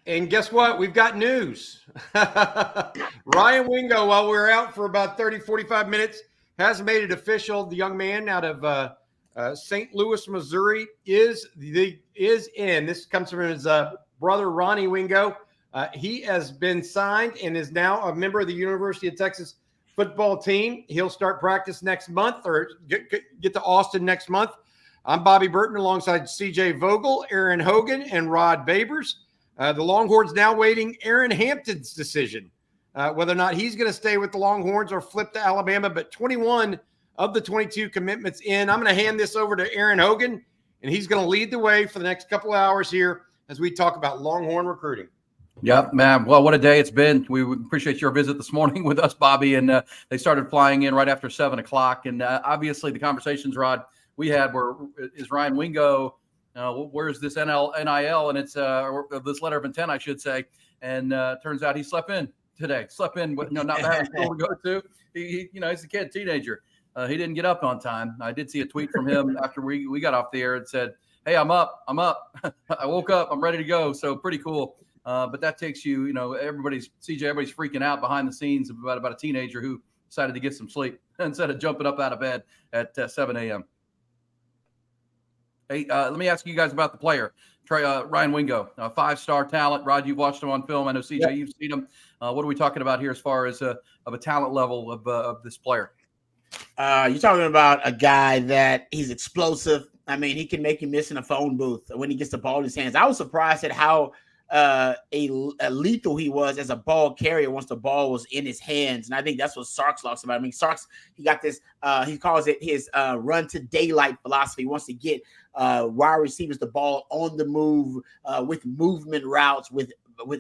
And guess what? We've got news. Ryan Wingo, while we were out for about 30, 45 minutes, has made it official. The young man out of St. Louis, Missouri, is in. This comes from his brother, Ronnie Wingo. He has been signed and is now a member of the University of Texas football team. He'll start practice next month or get to Austin next month. I'm Bobby Burton alongside CJ Vogel, Aaron Hogan, and Rod Babers. The Longhorns now waiting Aaron Hampton's decision, whether or not he's going to stay with the Longhorns or flip to Alabama. But 21 of the 22 commitments in. I'm going to hand this over to Aaron Hogan, and he's going to lead the way for the next couple of hours here as we talk about Longhorn recruiting. Yep, man. Well, what a day it's been. We appreciate your visit this morning with us, Bobby. And they started flying in right after 7 o'clock. And obviously the conversations, Rod, we had were, is Ryan Wingo, where's this NIL? And it's this letter of intent, I should say. And turns out he slept in today. Slept in, with, not having school to go to. He's a kid, teenager. He didn't get up on time. I did see a tweet from him after we got off the air and said, hey, I'm up. I woke up. I'm ready to go. So pretty cool. But that takes you, everybody's freaking out behind the scenes about a teenager who decided to get some sleep instead of jumping up out of bed at 7 a.m. Hey, let me ask you guys about the player, Ryan Wingo, a 5-star talent. Rod, you've watched him on film. I know, CJ, You've seen him. What are we talking about here as far as of a talent level of this player? You're talking about a guy that he's explosive. I mean, he can make you miss in a phone booth when he gets the ball in his hands. I was surprised at how a lethal he was as a ball carrier once the ball was in his hands. And I think that's what Sark's talks about. I mean, Sark's, he got this, he calls it his run to daylight philosophy. He wants to get wide receivers the ball on the move with movement routes, with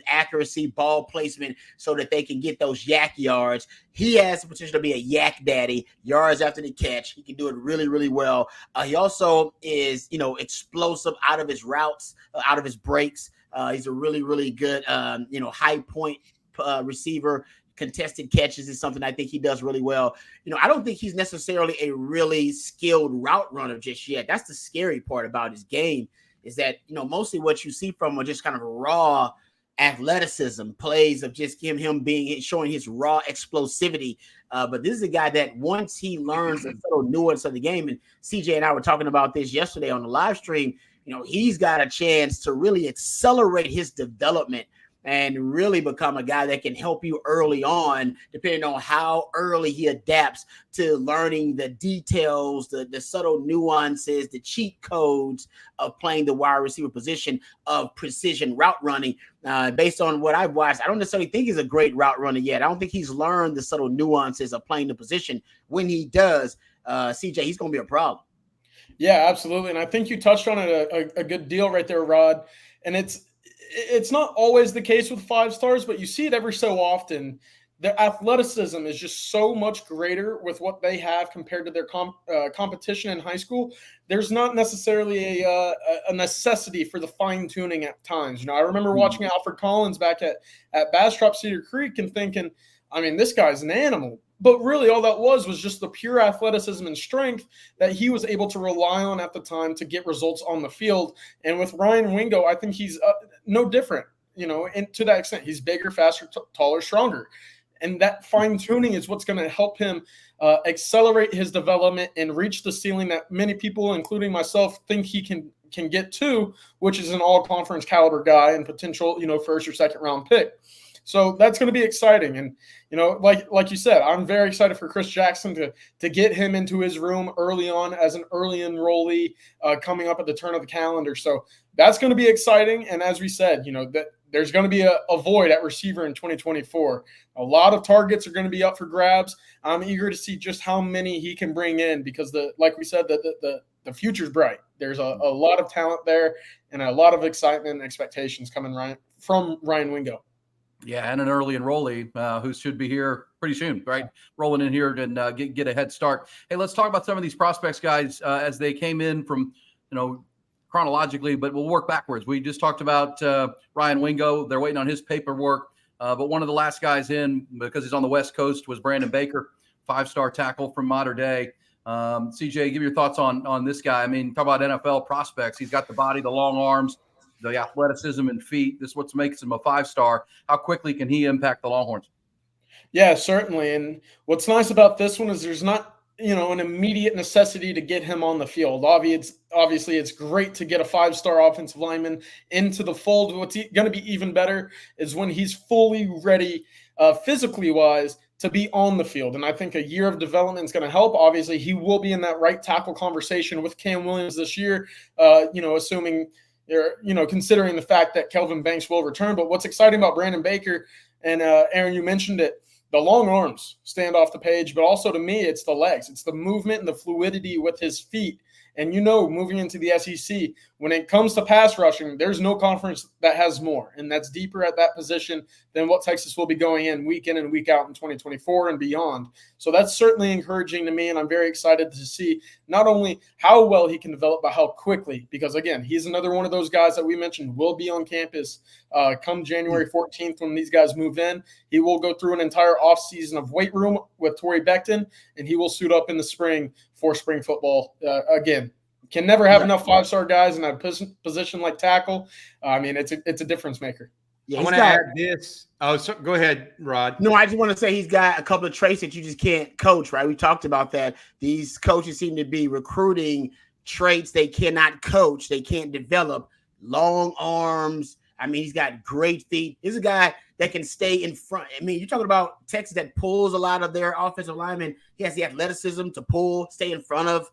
accuracy, ball placement, so that they can get those yak yards. He has the potential to be a yak daddy, yards after the catch. He can do it really, really well. He also is, explosive out of his routes, out of his breaks. He's a really, really good, high point receiver. Contested catches is something I think he does really well. I don't think he's necessarily a really skilled route runner just yet. That's the scary part about his game, is that, mostly what you see from him are just kind of raw athleticism, plays of just him showing his raw explosivity. But this is a guy that once he learns the subtle nuance of the game, and CJ and I were talking about this yesterday on the live stream, he's got a chance to really accelerate his development and really become a guy that can help you early on, depending on how early he adapts to learning the details, the subtle nuances, the cheat codes of playing the wide receiver position, of precision route running. Based on what I've watched, I don't necessarily think he's a great route runner yet. I don't think he's learned the subtle nuances of playing the position. When he does, CJ, he's going to be a problem. Yeah, absolutely. And I think you touched on it a good deal right there, Rod. And it's not always the case with 5 stars, but you see it every so often. Their athleticism is just so much greater with what they have compared to their competition in high school. There's not necessarily a necessity for the fine tuning at times. I remember watching Alfred Collins back at Bastrop Cedar Creek and thinking, I mean, this guy's an animal. But really all that was just the pure athleticism and strength that he was able to rely on at the time to get results on the field. And with Ryan Wingo, I think he's no different, and to that extent. He's bigger, faster, taller, stronger. And that fine-tuning is what's going to help him accelerate his development and reach the ceiling that many people, including myself, think he can get to, which is an all-conference caliber guy and potential, first or second round pick. So that's going to be exciting. And, like you said, I'm very excited for Chris Jackson to get him into his room early on as an early enrollee coming up at the turn of the calendar. So that's going to be exciting. And as we said, that there's going to be a void at receiver in 2024. A lot of targets are going to be up for grabs. I'm eager to see just how many he can bring in because, like we said, the future's bright. There's a lot of talent there and a lot of excitement and expectations coming from Ryan Wingo. Yeah, and an early enrollee who should be here pretty soon, right? Rolling in here and get a head start. Hey, let's talk about some of these prospects, guys, as they came in from, chronologically, but we'll work backwards. We just talked about Ryan Wingo. They're waiting on his paperwork. But one of the last guys in, because he's on the West Coast, was Brandon Baker, 5-star tackle from Mater Dei. CJ, give your thoughts on this guy. I mean, talk about NFL prospects. He's got the body, the long arms. the athleticism and feet. This is what makes him a 5-star. How quickly can he impact the Longhorns? Yeah, certainly. And what's nice about this one is there's not, an immediate necessity to get him on the field. Obviously, it's great to get a 5-star offensive lineman into the fold. What's going to be even better is when he's fully ready, physically wise, to be on the field. And I think a year of development is going to help. Obviously, he will be in that right tackle conversation with Cam Williams this year, assuming, considering the fact that Kelvin Banks will return. But what's exciting about Brandon Baker, and Aaron, you mentioned it, the long arms stand off the page, but also to me, it's the legs. It's the movement and the fluidity with his feet. And moving into the SEC, when it comes to pass rushing, there's no conference that has more, and that's deeper at that position than what Texas will be going in and week out in 2024 and beyond. So that's certainly encouraging to me, and I'm very excited to see not only how well he can develop, but how quickly, because, again, he's another one of those guys that we mentioned will be on campus come January 14th when these guys move in. He will go through an entire offseason of weight room with Torrey Becton, and he will suit up in the spring for spring football. Again, can never have enough 5-star guys in a position like tackle. It's a difference maker. Yeah, I want to add this. Oh, so go ahead, Rod. No, I just want to say he's got a couple of traits that you just can't coach, right? We talked about that. These coaches seem to be recruiting traits they cannot coach, they can't develop. Long arms. He's got great feet. He's a guy that can stay in front. You're talking about Texas that pulls a lot of their offensive linemen. He has the athleticism to pull, stay in front of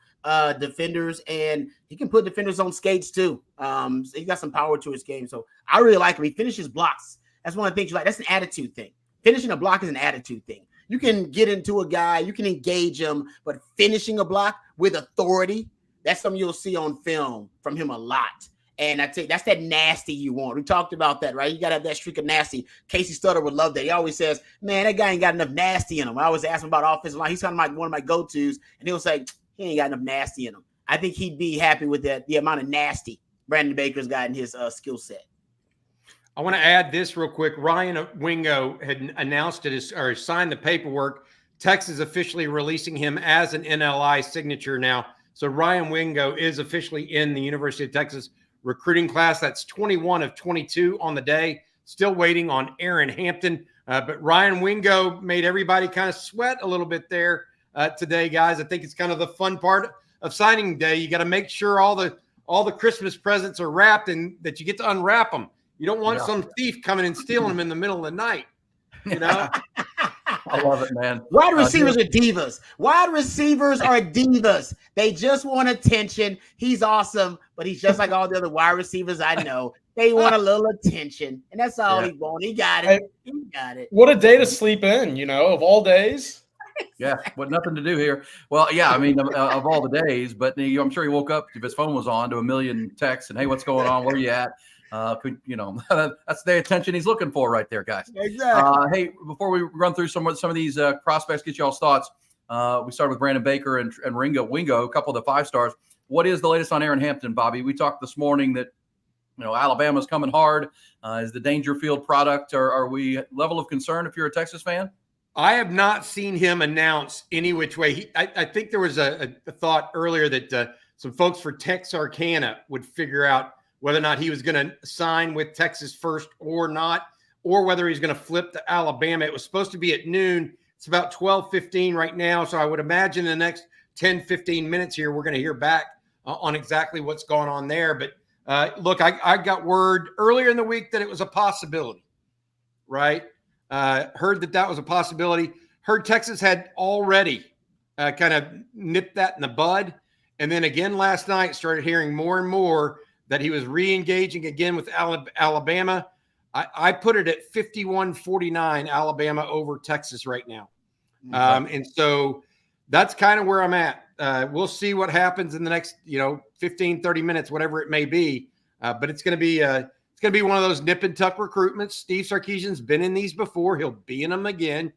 defenders, and he can put defenders on skates too. So he's got some power to his game. So I really like him. He finishes blocks. That's one of the things you like. That's an attitude thing. Finishing a block is an attitude thing. You can get into a guy, you can engage him, but finishing a block with authority, that's something you'll see on film from him a lot. And I tell you, that's that nasty you want. We talked about that, right? You got to have that streak of nasty. Casey Stutter would love that. He always says, man, that guy ain't got enough nasty in him. I always ask him about offensive line. He's kind of like one of my go-tos. And he'll say, he ain't got enough nasty in him. I think he'd be happy with that, the amount of nasty Brandon Baker's got in his skill set. I want to add this real quick. Ryan Wingo had announced it or signed the paperwork. Texas officially releasing him as an NLI signature now. So Ryan Wingo is officially in the University of Texas recruiting class. That's 21 of 22 on the day. Still waiting on Aaron Hampton. But Ryan Wingo made everybody kind of sweat a little bit there today, guys. I think it's kind of the fun part of signing day. You got to make sure all the Christmas presents are wrapped and that you get to unwrap them. You don't want some thief coming and stealing them in the middle of the night. I love it, man. Wide receivers are divas. Wide receivers are divas. They just want attention. He's awesome, but he's just like all the other wide receivers I know. They want a little attention, and that's all he wants. He got it. He got it. What a day to sleep in, of all days. Yeah, but nothing to do here. Well, yeah, of all the days, but I'm sure he woke up if his phone was on to a million texts and, hey, what's going on? Where are you at? That's the attention he's looking for right there, guys. Exactly. Hey, before we run through some of these prospects, get y'all's thoughts. We started with Brandon Baker and Wingo, a couple of the 5-stars. What is the latest on Aaron Hampton, Bobby? We talked this morning that Alabama's coming hard. Is the Dangerfield product? Are we level of concern if you're a Texas fan? I have not seen him announce any which way. I think there was a thought earlier that some folks for Texarkana would figure out whether or not he was going to sign with Texas first or not, or whether he's going to flip to Alabama. It was supposed to be at noon. It's about 12:15 right now. So I would imagine in the next 10, 15 minutes here, we're going to hear back on exactly what's going on there. But look, I got word earlier in the week that it was a possibility, right? Heard that was a possibility. Heard Texas had already kind of nipped that in the bud. And then again last night, started hearing more and more that he was re-engaging again with Alabama. I put it at 51-49 Alabama over Texas right now. Okay. And so that's kind of where I'm at. We'll see what happens in the next, 15, 30 minutes, whatever it may be. But it's going to be one of those nip and tuck recruitments. Steve Sarkisian's been in these before. He'll be in them again.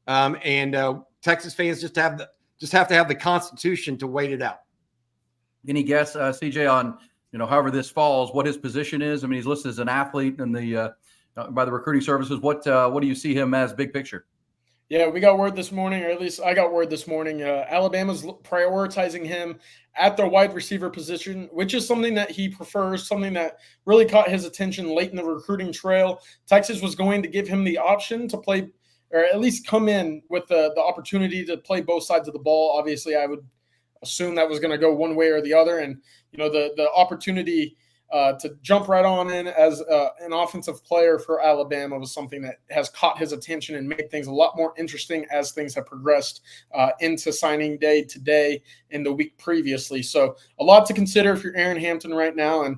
And Texas fans just have to have the constitution to wait it out. Any guess, CJ, on however this falls, what his position is? He's listed as an athlete in the by the recruiting services. What do you see him as big picture? Yeah, we got word this morning, or at least I got word this morning. Alabama's prioritizing him at the wide receiver position, which is something that he prefers, something that really caught his attention late in the recruiting trail. Texas was going to give him the option to play, or at least come in with the opportunity to play both sides of the ball. Obviously, I would assume that was going to go one way or the other. And, the opportunity to jump right on in as an offensive player for Alabama was something that has caught his attention and made things a lot more interesting as things have progressed into signing day today and the week previously. So a lot to consider if you're Aaron Hampton right now. And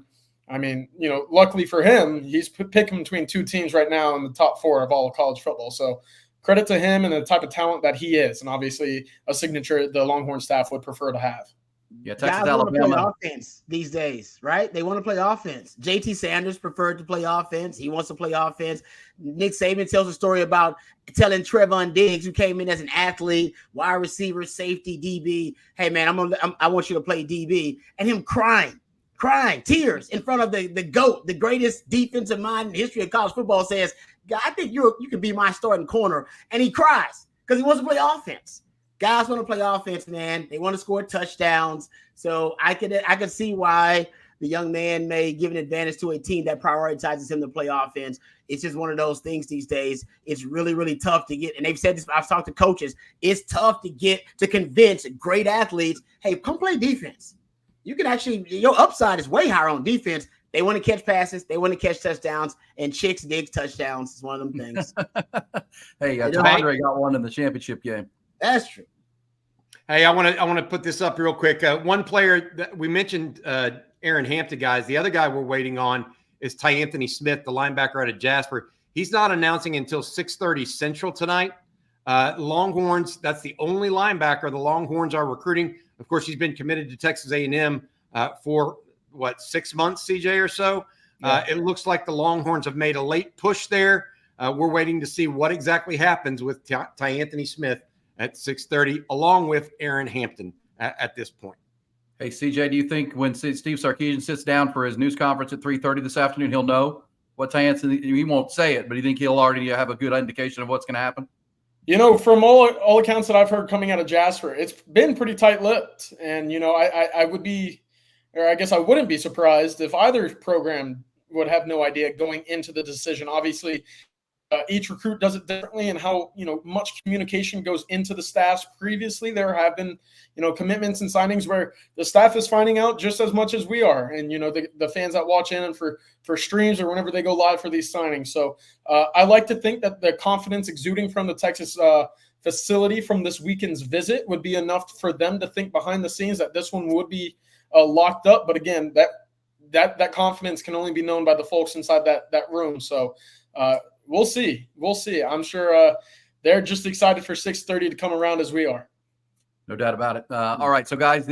I mean, luckily for him, he's picking between two teams right now in the top 4 of all of college football. So credit to him and the type of talent that he is, and obviously a signature the Longhorn staff would prefer to have. Yeah, Texas, guys Alabama. want to play offense these days, right? They want to play offense. JT Sanders preferred to play offense. He wants to play offense. Nick Saban tells a story about telling Trevon Diggs, who came in as an athlete, wide receiver, safety, DB, hey, man, I want you to play DB, and him crying, tears in front of the GOAT, the greatest defensive mind in the history of college football, says, I think you can be my starting corner. And he cries because he wants to play offense. Guys want to play offense, man. They want to score touchdowns. So I could see why the young man may give an advantage to a team that prioritizes him to play offense. It's just one of those things these days. It's really, really tough to get. And they've said this, I've talked to coaches. It's tough to convince great athletes, hey, come play defense. You can actually, your upside is way higher on defense. They want to catch passes. They want to catch touchdowns, and chicks dig touchdowns. It's one of them things. Hey, DeAndre got one in the championship game. That's true. Hey, I want to put this up real quick. One player that we mentioned, Aaron Hampton, guys. The other guy we're waiting on is Anthony Smith, the linebacker out of Jasper. He's not announcing until 6:30 Central tonight. Longhorns, that's the only linebacker the Longhorns are recruiting. Of course, he's been committed to Texas A&M for 6 months, CJ, or so. Yeah. It looks like the Longhorns have made a late push there. We're waiting to see what exactly happens with Anthony Smith at 6:30, along with Aaron Hampton at this point. Hey, CJ, do you think when Steve Sarkisian sits down for his news conference at 3:30 this afternoon, he'll know what Anthony? He won't say it, but do you think he'll already have a good indication of what's going to happen? From all accounts that I've heard coming out of Jasper, it's been pretty tight-lipped. And, I would be, or I guess I wouldn't be surprised if either program would have no idea going into the decision. Obviously, each recruit does it differently, and how much communication goes into the staffs. Previously, there have been commitments and signings where the staff is finding out just as much as we are, and the fans that watch in and for streams or whenever they go live for these signings. So I like to think that the confidence exuding from the Texas facility from this weekend's visit would be enough for them to think behind the scenes that this one would be locked up. But again, that confidence can only be known by the folks inside that room. So we'll see. I'm sure they're just excited for 6:30 to come around as we are. No doubt about it. All right, so guys,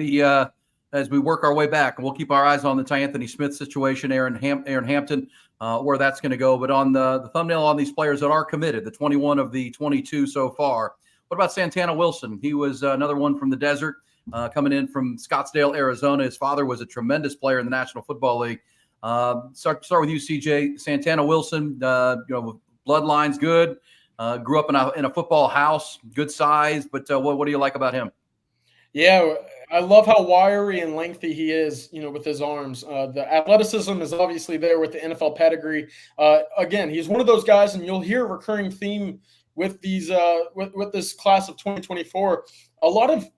as we work our way back, and we'll keep our eyes on the Anthony Smith situation, Aaron Hampton, where that's going to go. But on the thumbnail on these players that are committed, the 21 of the 22 so far. What about Santana Wilson? He was another one from the desert, coming in from Scottsdale, Arizona. His father was a tremendous player in the National Football League. Start with you, CJ. Santana Wilson, bloodline's good. Grew up in a football house, good size. But what do you like about him? Yeah, I love how wiry and lengthy he is, with his arms. The athleticism is obviously there with the NFL pedigree. Again, he's one of those guys, and you'll hear a recurring theme with these with this class of 2024. A lot of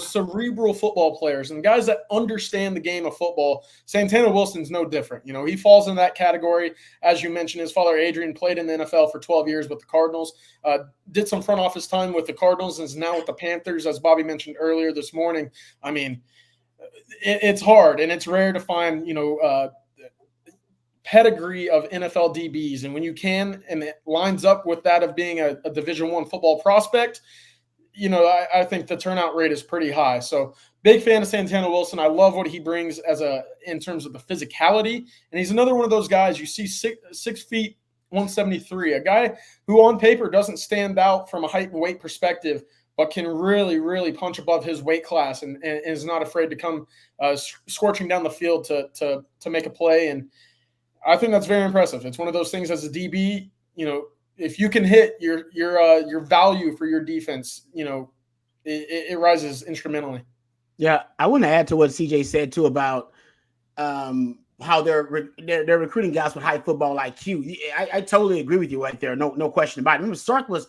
cerebral football players and guys that understand the game of football. Santana Wilson's no different. He falls in that category. As you mentioned, his father, Adrian, played in the NFL for 12 years with the Cardinals, did some front office time with the Cardinals, and is now with the Panthers, as Bobby mentioned earlier this morning. I mean, it's hard, and it's rare to find, pedigree of NFL DBs. And when you can, and it lines up with that of being a Division I football prospect, I think the turnout rate is pretty high. So big fan of Santana Wilson. I love what he brings in terms of the physicality. And he's another one of those guys you see 6 feet, 173, a guy who on paper doesn't stand out from a height and weight perspective, but can really, really punch above his weight class and is not afraid to come scorching down the field to make a play. And I think that's very impressive. It's one of those things as a DB, if you can hit your value for your defense, it rises instrumentally. Yeah, I want to add to what CJ said too about how they're recruiting guys with high football IQ. I totally agree with you right there. No question about it. Remember, Sark was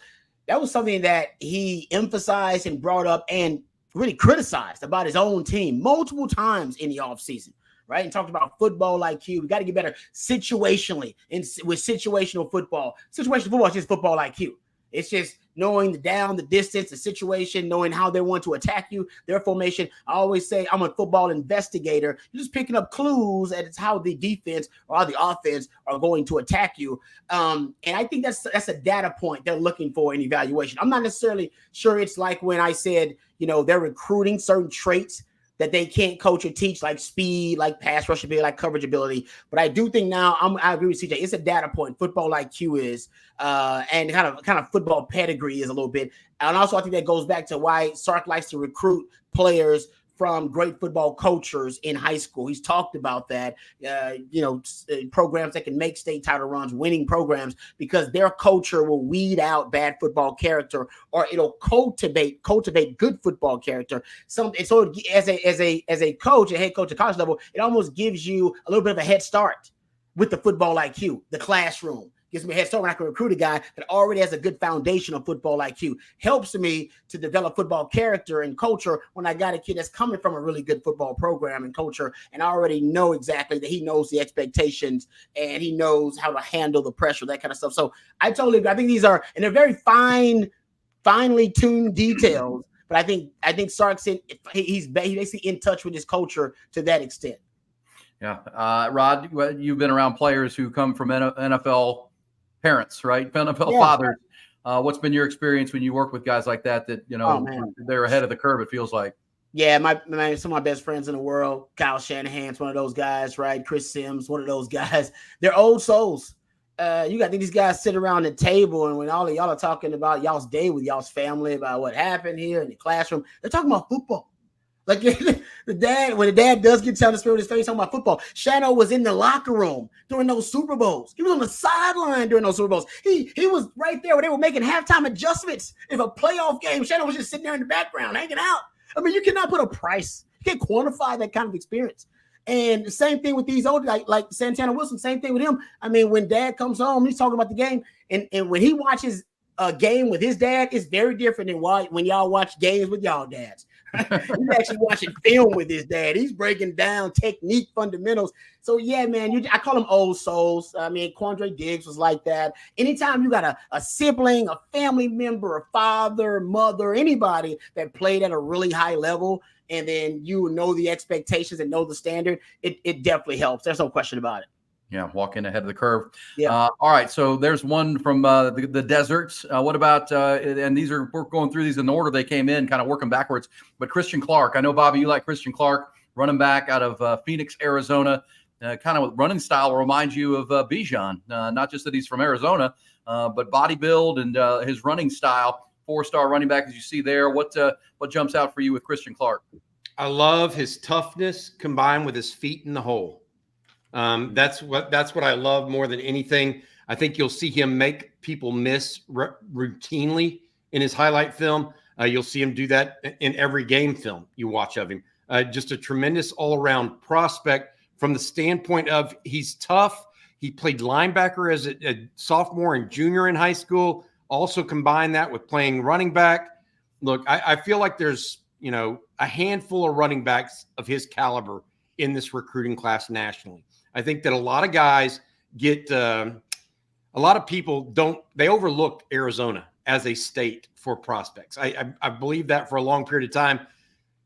something that he emphasized and brought up and really criticized about his own team multiple times in the offseason, right? And talked about football IQ. We got to get better situationally with situational football. Situational football is just football IQ. It's just knowing the down, the distance, the situation, knowing how they want to attack you, their formation. I always say I'm a football investigator. You're just picking up clues as how the defense or how the offense are going to attack you. And I think that's a data point they're looking for in evaluation. I'm not necessarily sure it's like when I said, they're recruiting certain traits that they can't coach or teach, like speed, like pass rush ability, like coverage ability. But I do think now I agree with CJ. It's a data point. Football IQ is, and kind of football pedigree is a little bit. And also I think that goes back to why Sark likes to recruit players from great football cultures in high school. He's talked about that, programs that can make state title runs, winning programs, because their culture will weed out bad football character, or it'll cultivate good football character. So as a coach, a head coach at college level, it almost gives you a little bit of a head start with the football IQ, the classroom. Gives me a head start when I can recruit a guy that already has a good foundation of football IQ. Helps me to develop football character and culture when I got a kid that's coming from a really good football program and culture, and I already know exactly that he knows the expectations and he knows how to handle the pressure, that kind of stuff. So I totally agree. I think these are, and they're very finely tuned details, but I think Sark's he's basically in touch with his culture to that extent. Yeah. Rod, you've been around players who come from NFL parents, right? NFL fathers. What's been your experience when you work with guys like that they're ahead of the curve, it feels like? Yeah, some of my best friends in the world, Kyle Shanahan's one of those guys, right? Chris Sims, one of those guys. They're old souls. You got these guys sit around the table, and when all of y'all are talking about y'all's day with y'all's family, about what happened here in the classroom, they're talking about football. Like when the dad does get down the spirit of his face talking about football. Shano was in the locker room during those Super Bowls. He was on the sideline during those Super Bowls. He was right there where they were making halftime adjustments. If a playoff game, Shano was just sitting there in the background hanging out. I mean, you cannot put a price. You can't quantify that kind of experience. And the same thing with these old, like Santana Wilson, same thing with him. I mean, when dad comes home, he's talking about the game. And when he watches a game with his dad, it's very different than when y'all watch games with y'all dads. He's actually watching film with his dad. He's breaking down technique fundamentals. So yeah, man, I call them old souls. I mean, Quandre Diggs was like that. Anytime you got a sibling, a family member, a father, mother, anybody that played at a really high level, and then you know the expectations and know the standard, it definitely helps. There's no question about it. Yeah, walking ahead of the curve. Yeah. All right, so there's one from the deserts. What about, and we're going through these in the order they came in, kind of working backwards, but Christian Clark. I know, Bobby, you like Christian Clark, running back out of Phoenix, Arizona. Kind of running style reminds you of Bijan, not just that he's from Arizona, but body build and his running style. 4-star running back, as you see there. What jumps out for you with Christian Clark? I love his toughness combined with his feet in the hole. That's what I love more than anything. I think you'll see him make people miss routinely in his highlight film. You'll see him do that in every game film you watch of him. Just a tremendous all-around prospect from the standpoint of he's tough. He played linebacker as a sophomore and junior in high school. Also combine that with playing running back. Look, I feel like there's, a handful of running backs of his caliber in this recruiting class nationally. I think that a lot of guys a lot of people they overlook Arizona as a state for prospects. I believe that for a long period of time.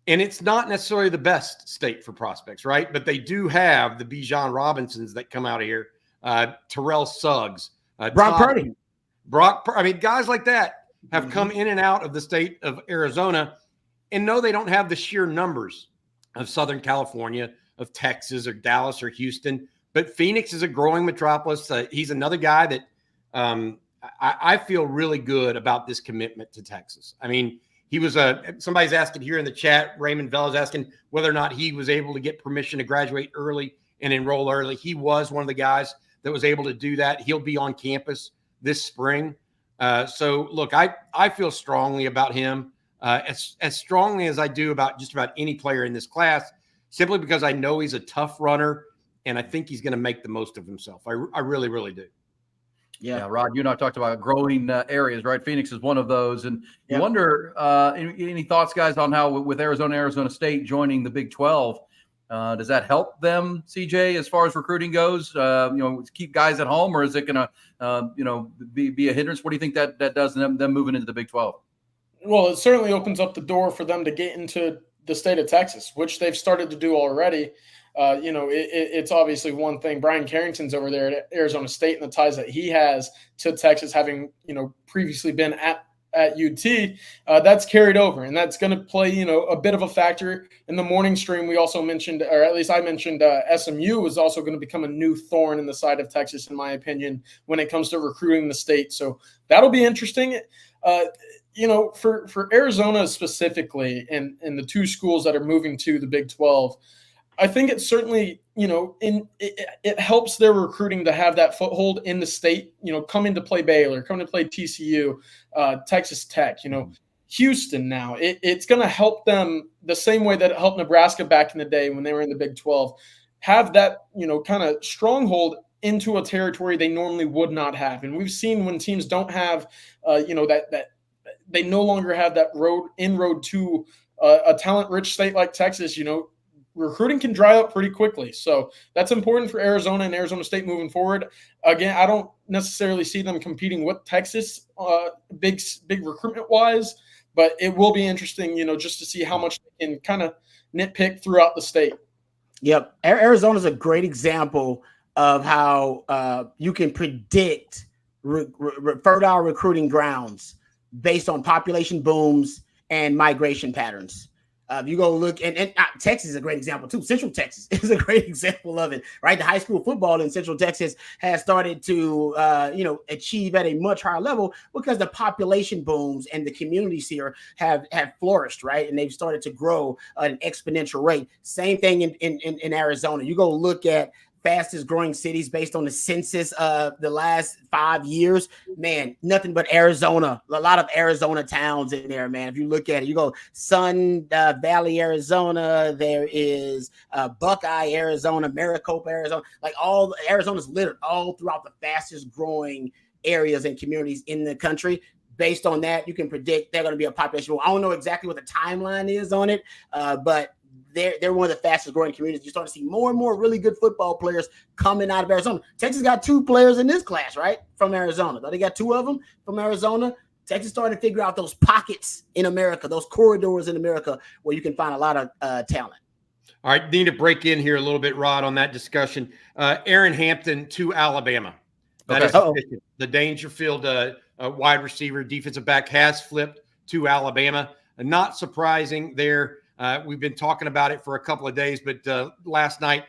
And it's not necessarily the best state for prospects, right? But they do have the Bijan Robinsons that come out of here, Terrell Suggs, Brock Purdy. I mean, guys like that have come in and out of the state of Arizona, and no, they don't have the sheer numbers of Southern California, of Texas or Dallas or Houston, but Phoenix is a growing metropolis. He's another guy that I feel really good about this commitment to Texas. I mean, he was somebody's asking here in the chat, Raymond Vella's asking whether or not he was able to get permission to graduate early and enroll early. He was one of the guys that was able to do that. He'll be on campus this spring. So look, I feel strongly about him, as strongly as I do about just about any player in this class, simply because I know he's a tough runner, and I think he's going to make the most of himself. I really, really do. Yeah, Rod, you and I talked about growing areas, right? Phoenix is one of those. And you wonder, any thoughts, guys, on how with Arizona State joining the Big 12, does that help them, CJ, as far as recruiting goes? Keep guys at home, or is it going to, be a hindrance? What do you think that does them moving into the Big 12? Well, it certainly opens up the door for them to get into the state of Texas, which they've started to do already. It's obviously one thing. Brian Carrington's over there at Arizona State, and the ties that he has to Texas, having previously been at UT, that's carried over, and that's going to play a bit of a factor in the morning stream. We also mentioned, or at least I mentioned, SMU is also going to become a new thorn in the side of Texas, in my opinion, when it comes to recruiting the state. So that'll be interesting. For Arizona specifically, and the two schools that are moving to the Big 12. I think it certainly, it helps their recruiting to have that foothold in the state, coming to play Baylor, coming to play TCU, Texas Tech, Houston now. It's going to help them the same way that it helped Nebraska back in the day when they were in the Big 12, have that, kind of stronghold into a territory they normally would not have. And we've seen when teams don't have, that they no longer have that inroad to a talent-rich state like Texas, recruiting can dry up pretty quickly. So that's important for Arizona and Arizona State moving forward. Again, I don't necessarily see them competing with Texas big recruitment-wise, but it will be interesting, just to see how much they can kind of nitpick throughout the state. Yep. Arizona's a great example of how you can predict fertile recruiting grounds based on population booms and migration patterns. You go look, and Texas is a great example too. Central Texas is a great example of it, right? The high school football in Central Texas has started to, achieve at a much higher level because the population booms and the communities here have flourished, right? And they've started to grow at an exponential rate. Same thing in Arizona. You go look at fastest growing cities based on the census of the last 5 years, man, nothing but Arizona. A lot of Arizona towns in there, man. If you look at it, you go Sun Valley, Arizona. There is Buckeye, Arizona, Maricopa, Arizona. Like all Arizona's littered all throughout the fastest growing areas and communities in the country. Based on that, you can predict they're going to be a population. I don't know exactly what the timeline is on it, but they're one of the fastest growing communities. You start to see more and more really good football players coming out of Arizona. Texas got 2 players in this class, right, from Arizona. They got 2 of them from Arizona. Texas started to figure out those pockets in America, those corridors in America where you can find a lot of talent. All right, need to break in here a little bit, Rod, on that discussion. Aaron Hampton to Alabama. That is official. The Dangerfield wide receiver, defensive back, has flipped to Alabama. Not surprising there. We've been talking about it for a couple of days, but last night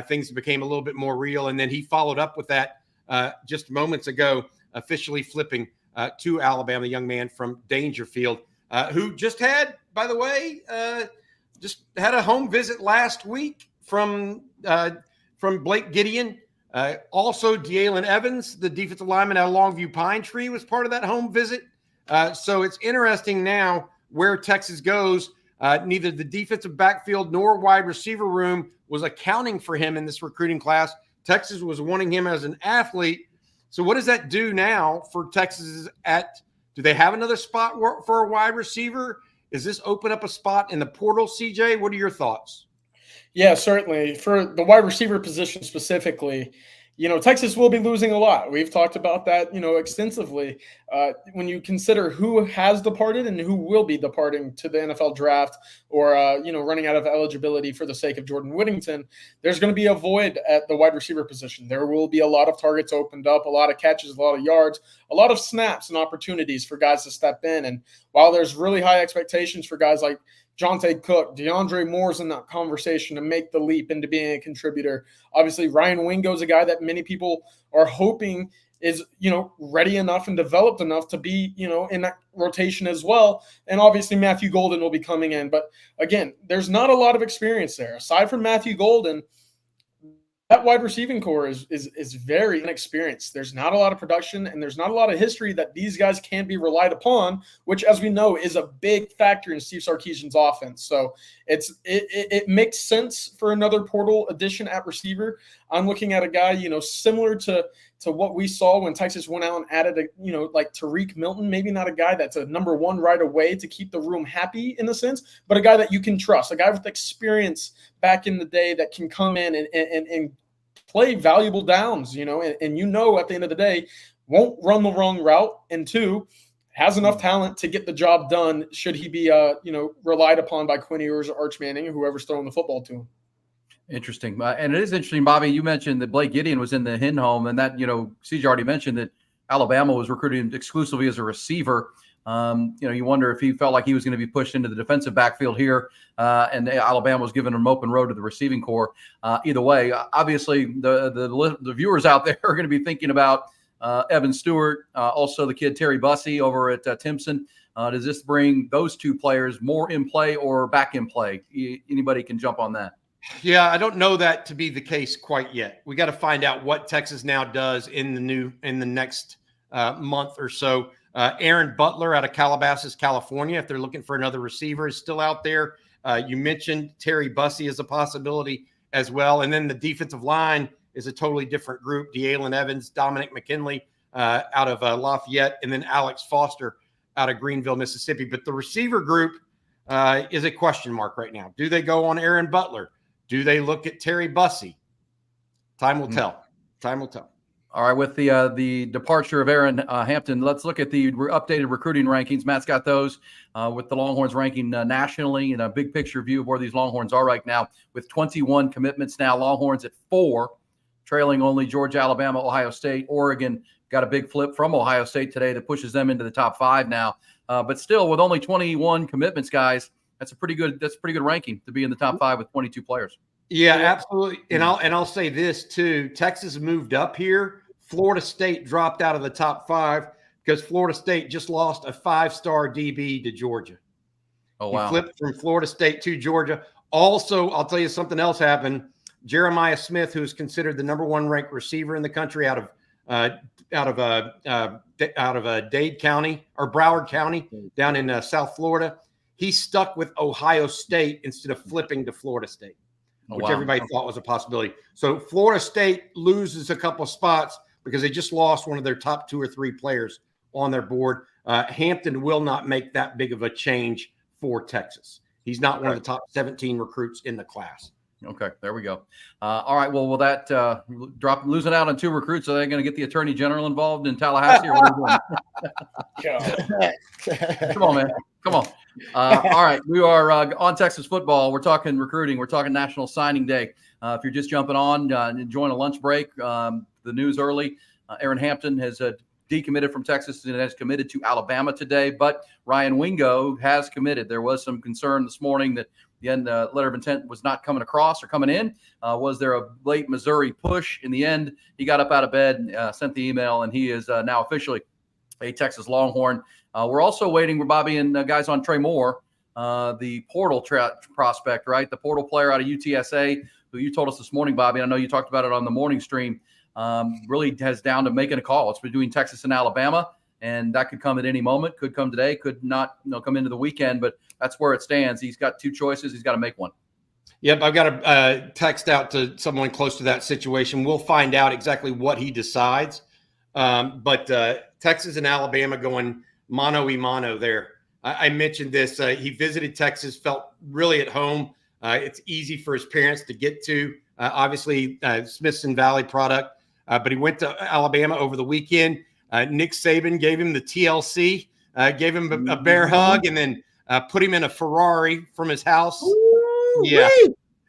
things became a little bit more real. And then he followed up with that just moments ago, officially flipping to Alabama, the young man from Dangerfield, who just had, by the way, just had a home visit last week from Blake Gideon. Also, DeAndre Evans, the defensive lineman out of Longview Pine Tree, was part of that home visit. So it's interesting now where Texas goes. Neither the defensive backfield nor wide receiver room was accounting for him in this recruiting class. Texas was wanting him as an athlete. So what does that do now for Texas? Do they have another spot for a wide receiver? Does this open up a spot in the portal, CJ? What are your thoughts? Yeah, certainly. For the wide receiver position specifically, Texas will be losing a lot. We've talked about that, extensively. When you consider who has departed and who will be departing to the NFL draft or, running out of eligibility for the sake of Jordan Whittington, there's going to be a void at the wide receiver position. There will be a lot of targets opened up, a lot of catches, a lot of yards, a lot of snaps and opportunities for guys to step in. And while there's really high expectations for guys like Jonte Cook, DeAndre Moore's in that conversation to make the leap into being a contributor. Obviously, Ryan Wingo is a guy that many people are hoping is, ready enough and developed enough to be, in that rotation as well. And obviously Matthew Golden will be coming in. But again, there's not a lot of experience there. Aside from Matthew Golden, that wide receiving core is very inexperienced. There's not a lot of production, and there's not a lot of history that these guys can be relied upon, which, as we know, is a big factor in Steve Sarkisian's offense. So it makes sense for another portal addition at receiver. I'm looking at a guy, similar to what we saw when Texas went out and added like Tariq Milton, maybe not a guy that's a number one right away to keep the room happy in a sense, but a guy that you can trust, a guy with experience back in the day that can come in and play valuable downs, and at the end of the day, won't run the wrong route, and two, has enough talent to get the job done should he be relied upon by Quinn Ewers or Arch Manning or whoever's throwing the football to him. Interesting. And it is interesting, Bobby, you mentioned that Blake Gideon was in the hen home, and that, CJ already mentioned that Alabama was recruiting exclusively as a receiver. You wonder if he felt like he was going to be pushed into the defensive backfield here, and Alabama was giving him open road to the receiving core. Either way, obviously the viewers out there are going to be thinking about Evan Stewart, also the kid Terry Bussey over at Timpson. Does this bring those two players more in play or back in play? Anybody can jump on that. Yeah, I don't know that to be the case quite yet. We got to find out what Texas now does in the next month or so. Aaron Butler out of Calabasas, California, if they're looking for another receiver, is still out there. You mentioned Terry Bussey as a possibility as well. And then the defensive line is a totally different group. DeAndre Evans, Dominic McKinley out of Lafayette, and then Alex Foster out of Greenville, Mississippi. But the receiver group is a question mark right now. Do they go on Aaron Butler? Do they look at Terry Bussey? Time will tell. Time will tell. All right, with the departure of Aaron Hampton, let's look at the updated recruiting rankings. Matt's got those with the Longhorns ranking nationally, and a big picture view of where these Longhorns are right now with 21 commitments now. Longhorns at 4, trailing only Georgia, Alabama, Ohio State. Oregon got a big flip from Ohio State today that pushes them into the top 5 now. But still, with only 21 commitments, guys, that's a pretty good ranking to be in the top 5 with 22 players. Yeah, absolutely. And I'll say this too. Texas moved up here. Florida State dropped out of the top 5 because Florida State just lost a 5-star DB to Georgia. Oh, wow. He flipped from Florida State to Georgia. Also, I'll tell you something else happened. Jeremiah Smith, who is considered the number 1 ranked receiver in the country out of Dade County or Broward County down in South Florida, he stuck with Ohio State instead of flipping to Florida State, which everybody thought was a possibility. So Florida State loses a couple of spots because they just lost one of their top 2 or 3 players on their board. Hampton will not make that big of a change for Texas. He's not one of the top 17 recruits in the class. Okay, there we go. All right, well, will that losing out on 2 recruits? Are they going to get the Attorney General involved in Tallahassee? Or what are you Come on, man. Come on. All right, we are on Texas football. We're talking recruiting. We're talking National Signing Day. If you're just jumping on, enjoying a lunch break, the news early. Aaron Hampton has decommitted from Texas and has committed to Alabama today, but Ryan Wingo has committed. There was some concern this morning that the end letter of intent was not coming across or coming in. Was there a late Missouri push? In the end, he got up out of bed and sent the email, and he is now officially a Texas Longhorn. We're also waiting for Bobby and guys on Trey Moore, the portal prospect, right? The portal player out of UTSA, who you told us this morning, Bobby. I know you talked about it on the morning stream. Really has down to making a call. It's between Texas and Alabama, and that could come at any moment. Could come today. Could not, come into the weekend. But that's where it stands. He's got 2 choices. He's got to make one. Yep, I've got a text out to someone close to that situation. We'll find out exactly what he decides. But Texas and Alabama going mano a mano there. I mentioned this. He visited Texas, felt really at home. It's easy for his parents to get to. Obviously, Smithson Valley product. But he went to Alabama over the weekend. Nick Saban gave him the TLC, gave him a bear hug, and then put him in a Ferrari from his house. Yeah,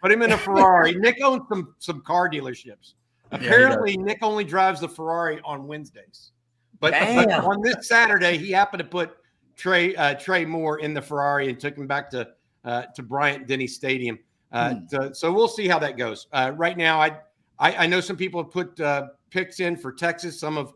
put him in a Ferrari. Nick owns some car dealerships. Apparently, Nick only drives the Ferrari on Wednesdays. But on this Saturday, he happened to put Trey Moore in the Ferrari and took him back to Bryant-Denny Stadium. So we'll see how that goes. Right now, I know some people have put picks in for Texas. Some have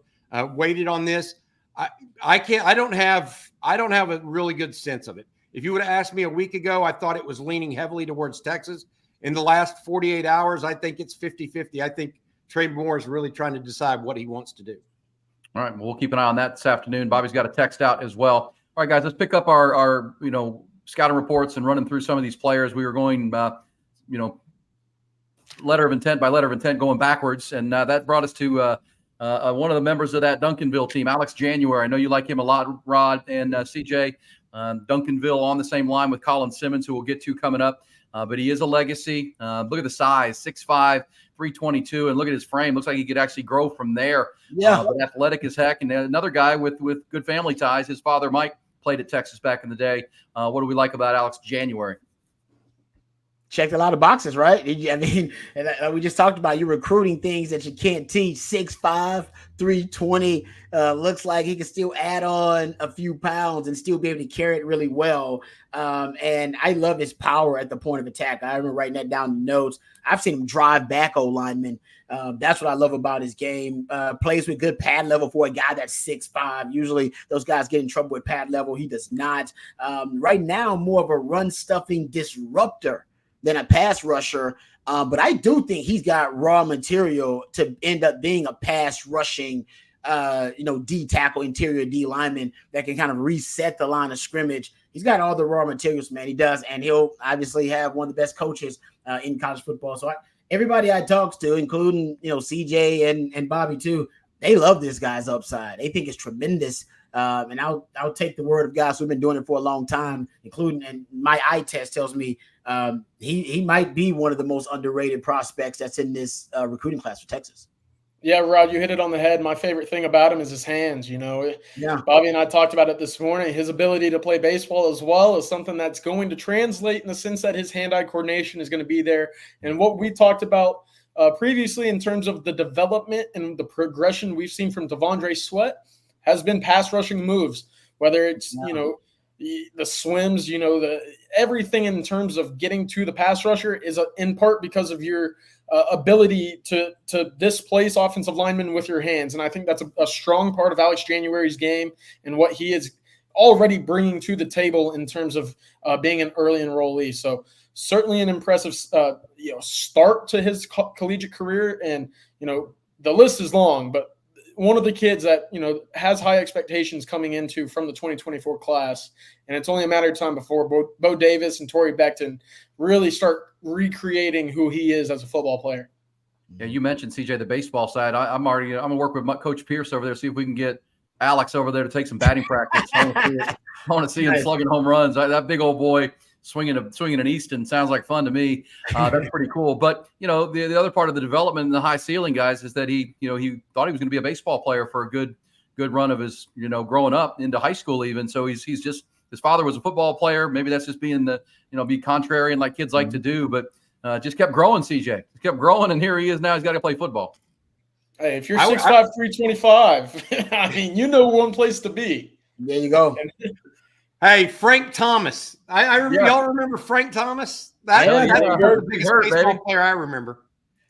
waited on this. I don't have a really good sense of it. If you would have asked me a week ago, I thought it was leaning heavily towards Texas. in the last 48 hours, I think it's 50-50. I think Trey Moore is really trying to decide what he wants to do. All right, well, we'll keep an eye on that this afternoon. Bobby's got a text out as well. All right, guys, let's pick up our scouting reports and running through some of these players. We were going, letter of intent by letter of intent, going backwards, and that brought us to one of the members of that Duncanville team, Alex January. I know you like him a lot, Rod and CJ. Duncanville on the same line with Colin Simmons, who we'll get to coming up. But he is a legacy. Look at the size, 6'5", 322, and look at his frame. Looks like he could actually grow from there. Yeah. But athletic as heck. And another guy with good family ties. His father, Mike, played at Texas back in the day. What do we like about Alex January? Checked a lot of boxes, right? I mean, we just talked about you recruiting things that you can't teach. 6'5", 320. Looks like he can still add on a few pounds and still be able to carry it really well. And I love his power at the point of attack. I remember writing that down in notes. I've seen him drive back O-linemen. That's what I love about his game. Plays with good pad level for a guy that's 6'5". Usually those guys get in trouble with pad level. He does not. Right now, more of a run-stuffing disruptor than a pass rusher. But I do think he's got raw material to end up being a pass rushing, D tackle, interior D lineman that can kind of reset the line of scrimmage. He's got all the raw materials, man. He does. And he'll obviously have one of the best coaches in college football. So everybody I talk to, including, CJ and Bobby too, they love this guy's upside. They think it's tremendous. And I'll take the word of guys who've been doing it for a long time, including, and my eye test tells me he might be one of the most underrated prospects that's in this recruiting class for Texas. Yeah, Rod, you hit it on the head. My favorite thing about him is his hands. Yeah. Bobby and I talked about it this morning. His ability to play baseball as well is something that's going to translate in the sense that his hand-eye coordination is going to be there. And what we talked about previously in terms of the development and the progression we've seen from Devondre Sweat has been pass rushing moves, whether it's, the swims, everything in terms of getting to the pass rusher is in part because of your ability to displace offensive linemen with your hands. And I think that's a strong part of Alex January's game and what he is already bringing to the table in terms of being an early enrollee. So certainly an impressive, start to his collegiate career. And, the list is long, but one of the kids that, has high expectations coming into from the 2024 class. And it's only a matter of time before Bo Davis and Torrey Becton really start recreating who he is as a football player. Yeah, you mentioned, CJ, the baseball side. I'm going to work with Coach Pierce over there, see if we can get Alex over there to take some batting practice. I want to see him slugging home runs. That big old boy swinging an Easton sounds like fun to me. That's pretty cool. But, the other part of the development and the high ceiling, guys, is that he thought he was going to be a baseball player for a good run of his, growing up into high school even. So he's just, his father was a football player. Maybe that's just being be contrarian like kids like to do, but just kept growing, CJ. He kept growing, and here he is now. He's got to play football. Hey, if you're 6'5", 325, I mean, one place to be. There you go. Hey, Frank Thomas. I remember. Y'all remember Frank Thomas? That's the biggest baseball player I remember.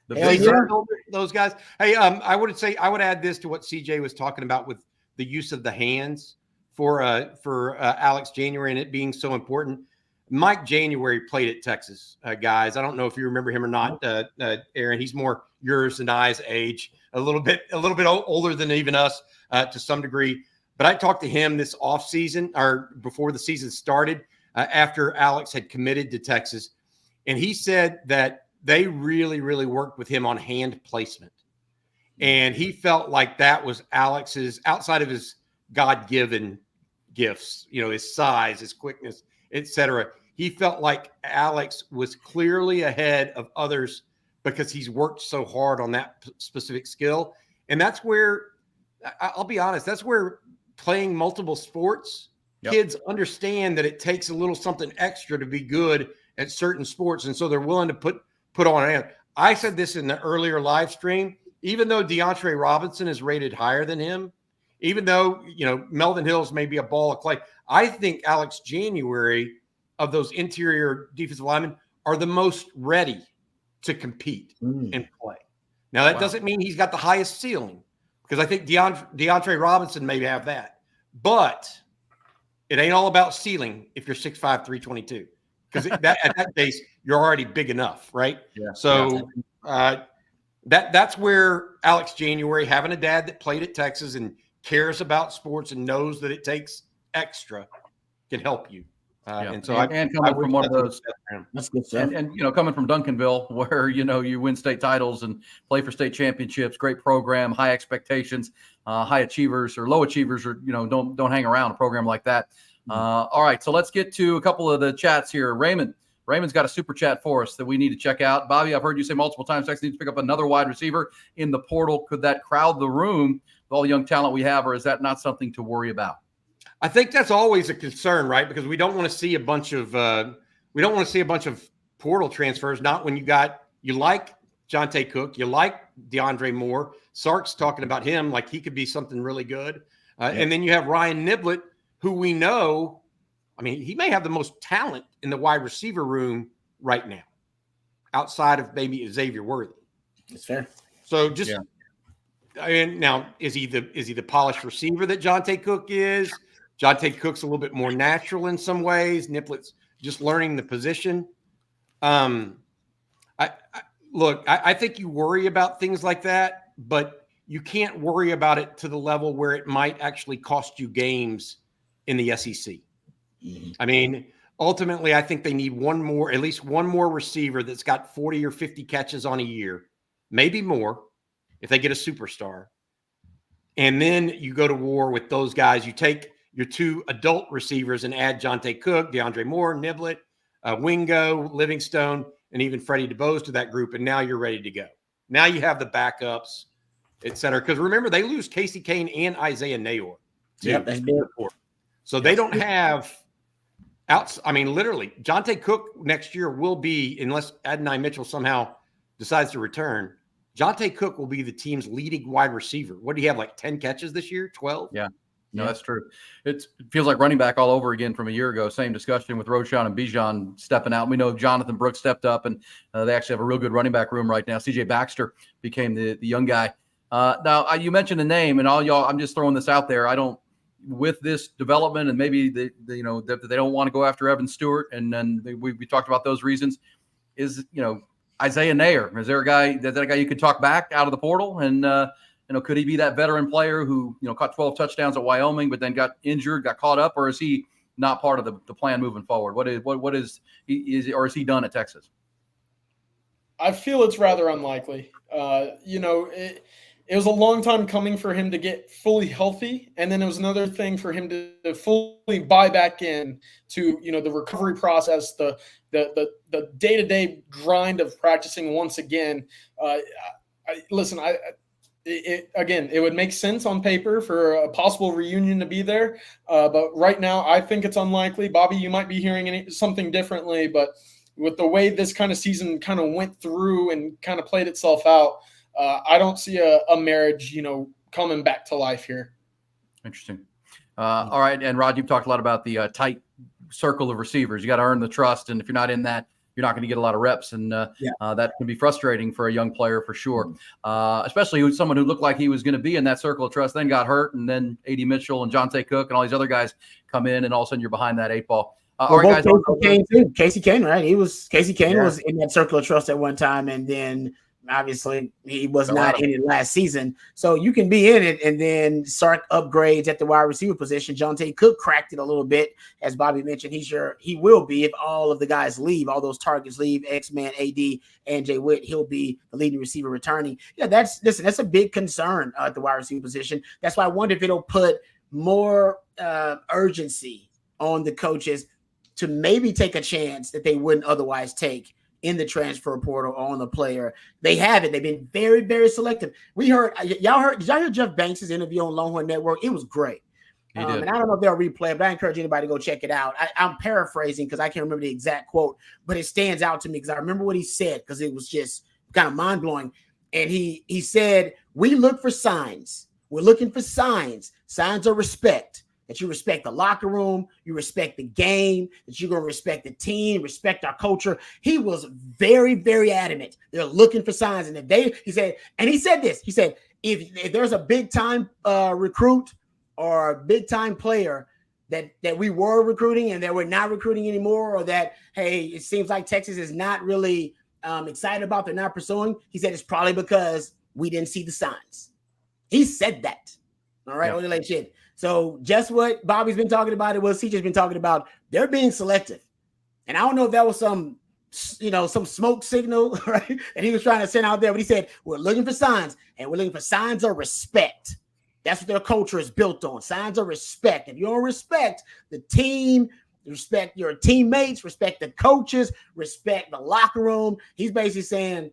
Those guys. Hey, I would add this to what CJ was talking about with the use of the hands for Alex January and it being so important. Mike January played at Texas, guys. I don't know if you remember him or not, Aaron. He's more yours and I's age, a little bit older than even us to some degree. But I talked to him this offseason or before the season started after Alex had committed to Texas. And he said that they really, really worked with him on hand placement. And he felt like that was Alex's, outside of his God-given gifts, his size, his quickness, etc. He felt like Alex was clearly ahead of others because he's worked so hard on that specific skill. And that's where, I'll be honest, that's where playing multiple sports, kids understand that it takes a little something extra to be good at certain sports. And so they're willing to put on an. I said this in the earlier live stream, even though DeAndre Robinson is rated higher than him, even though, Melvin Hills may be a ball of clay, I think Alex January of those interior defensive linemen are the most ready to compete and play. Now, that doesn't mean he's got the highest ceiling, because I think DeAndre Robinson may have that. But it ain't all about ceiling if you're 6'5", 322. because at that case, you're already big enough, right? Yeah. So that's where Alex January, having a dad that played at Texas and cares about sports and knows that it takes extra, can help you. And so and coming from one of those, that's good stuff. and coming from Duncanville, where you win state titles and play for state championships, great program, high expectations, high achievers or low achievers, or don't hang around a program like that. All right, so let's get to a couple of the chats here. Raymond's got a super chat for us that we need to check out. Bobby, I've heard you say multiple times, Texas needs to pick up another wide receiver in the portal. Could that crowd the room with all the young talent we have, or is that not something to worry about? I think that's always a concern, right? Because we don't want to see a bunch of portal transfers. Not when you like Jonte Cook, you like DeAndre Moore. Sark's talking about him like he could be something really good. And then you have Ryan Niblett, who we know, I mean, he may have the most talent in the wide receiver room right now, outside of maybe Xavier Worthy. That's fair. So I mean, now is he the polished receiver that Jonte Cook is? Jonte Cook's a little bit more natural in some ways. Niblett's just learning the position. I think you worry about things like that, but you can't worry about it to the level where it might actually cost you games in the SEC. Mm-hmm. I mean, ultimately, I think they need at least one more receiver that's got 40 or 50 catches on a year, maybe more if they get a superstar. And then you go to war with those guys. You take your two adult receivers and add Jonte Cook, DeAndre Moore, Niblett, Wingo, Livingstone, and even Freddie DeBose to that group, and now you're ready to go. Now you have the backups, et cetera. Because remember, they lose Casey Kane and Isaiah Nayor. Yep, that's big. So they don't have literally, Jonte Cook next year will be, unless Adonai Mitchell somehow decides to return, Jonte Cook will be the team's leading wide receiver. What do you have, like 10 catches this year? 12? Yeah. No, that's true. It feels like running back all over again from a year ago. Same discussion with Roschon and Bijan stepping out. We know Jonathan Brooks stepped up, and they actually have a real good running back room right now. CJ Baxter became the young guy. Now, you mentioned the name, and all y'all, I'm just throwing this out there. With this development, and maybe that they don't want to go after Evan Stewart, and then we talked about those reasons. Is Isaiah Nayor? Is there a guy you could talk back out of the portal? And could he be that veteran player who caught 12 touchdowns at Wyoming, but then got injured, got caught up, or is he not part of the plan moving forward? Is he done at Texas? I feel it's rather unlikely. It was a long time coming for him to get fully healthy, and then it was another thing for him to fully buy back in to the recovery process, the day-to-day grind of practicing once again. It would make sense on paper for a possible reunion to be there, but right now I think it's unlikely. Bobby, you might be hearing something differently, but with the way this kind of season kind of went through and kind of played itself out, I don't see a marriage, coming back to life here. Interesting. All right. And Rod, you've talked a lot about the tight circle of receivers. You got to earn the trust. And if you're not in that, you're not going to get a lot of reps. And that can be frustrating for a young player for sure. Especially someone who looked like he was going to be in that circle of trust, then got hurt. And then A.D. Mitchell and Jonte Cook and all these other guys come in, and all of a sudden you're behind that 8-ball. All right, guys. Casey Kane, right? Casey Kane was in that circle of trust at one time, and then obviously he was not in it last season. So you can be in it, and then Sark upgrades at the wide receiver position. Jonte Cook cracked it a little bit, as Bobby mentioned. He will be, if all of the guys leave, all those targets leave, X-Man, AD, and Jay Witt, he'll be the leading receiver returning. Yeah, that's a big concern at the wide receiver position. That's why I wonder if it'll put more urgency on the coaches to maybe take a chance that they wouldn't otherwise take in the transfer portal on the player. They haven't. They've been very, very selective. Did y'all hear Jeff Banks' interview on Longhorn Network? It was great. And I don't know if they'll replay it, but I encourage anybody to go check it out. I'm paraphrasing because I can't remember the exact quote, but it stands out to me because I remember what he said, because it was just kind of mind-blowing. And he said, we look for signs. We're looking for signs of respect. That you respect the locker room, you respect the game, that you're going to respect the team, respect our culture. He was very, very adamant. They're looking for signs. And he said this, he said, if there's a big time recruit or a big time player that we were recruiting and that we're not recruiting anymore, or that, hey, it seems like Texas is not really excited about, they're not pursuing? He said it's probably because we didn't see the signs. He said that. All right, only like shit. So just what Bobby's been talking about, it was CJ's been talking about. They're being selective, and I don't know if that was some smoke signal, right? And he was trying to send out there, but he said we're looking for signs, and we're looking for signs of respect. That's what their culture is built on. Signs of respect. If you don't respect the team, respect your teammates, respect the coaches, respect the locker room, he's basically saying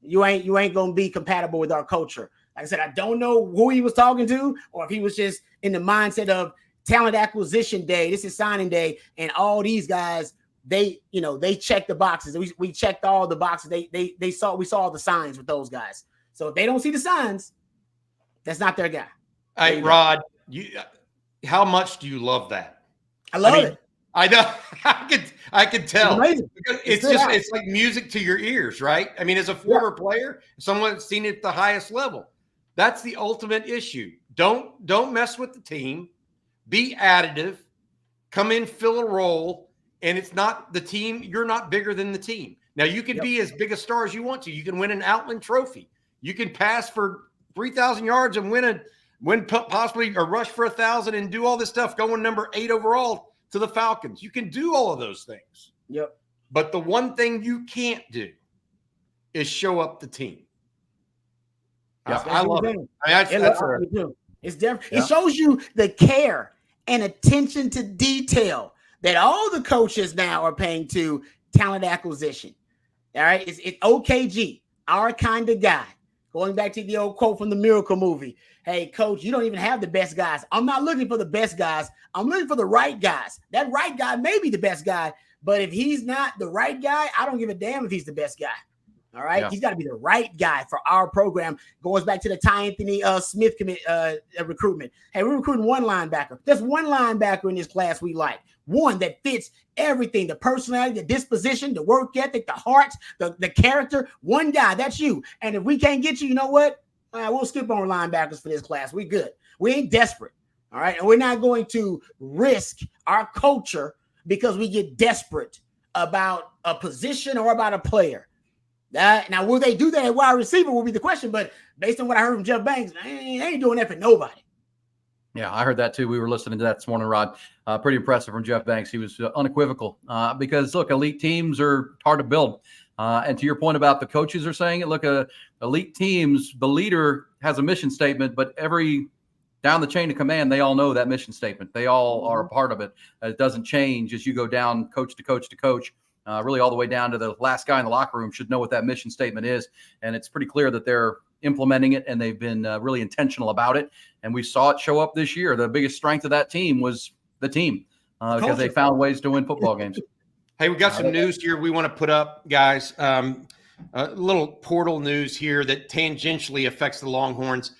you ain't gonna be compatible with our culture. Like I said, I don't know who he was talking to, or if he was just in the mindset of talent acquisition day. This is signing day, and all these guys, they checked the boxes. We checked all the boxes. We saw the signs with those guys. So if they don't see the signs, that's not their guy. Hey, Rod, how much do you love that? I love it. I know. I could tell. It's amazing. It's like music to your ears, right? I mean, as a former player, someone that's seen it at the highest level, that's the ultimate issue. Don't mess with the team. Be additive. Come in, fill a role, and it's not the team. You're not bigger than the team. Now, you can be as big a star as you want to. You can win an Outland Trophy. You can pass for 3,000 yards and win possibly a rush for 1,000 and do all this stuff, going number 8 overall to the Falcons. You can do all of those things. Yep. But the one thing you can't do is show up the team. I love it. It's different. It shows you the care and attention to detail that all the coaches now are paying to talent acquisition. All right. It's OKG, our kind of guy. Going back to the old quote from the Miracle movie. Hey, coach, you don't even have the best guys. I'm not looking for the best guys. I'm looking for the right guys. That right guy may be the best guy, but if he's not the right guy, I don't give a damn if he's the best guy. All right. Yeah. He's got to be the right guy for our program. Goes back to the Ty Anthony Smith recruitment. Hey, we're recruiting one linebacker. There's one linebacker in this class we like. One that fits everything, the personality, the disposition, the work ethic, the heart, the character. One guy, that's you. And if we can't get you, you know what? We'll skip on linebackers for this class. We good. We ain't desperate. All right. And we're not going to risk our culture because we get desperate about a position or about a player. Now, will they do that at wide receiver will be the question, but based on what I heard from Jeff Banks, they ain't doing that for nobody. Yeah, I heard that too. We were listening to that this morning, Rod. Pretty impressive from Jeff Banks. He was unequivocal because, look, elite teams are hard to build. And to your point about the coaches are saying it, look, elite teams, the leader has a mission statement, but every down the chain of command, they all know that mission statement. They all are a part of it. It doesn't change as you go down coach to coach to coach. Really all the way down to the last guy in the locker room should know what that mission statement is. And it's pretty clear that they're implementing it, and they've been really intentional about it. And we saw it show up this year. The biggest strength of that team was the team because they found ways to win football games. Hey, we got some news here we want to put up, guys. A little portal news here that tangentially affects the Longhorns.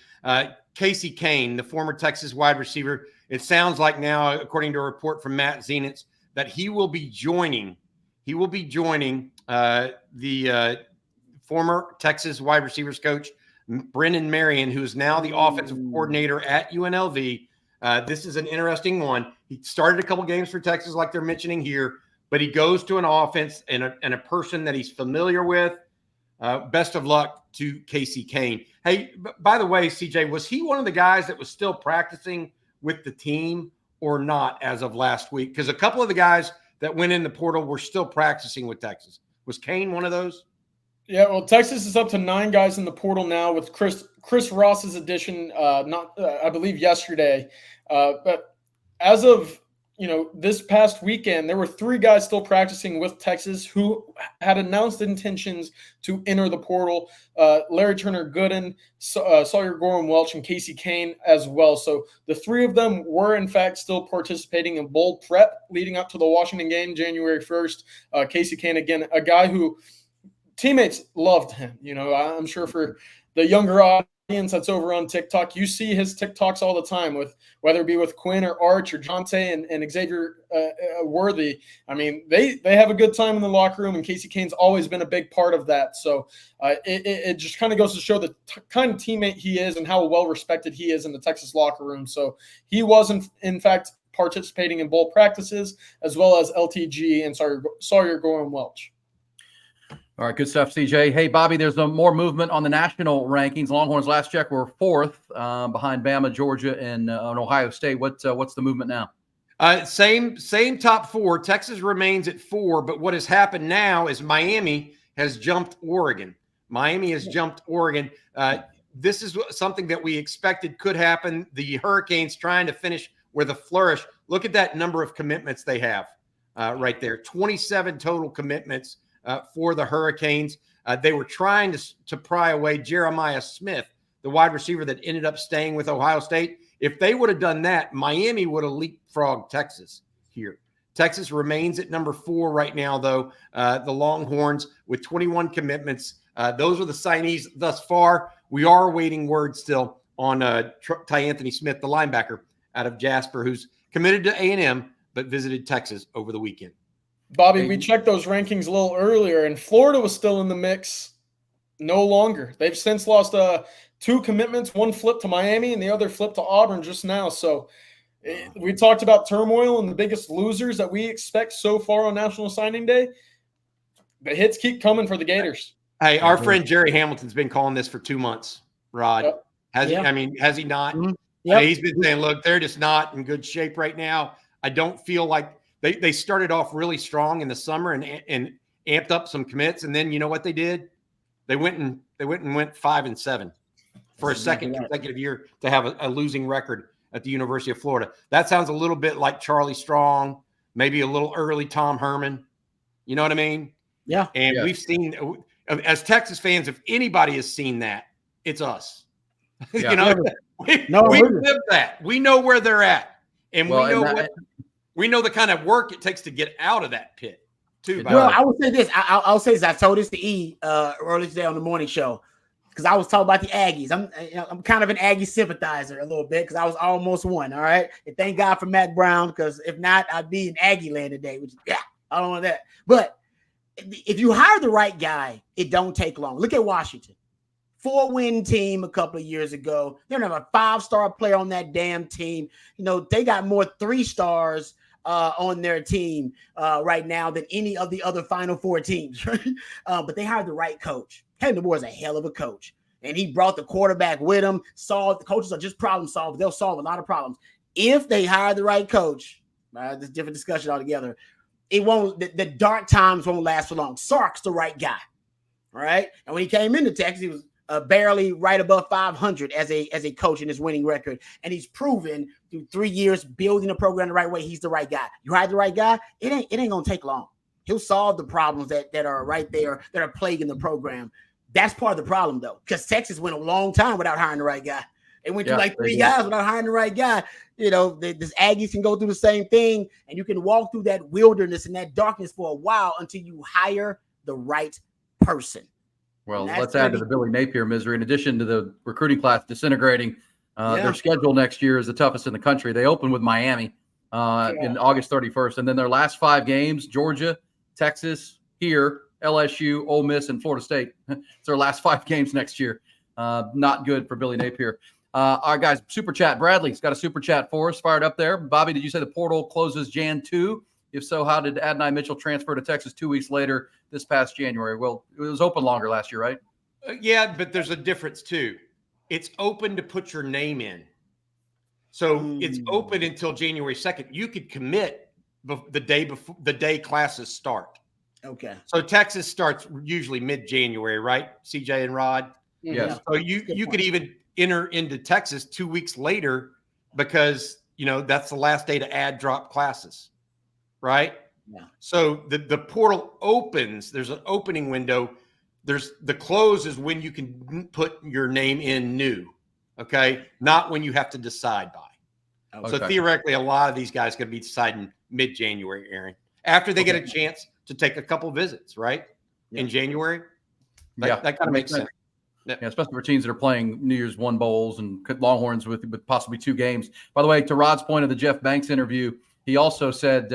Casey Kane, the former Texas wide receiver, it sounds like now, according to a report from Matt Zenitz, that he will be joining the former Texas wide receivers coach, Brennan Marion, who is now the offensive coordinator at UNLV. This is an interesting one. He started a couple games for Texas, like they're mentioning here, but he goes to an offense and a person that he's familiar with. Best of luck to Casey Kane. Hey, by the way, CJ, was he one of the guys that was still practicing with the team or not as of last week? Because a couple of the guys that went in the portal were still practicing with Texas. Was Kane one of those? Yeah, well, Texas is up to 9 guys in the portal now with Chris Ross's addition, I believe yesterday. But as of this past weekend, there were 3 guys still practicing with Texas who had announced intentions to enter the portal. Larry Turner Gooden, Sawyer Gorham Welch, and Casey Kane as well. So the 3 of them were, in fact, still participating in bowl prep leading up to the Washington game, January 1st. Casey Kane, again, a guy who teammates loved him. I'm sure for the younger audience that's over on TikTok, you see his TikToks all the time, with whether it be with Quinn or Arch or Jonte and Xavier Worthy. I mean, they have a good time in the locker room, and Casey Kane's always been a big part of that. So it just kind of goes to show the kind of teammate he is and how well respected he is in the Texas locker room. So he was in fact participating in bowl practices, as well as LTG and Sawyer Gorham Welch. All right, good stuff, CJ. Hey, Bobby, there's more movement on the national rankings. Longhorns last check were 4th behind Bama, Georgia, and Ohio State. What's the movement now? Same top 4. Texas remains at 4, but what has happened now is Miami has jumped Oregon. This is something that we expected could happen. The Hurricanes trying to finish with a flourish. Look at that number of commitments they have right there. 27 total commitments for the Hurricanes. They were trying to pry away Jeremiah Smith, the wide receiver that ended up staying with Ohio State. If they would have done that, Miami would have leapfrogged Texas here. Texas remains at number 4 right now, though. The Longhorns with 21 commitments. Those are the signees thus far. We are awaiting word still on Ty Anthony Smith, the linebacker out of Jasper, who's committed to A&M but visited Texas over the weekend. Bobby, we checked those rankings a little earlier, and Florida was still in the mix. No longer. They've since lost 2 commitments. One flipped to Miami and the other flipped to Auburn just now. So we talked about turmoil and the biggest losers that we expect so far on National Signing Day. The hits keep coming for the Gators. Hey, our friend Jerry Hamilton's been calling this for 2 months, Rod. Yep. Has he not? Mm-hmm. Yep. He's been saying, look, they're just not in good shape right now. I don't feel like they started off really strong in the summer and amped up some commits. And then you know what they did? They went 5-7 for a second consecutive year to have a losing record at the University of Florida. That sounds a little bit like Charlie Strong, maybe a little early Tom Herman. You know what I mean? Yeah. And we've seen, as Texas fans, if anybody has seen that, it's us. Yeah. You know, we live that. We know where they're at, and we know the kind of work it takes to get out of that pit too. Well, I would say this. I'll say this. I told this to E earlier today on the morning show because I was talking about the Aggies. I'm kind of an Aggie sympathizer a little bit because I was almost one. All right, and thank God for Matt Brown because if not, I'd be in Aggie land today. Which I don't want that. But if you hire the right guy, it don't take long. Look at Washington. 4-win team a couple of years ago. They don't have a 5-star player on that damn team. You know, they got more 3-stars on their team right now than any of the other Final Four teams. But they hired the right coach. Kevin DeBoer is a hell of a coach. And he brought the quarterback with him. The coaches are just problem solvers. They'll solve a lot of problems. If they hire the right coach, this is a different discussion altogether, it won't. The dark times won't last for long. Sark's the right guy. All right. And when he came into Texas, he was barely right above 500 as a coach in his winning record. And he's proven through 3 years building a program the right way, he's the right guy. You hire the right guy, it ain't gonna take long. He'll solve the problems that are right there that are plaguing the program. That's part of the problem though, because Texas went a long time without hiring the right guy. They went through like 3 guys without hiring the right guy. You know, this Aggies can go through the same thing, and you can walk through that wilderness and that darkness for a while until you hire the right person. Well, let's add to the Billy Napier misery. In addition to the recruiting class disintegrating, their schedule next year is the toughest in the country. They open with Miami in August 31st, and then their last 5 games, Georgia, Texas, here, LSU, Ole Miss, and Florida State. It's their last 5 games next year. Not good for Billy Napier. All right, guys, Super Chat. Bradley's got a Super Chat for us, fired up there. Bobby, did you say the portal closes Jan 2? If so, how did Adonai Mitchell transfer to Texas 2 weeks later this past January? Well, it was open longer last year, right? Yeah, but there's a difference too. It's open to put your name in. So it's open until January 2nd. You could commit the day before the day classes start. Okay. So Texas starts usually mid-January, right? CJ and Rod? Yes. So you could even enter into Texas 2 weeks later because, you know, that's the last day to add drop classes. Right? Yeah. So the portal opens. There's an opening window. There's the close is when you can put your name in new. Okay. Not when you have to decide by. Okay. So theoretically, a lot of these guys could be deciding mid-January, Aaron, after they get a chance to take a couple visits, right? Yeah. In January. That kind of makes sense. Yeah, especially for teams that are playing New Year's 1 bowls and Longhorns with possibly 2 games. By the way, to Rod's point of the Jeff Banks interview, he also said,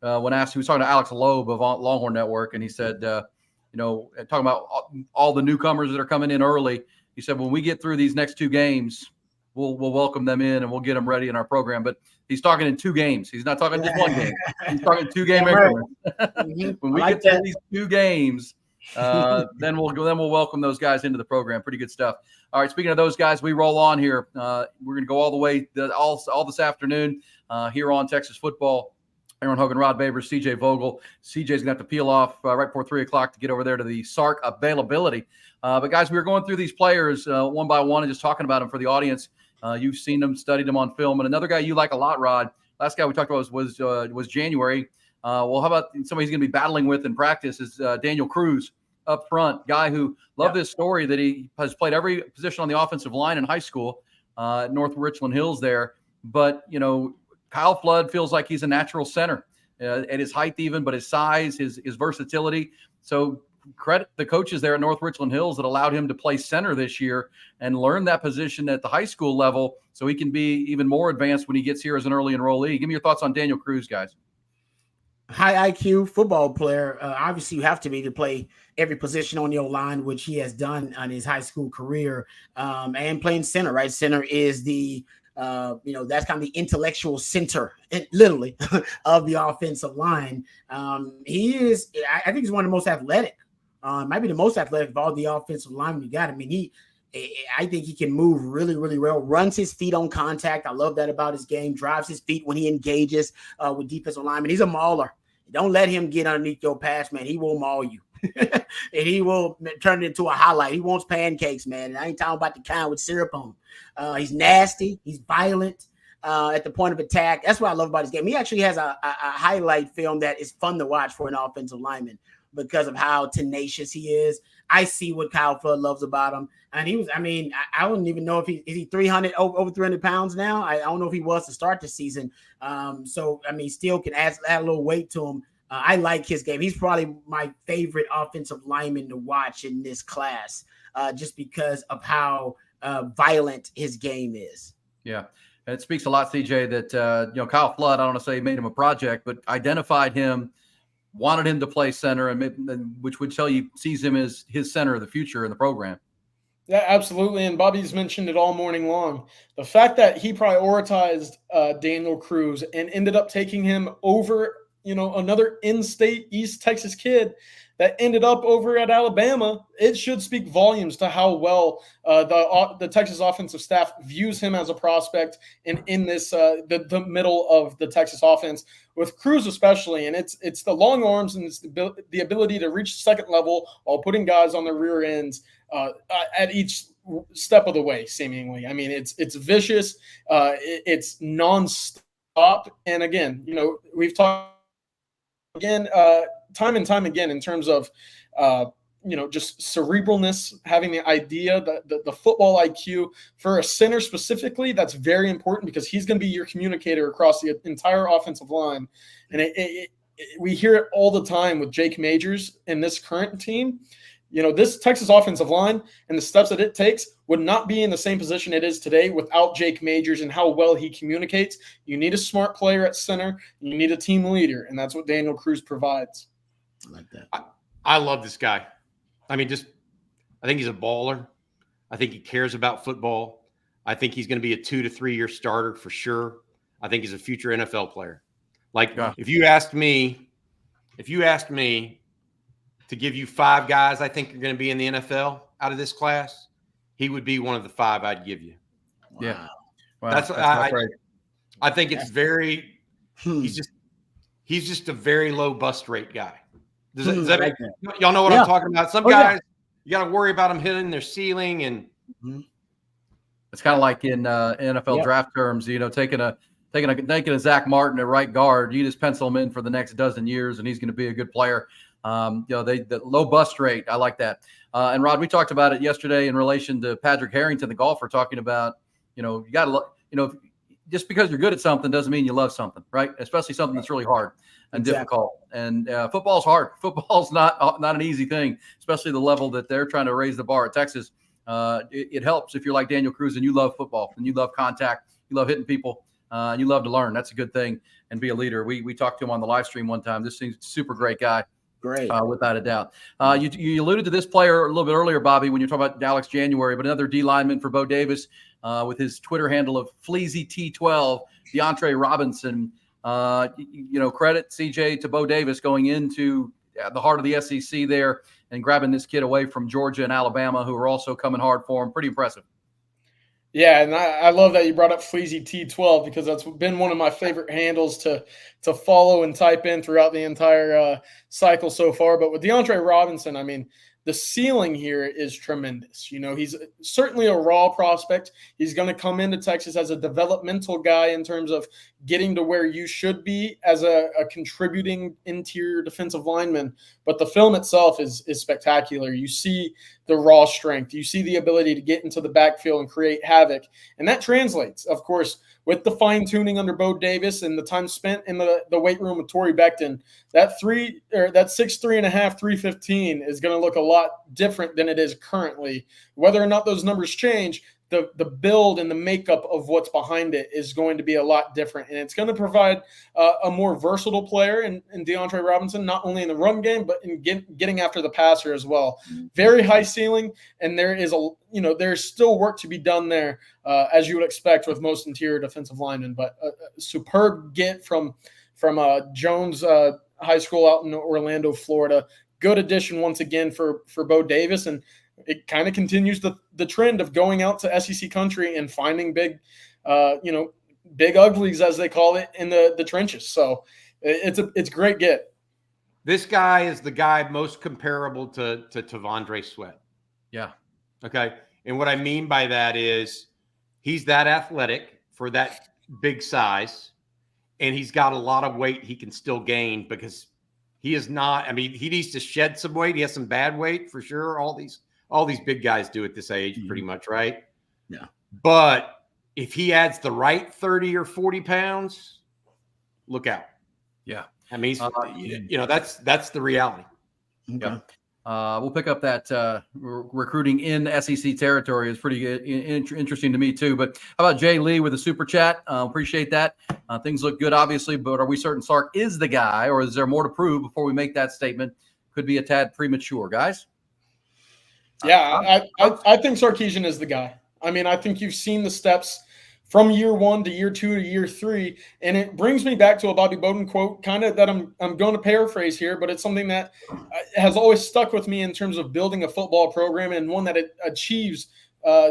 when asked, he was talking to Alex Loeb of Longhorn Network, and he said, you know, talking about all the newcomers that are coming in early, he said, when we get through these next 2 games, we'll welcome them in and we'll get them ready in our program. But he's talking in 2 games. He's not talking just 1 game. He's talking 2 game increments. When we get to these 2 games, then we'll welcome those guys into the program. Pretty good stuff. All right, speaking of those guys, we roll on here. We're going to go all the way all this afternoon here on Texas football. Aaron Hogan, Rod Babers, CJ Vogel. CJ's going to have to peel off right before 3 o'clock to get over there to the Sark availability. But guys, we were going through these players one by one and just talking about them for the audience. You've seen them, studied them on film. And another guy you like a lot, Rod, last guy we talked about was January. Well, how about somebody he's going to be battling with in practice is Daniel Cruz up front, guy who loved this story that he has played every position on the offensive line in high school at North Richland Hills there. But, Kyle Flood feels like he's a natural center at his height even, but his size, his versatility. So credit the coaches there at North Richland Hills that allowed him to play center this year and learn that position at the high school level so he can be even more advanced when he gets here as an early enrollee. Give me your thoughts on Daniel Cruz, guys. High IQ football player. Obviously, you have to be to play every position on your line, which he has done on his high school career, and playing center, right? Center is the that's kind of the intellectual center, literally, of the offensive line. He is, I think he's one of the most athletic, might be the most athletic of all the offensive linemen you got. I mean, I think he can move really, really well, runs his feet on contact. I love that about his game, drives his feet when he engages with defensive linemen. He's a mauler. Don't let him get underneath your pass, man. He will maul you. And he will turn it into a highlight. He wants pancakes, man. And I ain't talking about the kind with syrup on. He's nasty. He's violent at the point of attack. That's what I love about his game. He actually has a highlight film that is fun to watch for an offensive lineman because of how tenacious he is. I see what Kyle Flood loves about him. And he was, I don't even know if is he 300, over 300 pounds now? I don't know if he was to start the season. Still can add a little weight to him. I like his game. He's probably my favorite offensive lineman to watch in this class, just because of how violent his game is. Yeah. And it speaks a lot, CJ, that, Kyle Flood, I don't want to say made him a project, but identified him, wanted him to play center, and which would tell you sees him as his center of the future in the program. Yeah, absolutely. And Bobby's mentioned it all morning long. The fact that he prioritized Daniel Cruz and ended up taking him over, another in-state East Texas kid that ended up over at Alabama, it should speak volumes to how well the Texas offensive staff views him as a prospect in this the middle of the Texas offense with Cruz especially. And it's the long arms and it's the ability to reach second level while putting guys on their rear ends at each step of the way, seemingly. I mean, it's vicious. It's nonstop. And again, we've talked again time and time again in terms of just cerebralness, having the idea, the football IQ for a center specifically. That's very important because he's going to be your communicator across the entire offensive line. And we hear it all the time with Jake Majors in this current team. This Texas offensive line and the steps that it takes would not be in the same position it is today without Jake Majors and how well he communicates. You need a smart player at center. You need a team leader, and that's what Daniel Cruz provides. I like that. I love this guy. I think he's a baller. I think he cares about football. I think he's going to be a 2 to 3 year starter for sure. I think he's a future NFL player. If you asked me to give you 5 guys I think are going to be in the NFL out of this class, he would be one of the 5 I'd give you. Wow. Yeah. Wow. That's right. I think it's very he's just a very low bust rate guy. Does that y'all know what I'm talking about? Some guys, you got to worry about them hitting their ceiling, and it's kind of like in NFL draft terms, taking a Zach Martin at right guard, you just pencil him in for the next dozen years, and he's going to be a good player. The low bust rate, I like that. And Rod, we talked about it yesterday in relation to Patrick Harrington, the golfer, talking about, you got to, just because you're good at something doesn't mean you love something, right? Especially something that's really hard and difficult. And football's hard. Football's not an easy thing, especially the level that they're trying to raise the bar at Texas. It helps if you're like Daniel Cruz and you love football and you love contact, you love hitting people, and you love to learn. That's a good thing, and be a leader. We talked to him on the live stream one time. This seems super great guy. Great. Without a doubt. You alluded to this player a little bit earlier, Bobby, when you're talking about Alex January, but another D lineman for Bo Davis. with his Twitter handle of FleazyT12, DeAndre Robinson. Credit CJ to Bo Davis going into the heart of the SEC there and grabbing this kid away from Georgia and Alabama, who are also coming hard for him. Pretty impressive. Yeah, and I love that you brought up FleazyT12 because that's been one of my favorite handles to follow and type in throughout the entire cycle so far. But with DeAndre Robinson, I mean, the ceiling here is tremendous. He's certainly a raw prospect. He's going to come into Texas as a developmental guy in terms of getting to where you should be as a contributing interior defensive lineman. But the film itself is spectacular. You see the raw strength. You see the ability to get into the backfield and create havoc. And that translates, of course, with the fine-tuning under Bo Davis and the time spent in the weight room with Torrey Becton, that 6'3.5", 315 is going to look a lot different than it is currently. Whether or not those numbers change, the build and the makeup of what's behind it is going to be a lot different. And it's going to provide a more versatile player in DeAndre Robinson, not only in the run game, but in getting after the passer as well. Very high ceiling, and there's still work to be done there, as you would expect with most interior defensive linemen. But a superb get from Jones High School out in Orlando, Florida. Good addition once again for Bo Davis, and it kind of continues the trend of going out to SEC country and finding big uglies, as they call it, in the trenches. So it's a great get. This guy is the guy most comparable to Tavondre Sweat. Yeah. Okay. And what I mean by that is he's that athletic for that big size, and he's got a lot of weight he can still gain because he is not. I mean, he needs to shed some weight. He has some bad weight for sure. All these big guys do at this age, pretty much, right? Yeah. But if he adds the right 30 or 40 pounds, look out. Yeah. I mean, that's the reality. Okay. Yeah. We'll pick up that recruiting in SEC territory is pretty interesting to me too. But how about Jay Lee with a super chat? Appreciate that. Things look good, obviously, but are we certain Sark is the guy, or is there more to prove before we make that statement? Could be a tad premature, guys. Yeah, I think Sarkisian is the guy. I mean, I think you've seen the steps from year 1 to year 2 to year 3, and it brings me back to a Bobby Bowden quote, kind of that I'm going to paraphrase here, but it's something that has always stuck with me in terms of building a football program and one that it achieves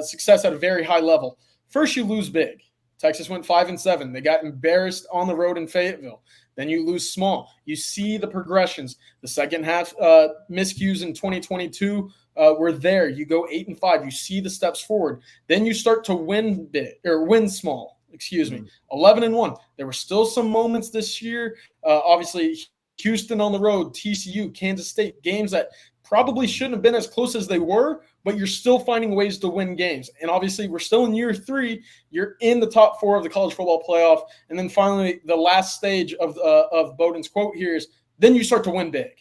success at a very high level. First, you lose big. Texas went 5-7. They got embarrassed on the road in Fayetteville. Then you lose small. You see the progressions. The second half miscues in 2022 were there. You go 8-5. You see the steps forward. Then you start to win big or win small. 11-1. There were still some moments this year. Obviously, Houston on the road, TCU, Kansas State, games that probably shouldn't have been as close as they were, but you're still finding ways to win games. And obviously, we're still in year 3. You're in the top 4 of the college football playoff. And then finally, the last stage of Bowden's quote here is, then you start to win big.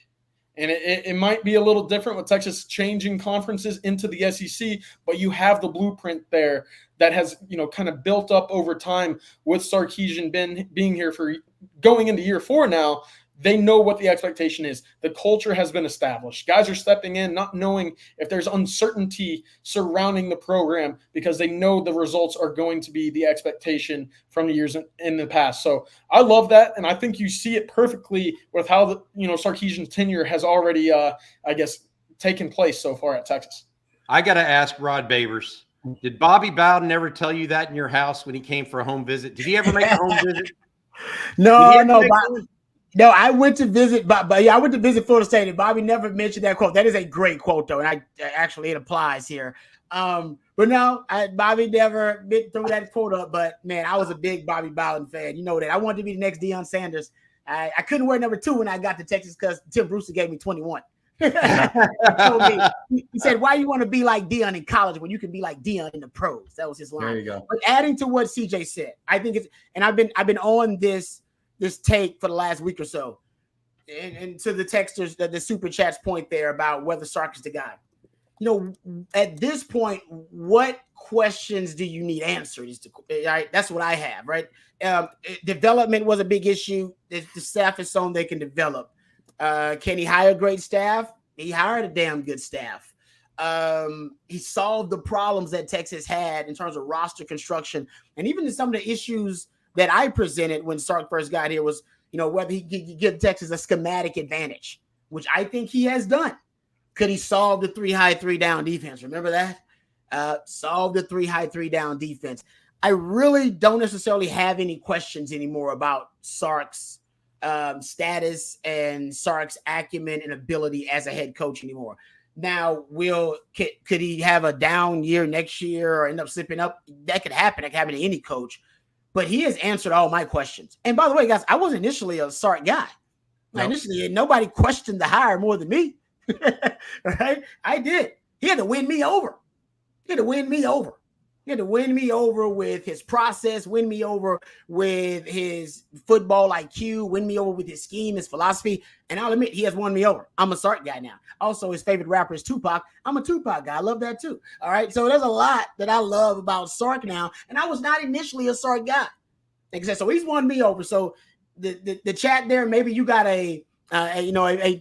And it might be a little different with Texas changing conferences into the SEC, but you have the blueprint there that has, kind of built up over time with Sarkisian being here for going into year 4 now. They know what the expectation is. The culture has been established. Guys are stepping in, not knowing if there's uncertainty surrounding the program because they know the results are going to be the expectation from the years in the past. So I love that, and I think you see it perfectly with how the Sarkisian's tenure has already, taken place so far at Texas. I got to ask Rod Babers, did Bobby Bowden ever tell you that in your house when he came for a home visit? Did he ever make a home visit? No, I went to visit, but I went to visit Florida State, and Bobby never mentioned that quote. That is a great quote, though, and it applies here. But no, Bobby never threw that quote up. But man, I was a big Bobby Bowden fan. You know that. I wanted to be the next Deion Sanders. I couldn't wear number 2 when I got to Texas because Tim Brewster gave me 21. He said, "Why you want to be like Deion in college when you can be like Deion in the pros?" That was his line. There you go. But adding to what CJ said, I think it's, and I've been on this take for the last week or so, and to the texters, the super chats point there about whether Sark is the guy. At this point, what questions do you need answered? Right? That's what I have. Right? Development was a big issue. The staff is shown they can develop. Can he hire great staff? He hired a damn good staff. He solved the problems that Texas had in terms of roster construction, and even some of the issues that I presented when Sark first got here was, whether he could give Texas a schematic advantage, which I think he has done. Could he solve the 3 high 3 down defense? Remember that? Solve the 3 high 3 down defense. I really don't necessarily have any questions anymore about Sark's status and Sark's acumen and ability as a head coach anymore. Now, could he have a down year next year or end up slipping up? That could happen. That could happen to any coach. But he has answered all my questions. And by the way, guys, I was initially a Sark guy. Nope. Initially, nobody questioned the hire more than me. Right? I did. He had to win me over. He had to win me over with his process, win me over with his football IQ, win me over with his scheme, his philosophy. And I'll admit, he has won me over. I'm a Sark guy now. Also, his favorite rapper is Tupac. I'm a Tupac guy. I love that too. All right. So there's a lot that I love about Sark now. And I was not initially a Sark guy. Like I said, so he's won me over. So the chat there, maybe you got a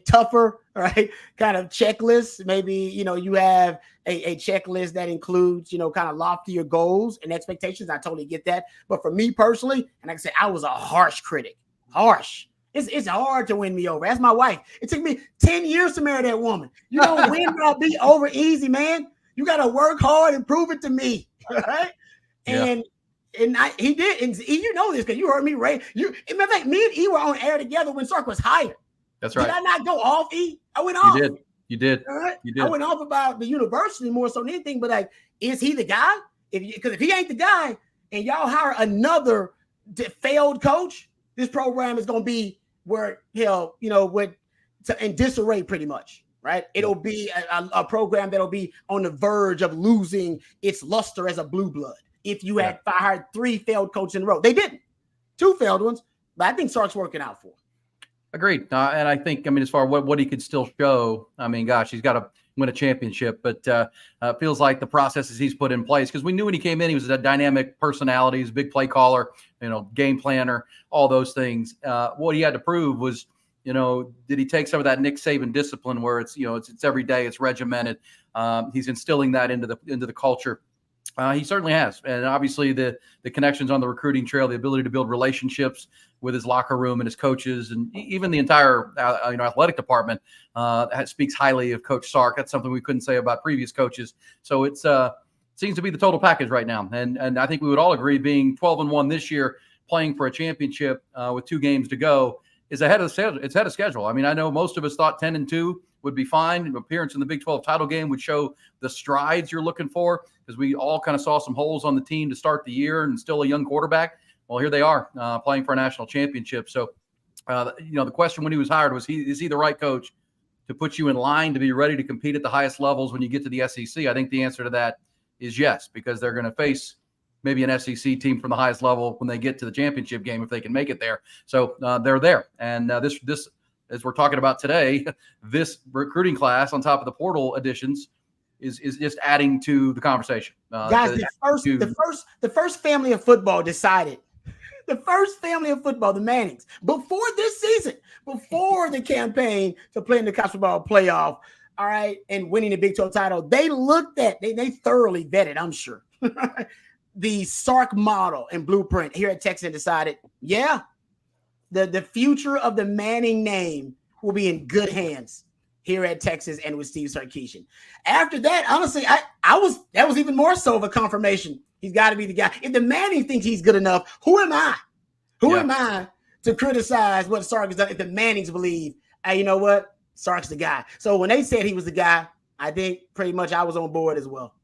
tougher, right, kind of checklist. Maybe, you have a checklist that includes, kind of loftier goals and expectations. I totally get that. But for me personally, and like I said, I was a harsh critic. Harsh. It's hard to win me over. That's my wife. It took me 10 years to marry that woman. You don't win or be over easy, man. You got to work hard and prove it to me. Right? Yeah. And he did. And you know this because you heard me, Ray. In fact, me and E were on air together when Sark was hired. That's right. Did I not go off, E? I went off. You did. All right? You did. I went off about the university more so than anything, but like, is he the guy? Because if he ain't the guy and y'all hire another failed coach, this program is going to be where he'll, in disarray pretty much, right? It'll be a program that'll be on the verge of losing its luster as a blue blood. If you had hired 3 failed coaches in a row, they didn't. 2 failed ones, but I think Sark's working out for him. Agreed. And I think, as far as what he could still show, gosh, he's got to win a championship, but feels like the processes he's put in place, because we knew when he came in, he was a dynamic personality, he's a big play caller, game planner, all those things. What he had to prove was, did he take some of that Nick Saban discipline where it's, it's every day, it's regimented. He's instilling that into the culture. He certainly has. And obviously the connections on the recruiting trail, the ability to build relationships with his locker room and his coaches, and even the entire athletic department speaks highly of Coach Sark. That's something we couldn't say about previous coaches. So it's seems to be the total package right now. And I think we would all agree, being 12-1 this year, playing for a championship with 2 games to go, is ahead of schedule. It's ahead of schedule. I know most of us thought 10-2 would be fine. An appearance in the Big 12 title game would show the strides you're looking for, because we all kind of saw some holes on the team to start the year and still a young quarterback. Well, here they are playing for a national championship. So, the question when he was hired was, is he the right coach to put you in line to be ready to compete at the highest levels when you get to the SEC? I think the answer to that is yes, because they're going to face maybe an SEC team from the highest level when they get to the championship game, if they can make it there. So they're there. And this, as we're talking about today, this recruiting class on top of the portal additions is just adding to the conversation. Guys, the first family of football decided. The first family of football, the Mannings, before this season, before the campaign to play in the college football playoff, all right, and winning the Big 12 title, they looked at, they thoroughly vetted, I'm sure, the Sark model and blueprint here at Texas, and decided, the future of the Manning name will be in good hands here at Texas and with Steve Sarkisian. After that, honestly, that was even more so of a confirmation. He's got to be the guy. If the Manning thinks he's good enough, who am I? Who am I to criticize what Sark has done if the Mannings believe, hey, you know what? Sark's the guy. So when they said he was the guy, I think pretty much I was on board as well.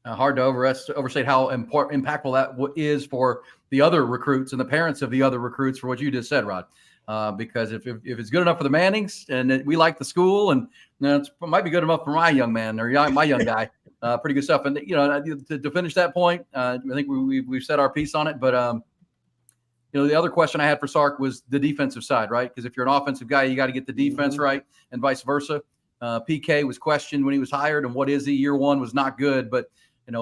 Hard to overstate how impactful that is for the other recruits and the parents of the other recruits, for what you just said, Rod. Because if it's good enough for the Mannings and we like the school, and it might be good enough for my young man or my young guy, pretty good stuff. And to finish that point, I think we've said our piece on it. But the other question I had for Sark was the defensive side, right? Because if you're an offensive guy, you got to get the defense right, and vice versa. PK was questioned when he was hired, and what is he? Year 1 was not good, but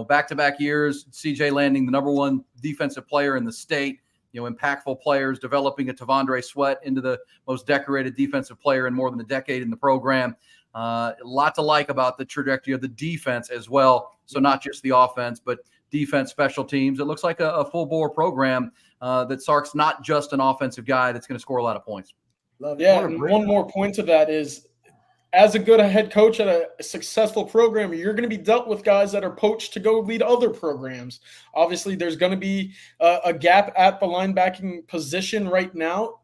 back-to-back years, CJ landing the #1 defensive player in the state. Impactful players, developing a Tavondre Sweat into the most decorated defensive player in more than a decade in the program. A lot to like about the trajectory of the defense as well. So not just the offense, but defense, special teams. It looks like a full-bore program that Sark's not just an offensive guy that's going to score a lot of points. Yeah, and one more point to that is, as a good head coach at a successful program, you're going to be dealt with guys that are poached to go lead other programs. Obviously, there's going to be a gap at the linebacking position right now.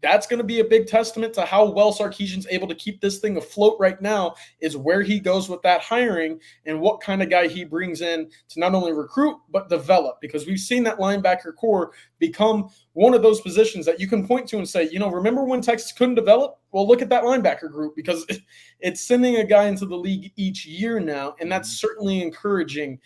That's going to be a big testament to how well Sarkisian's able to keep this thing afloat right now, is where he goes with that hiring and what kind of guy he brings in to not only recruit but develop, because we've seen that linebacker core become one of those positions that you can point to and say, remember when Texas couldn't develop? Well, look at that linebacker group, because it's sending a guy into the league each year now, and that's certainly encouraging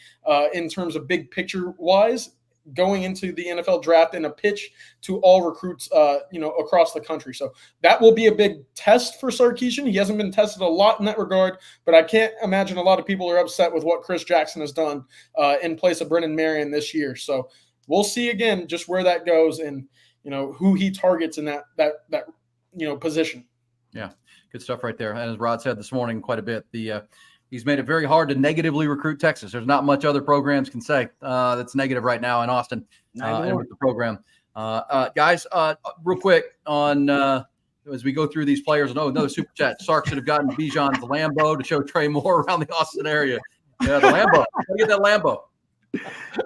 in terms of big picture wise, going into the NFL draft and a pitch to all recruits, across the country. So that will be a big test for Sarkisian. He hasn't been tested a lot in that regard, but I can't imagine a lot of people are upset with what Chris Jackson has done in place of Brennan Marion this year. So we'll see again just where that goes and, who he targets in that position. Yeah, good stuff right there. And as Rod said this morning quite a bit, he's made it very hard to negatively recruit Texas. There's not much other programs can say that's negative right now in Austin and with the program. Guys, real quick on as we go through these players, another super chat. Sark should have gotten Bijan's Lambo to show Trey Moore around the Austin area. Yeah, the Lambo. Gotta get that Lambo.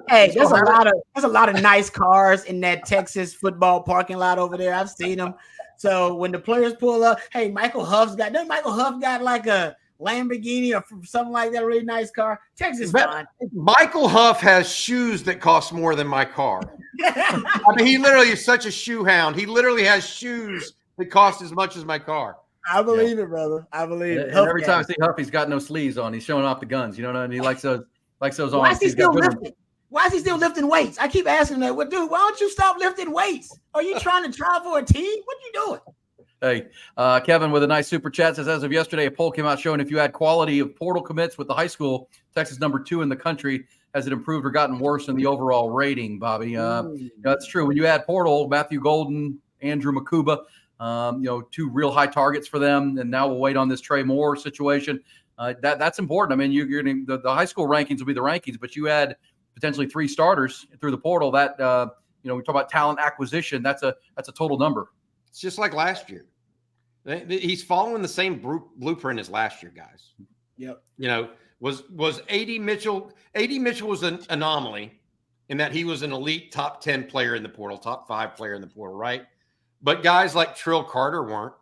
Hey, there's a lot of nice cars in that Texas football parking lot over there. I've seen them. So when the players pull up, hey, Michael Huff got like a Lamborghini or something like that, a really nice car. Texas fine. Michael Huff has shoes that cost more than my car. I mean, he literally is such a shoe hound. He literally has shoes that cost as much as my car. I believe it, brother. I believe it. And every time I see Huff, he's got no sleeves on. He's showing off the guns. And he likes those on. Why is he still lifting? Why is he still lifting weights? I keep asking him that. Well, dude, why don't you stop lifting weights? Are you trying to try for a team? What you doing? Hey, Kevin with a nice super chat says, as of yesterday, a poll came out showing if you had quality of portal commits with the high school, Texas #2 in the country, has it improved or gotten worse in the overall rating, Bobby? That's true. When you add portal, Matthew Golden, Andrew Mukuba, two real high targets for them, and now we'll wait on this Trey Moore situation. That's important. I mean, you're going to the high school rankings will be the rankings, but you add potentially 3 starters through the portal. That we talk about talent acquisition. That's a total number. It's just like last year. He's following the same blueprint as last year, guys. Yep. Was A.D. Mitchell? A.D. Mitchell was an anomaly in that he was an elite top 10 player in the portal, top 5 player in the portal, right? But guys like Trill Carter weren't.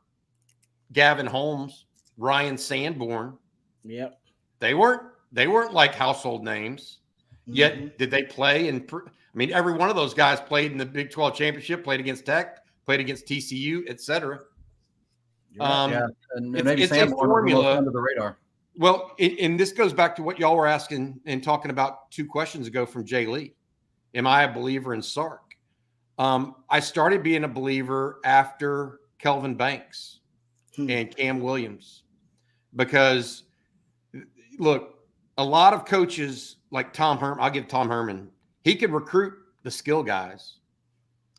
Gavin Holmes, Ryan Sanborn. Yep. They weren't like household names. Yet did they play? And every one of those guys played in the Big 12 championship, played against Tech, played against TCU, etc. And maybe it's Sam a formula under the radar. Well, and this goes back to what y'all were asking and talking about 2 questions ago from Jay Lee. Am I a believer in Sark? I started being a believer after Kelvin Banks and Cam Williams, because look, a lot of coaches like Tom Herman, I'll give Tom Herman, he could recruit the skill guys.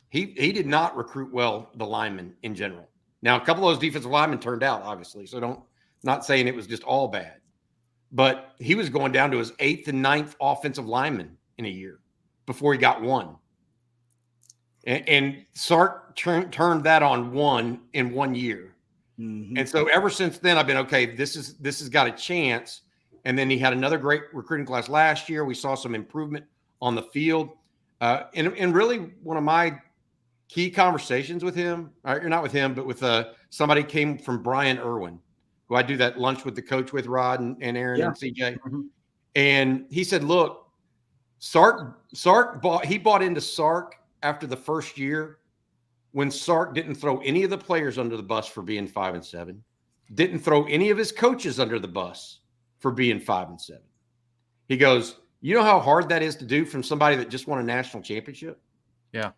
He did not recruit well the linemen in general. Now, a couple of those defensive linemen turned out, obviously, so not saying it was just all bad. But he was going down to his 8th and 9th offensive lineman in a year before he got one. And Sark turned that on one in 1 year. Mm-hmm. And so ever since then, I've been, okay, this has got a chance. And then he had another great recruiting class last year. We saw some improvement on the field. And really one of my key conversations with him, or not with him, but with somebody came from Brian Irwin, who I do that lunch with the coach with, Rod and Aaron and CJ. Mm-hmm. And he said, look, Sark bought into Sark after the first year when Sark didn't throw any of the players under the bus for being 5-7, didn't throw any of his coaches under the bus for being 5-7. He goes, you know how hard that is to do from somebody that just won a national championship? Yeah.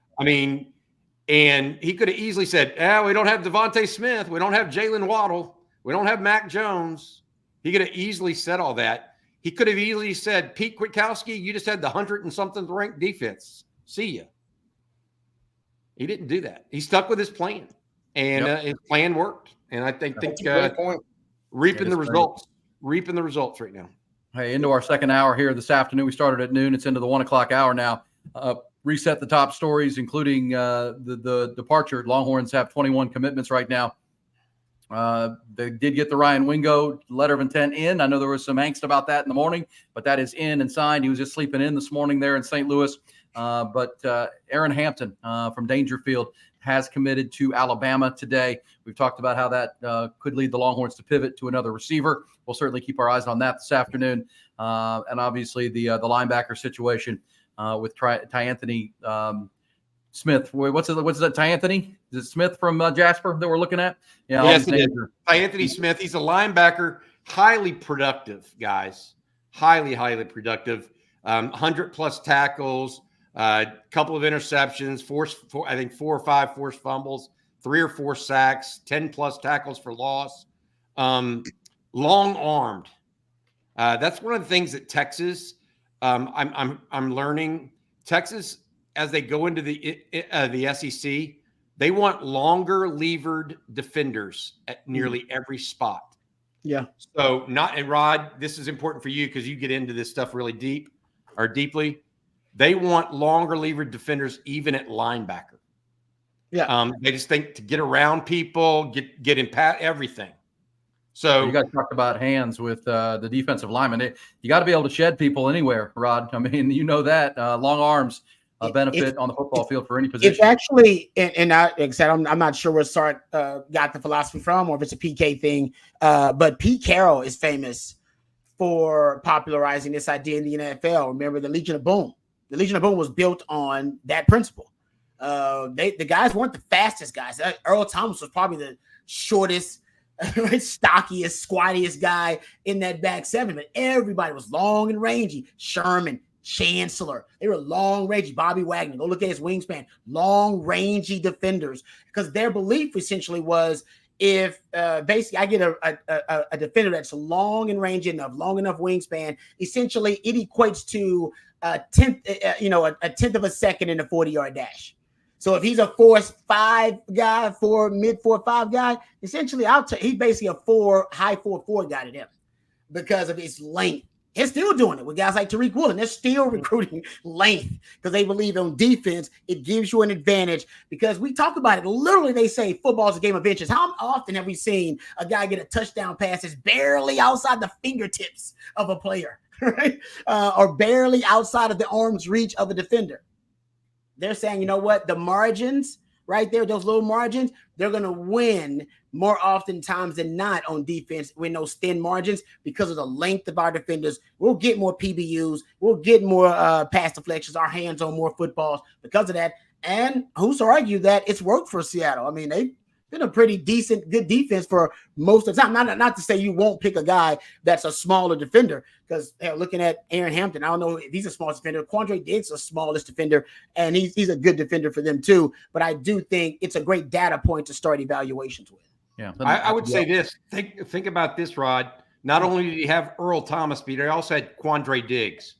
And he could have easily said, we don't have Devontae Smith. We don't have Jalen Waddle. We don't have Mac Jones. He could have easily said all that. He could have easily said, Pete Kwiatkowski, you just had the 100-and-something ranked defense. See ya. He didn't do that. He stuck with his plan, and his plan worked. And I think reaping the results. Reaping the results right now. Hey, into our second hour here this afternoon. We started at noon. It's into the 1 o'clock hour now. Reset the top stories, including the departure. Longhorns have 21 commitments right now. They did get the Ryan Wingo letter of intent in. I know there was some angst about that in the morning, but that is in and signed. He was just sleeping in this morning there in St. Louis. But Aaron Hampton from Dangerfield has committed to Alabama today. We've talked about how that could lead the Longhorns to pivot to another receiver. We'll certainly keep our eyes on that this afternoon. And obviously the linebacker situation with Anthony Smith. What's that? Anthony? Is it Smith from Jasper that we're looking at? Yeah, yes, it is. Anthony Smith. He's a linebacker, highly productive, guys. Highly productive. 100+ tackles, couple of interceptions, I think 4 or 5 forced fumbles, 3 or 4 sacks, 10+ tackles for loss. Long-armed. That's one of the things that Texas. I'm learning. Texas, as they go into the SEC, they want longer levered defenders at nearly every spot. Yeah. So and Rod, this is important for you because you get into this stuff really deeply. They want longer levered defenders even at linebacker. Yeah. They just think to get around people, get in everything. So you guys talked about hands with the defensive lineman. You got to be able to shed people anywhere, Rod. I mean, you know that long arms benefit on the football field for any position. It's actually, and like I said, I'm not sure where Sark got the philosophy from, or if it's a PK thing. But Pete Carroll is famous for popularizing this idea in the NFL. Remember the Legion of Boom? The Legion of Boom was built on that principle. The guys weren't the fastest guys. Earl Thomas was probably the shortest, stockiest, squattiest guy in that back seven, but everybody was long and rangy. Sherman, Chancellor, they were long rangy. Bobby Wagner, go look at his wingspan. Long rangy defenders, because their belief essentially was, if basically I get a defender that's long and rangy enough, long enough wingspan, essentially it equates to a tenth of a second in a 40-yard dash. So if he's a 4.5 guy, mid 4.5 guy, essentially he's basically a high 4.4 guy to them because of his length. They're still doing it with guys like Tariq Woolen. They're still recruiting length because they believe on defense it gives you an advantage, because we talk about it. Literally, they say football is a game of inches. How often have we seen a guy get a touchdown pass that's barely outside the fingertips of a player, right? Or barely outside of the arm's reach of a defender? They're saying, you know what? The margins right there, those little margins, they're going to win more often times than not on defense when those thin margins, because of the length of our defenders. We'll get more PBUs. We'll get more pass deflections, our hands on more footballs because of that. And who's to argue that it's worked for Seattle? I mean, they've been a pretty decent, good defense for most of the time. Not to say you won't pick a guy that's a smaller defender, because looking at Aaron Hampton, I don't know if he's a small defender. Quandre Diggs is the smallest defender, and he's a good defender for them too. But I do think it's a great data point to start evaluations with. Yeah, I would say this. Think about this, Rod. Not only did he have Earl Thomas speed, he also had Quandre Diggs.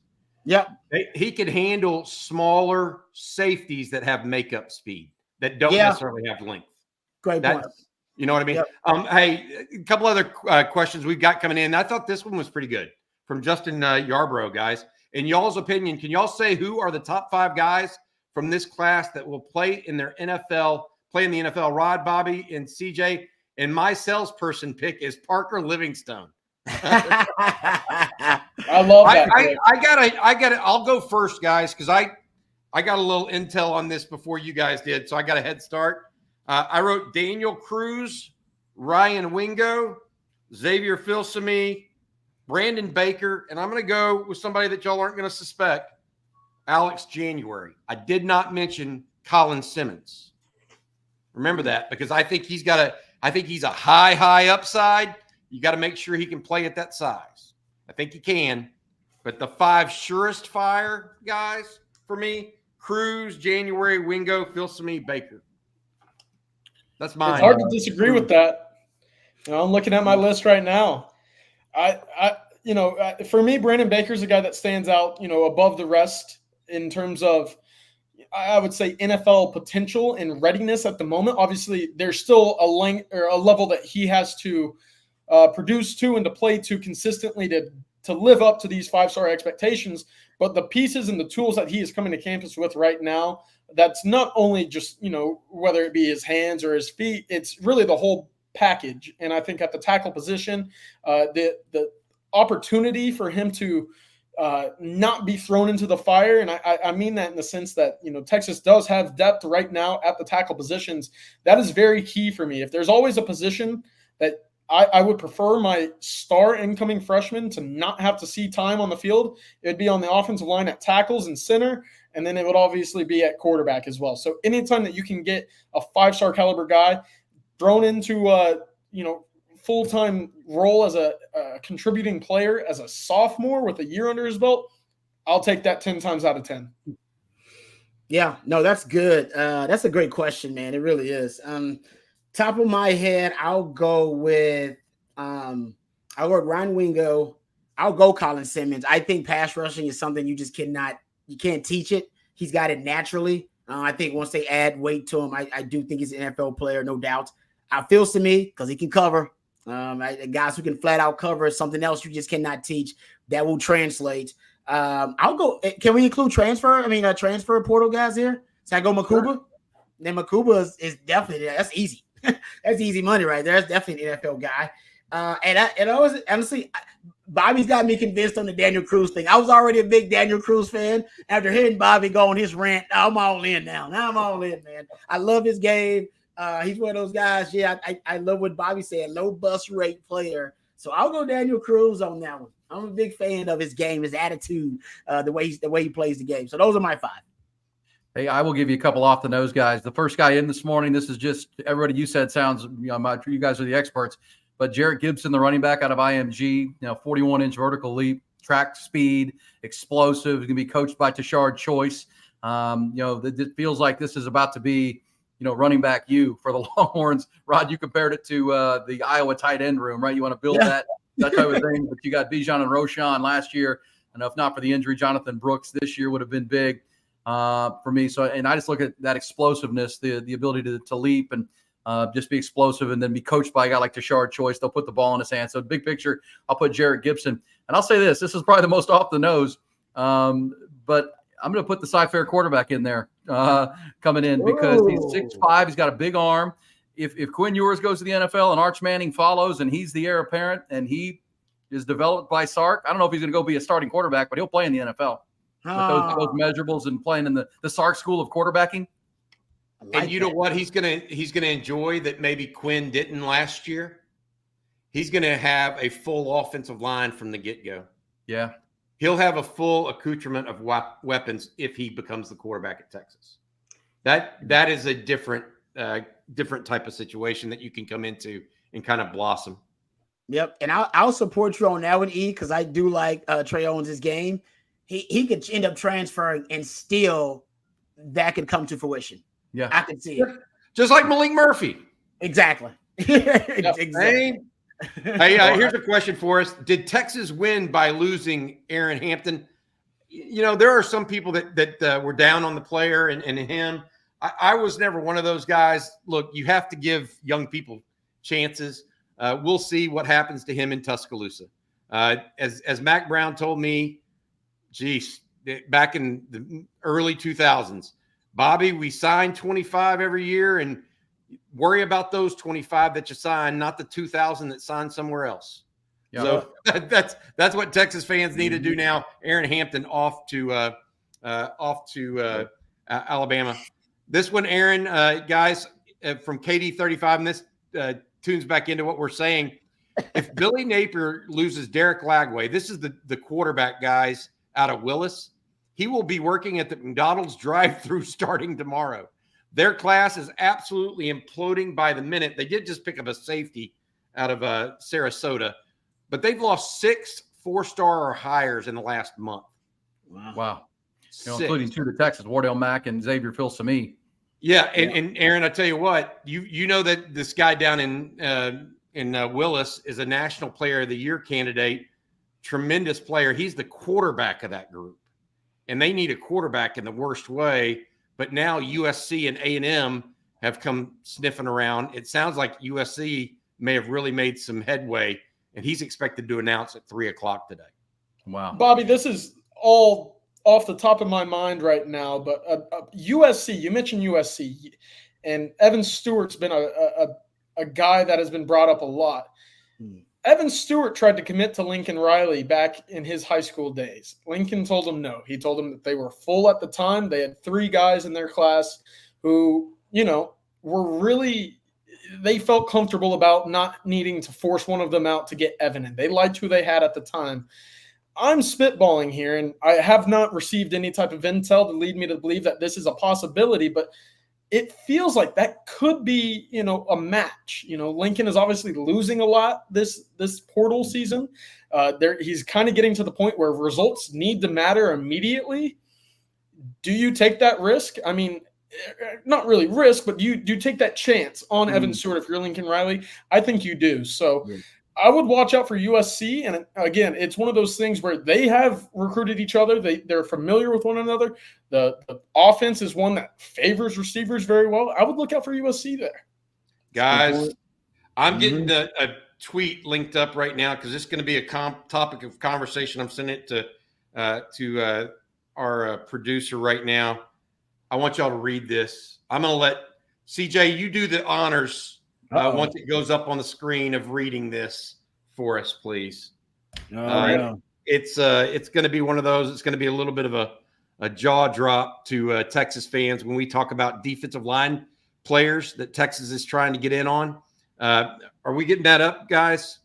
Yep. He could handle smaller safeties that have makeup speed, that don't necessarily have length. Great point. You know what I mean? Yep. Hey, a couple other questions we've got coming in. I thought this one was pretty good from Justin Yarbrough, guys. In y'all's opinion, can y'all say who are the top 5 guys from this class that will play in the NFL? Rod, Bobby, and CJ. And my salesperson pick is Parker Livingstone. I love that. I got it. I'll go first, guys, because I got a little intel on this before you guys did, so I got a head start. I wrote Daniel Cruz, Ryan Wingo, Xavier Filsaime, Brandon Baker, and I'm going to go with somebody that y'all aren't going to suspect, Alex January. I did not mention Colin Simmons. Remember that, because I think he's a high upside. You got to make sure he can play at that size. I think he can. But the 5 surest fire guys for me, Cruz, January, Wingo, Filsaime, Baker. That's mine. It's hard to disagree with that. I'm looking at my list right now. For me, Brandon Baker's a guy that stands out, above the rest in terms of, I would say, NFL potential and readiness at the moment. Obviously, there's still a level that he has to produce to and to play to consistently to live up to these 5-star expectations. But the pieces and the tools that he is coming to campus with right now, that's not only just, whether it be his hands or his feet, it's really the whole package. And I think at the tackle position, the opportunity for him to not be thrown into the fire. And I mean that in the sense that, Texas does have depth right now at the tackle positions. That is very key for me. If there's always a position that I would prefer my star incoming freshman to not have to see time on the field, it would be on the offensive line at tackles and center, and then it would obviously be at quarterback as well. So anytime that you can get a 5-star caliber guy thrown into a full-time role as a contributing player as a sophomore with a year under his belt, I'll take that 10 times out of 10. Yeah, no, that's good. That's a great question, man. It really is. Top of my head, I'll go with Ryan Wingo. I'll go Colin Simmons. I think pass rushing is something you can't teach it. He's got it naturally. I think once they add weight to him, I do think he's an NFL player, no doubt. Feels to me, because he can cover. Guys who can flat out cover is something else you just cannot teach. That will translate. I'll go. Can we include transfer portal guys here? So I go Mukuba. Sure. Then Mukuba is definitely there. That's easy. That's easy money right there. That's definitely an NFL guy. And I was honestly, Bobby's got me convinced on the Daniel Cruz thing. I was already a big Daniel Cruz fan. After hearing Bobby go on his rant, I'm all in now. Now I'm all in, man. I love his game. He's one of those guys. Yeah, I love what Bobby said. Low bust rate player. So I'll go Daniel Cruz on that one. I'm a big fan of his game, his attitude, the way he plays the game. So those are my 5. Hey, I will give you a couple off the nose guys. The first guy in this morning, this is just everybody you said sounds, you guys are the experts, but Jarrett Gibson, the running back out of IMG, 41-inch vertical leap, track speed, explosive, going to be coached by Tashard Choice. It feels like this is about to be, running back for the Longhorns. Rod, you compared it to the Iowa tight end room, right? You want to build that type of thing, but you got Bijan and Roschon last year, and if not for the injury, Jonathan Brooks this year would have been big. For me. So, and I just look at that explosiveness, the ability to leap and just be explosive and then be coached by a guy like Tashard Choice. They'll put the ball in his hand. So big picture, I'll put Jarrett Gibson. And I'll say this is probably the most off the nose, but I'm going to put the Cy-Fair quarterback in there coming in because he's 6'5". He's got a big arm. If Quinn Ewers goes to the NFL and Arch Manning follows and he's the heir apparent and he is developed by Sark, I don't know if he's going to go be a starting quarterback, but he'll play in the NFL. With those measurables and playing in the Sark school of quarterbacking. And you know what he's gonna enjoy that maybe Quinn didn't last year? He's gonna have a full offensive line from the get-go. Yeah. He'll have a full accoutrement of weapons if he becomes the quarterback at Texas. That is a different type of situation that you can come into and kind of blossom. Yep. And I'll support you on that one, E, because I do like Trey Owens' game. He could end up transferring and still that could come to fruition. Yeah. I can see it. Just like Malik Murphy. Exactly. Exactly. Hey, here's a question for us. Did Texas win by losing Aaron Hampton? There are some people that were down on the player and him. I was never one of those guys. Look, you have to give young people chances. We'll see what happens to him in Tuscaloosa. As Mac Brown told me, back in the early 2000s, Bobby, we sign 25 every year and worry about those 25 that you sign, not the 2,000 that signed somewhere else. Yeah. So that's what Texas fans need to do now. Aaron Hampton off to Alabama. This one, Aaron, guys, from KD35, and this tunes back into what we're saying. If Billy Napier loses Derek Lagway, this is the quarterback, guys, out of Willis. He will be working at the McDonald's drive-thru starting tomorrow. Their class is absolutely imploding by the minute. They did just pick up a safety out of Sarasota, but they've lost 6 4-star or hires in the last month. Wow. Including 2 to Texas, Wardell Mack and Xavier Phil-Sami. Yeah, and Aaron, I tell you what, you know that this guy down in Willis is a National Player of the Year candidate, tremendous player. He's the quarterback of that group, and they need a quarterback in the worst way. But now USC and A&M have come sniffing around. It sounds like USC may have really made some headway, and he's expected to announce at 3:00 today. Wow. Bobby, this is all off the top of my mind right now, but USC, you mentioned USC, and Evan Stewart's been a guy that has been brought up a lot. Evan Stewart tried to commit to Lincoln Riley back in his high school days. Lincoln told him no. He told him that they were full at the time. They had 3 guys in their class who, were really – they felt comfortable about not needing to force one of them out to get Evan in. They liked who they had at the time. I'm spitballing here, and I have not received any type of intel to lead me to believe that this is a possibility, but it feels like that could be, a match. Lincoln is obviously losing a lot this portal season. He's kind of getting to the point where results need to matter immediately. Do you take that risk? I mean, not really risk, but do you take that chance on Evan Stewart if you're Lincoln Riley? I think you do. So I would watch out for USC. And again, it's one of those things where they have recruited each other. They're familiar with one another. The offense is one that favors receivers very well. I would look out for USC there. Guys, I'm getting a tweet linked up right now because it's going to be a topic of conversation. I'm sending it to our producer right now. I want y'all to read this. I'm going to let CJ, you do the honors once it goes up on the screen of reading this for us, please. It's going to be one of those. It's going to be a little bit of a jaw drop to Texas fans when we talk about defensive line players that Texas is trying to get in on. Are we getting that up, guys?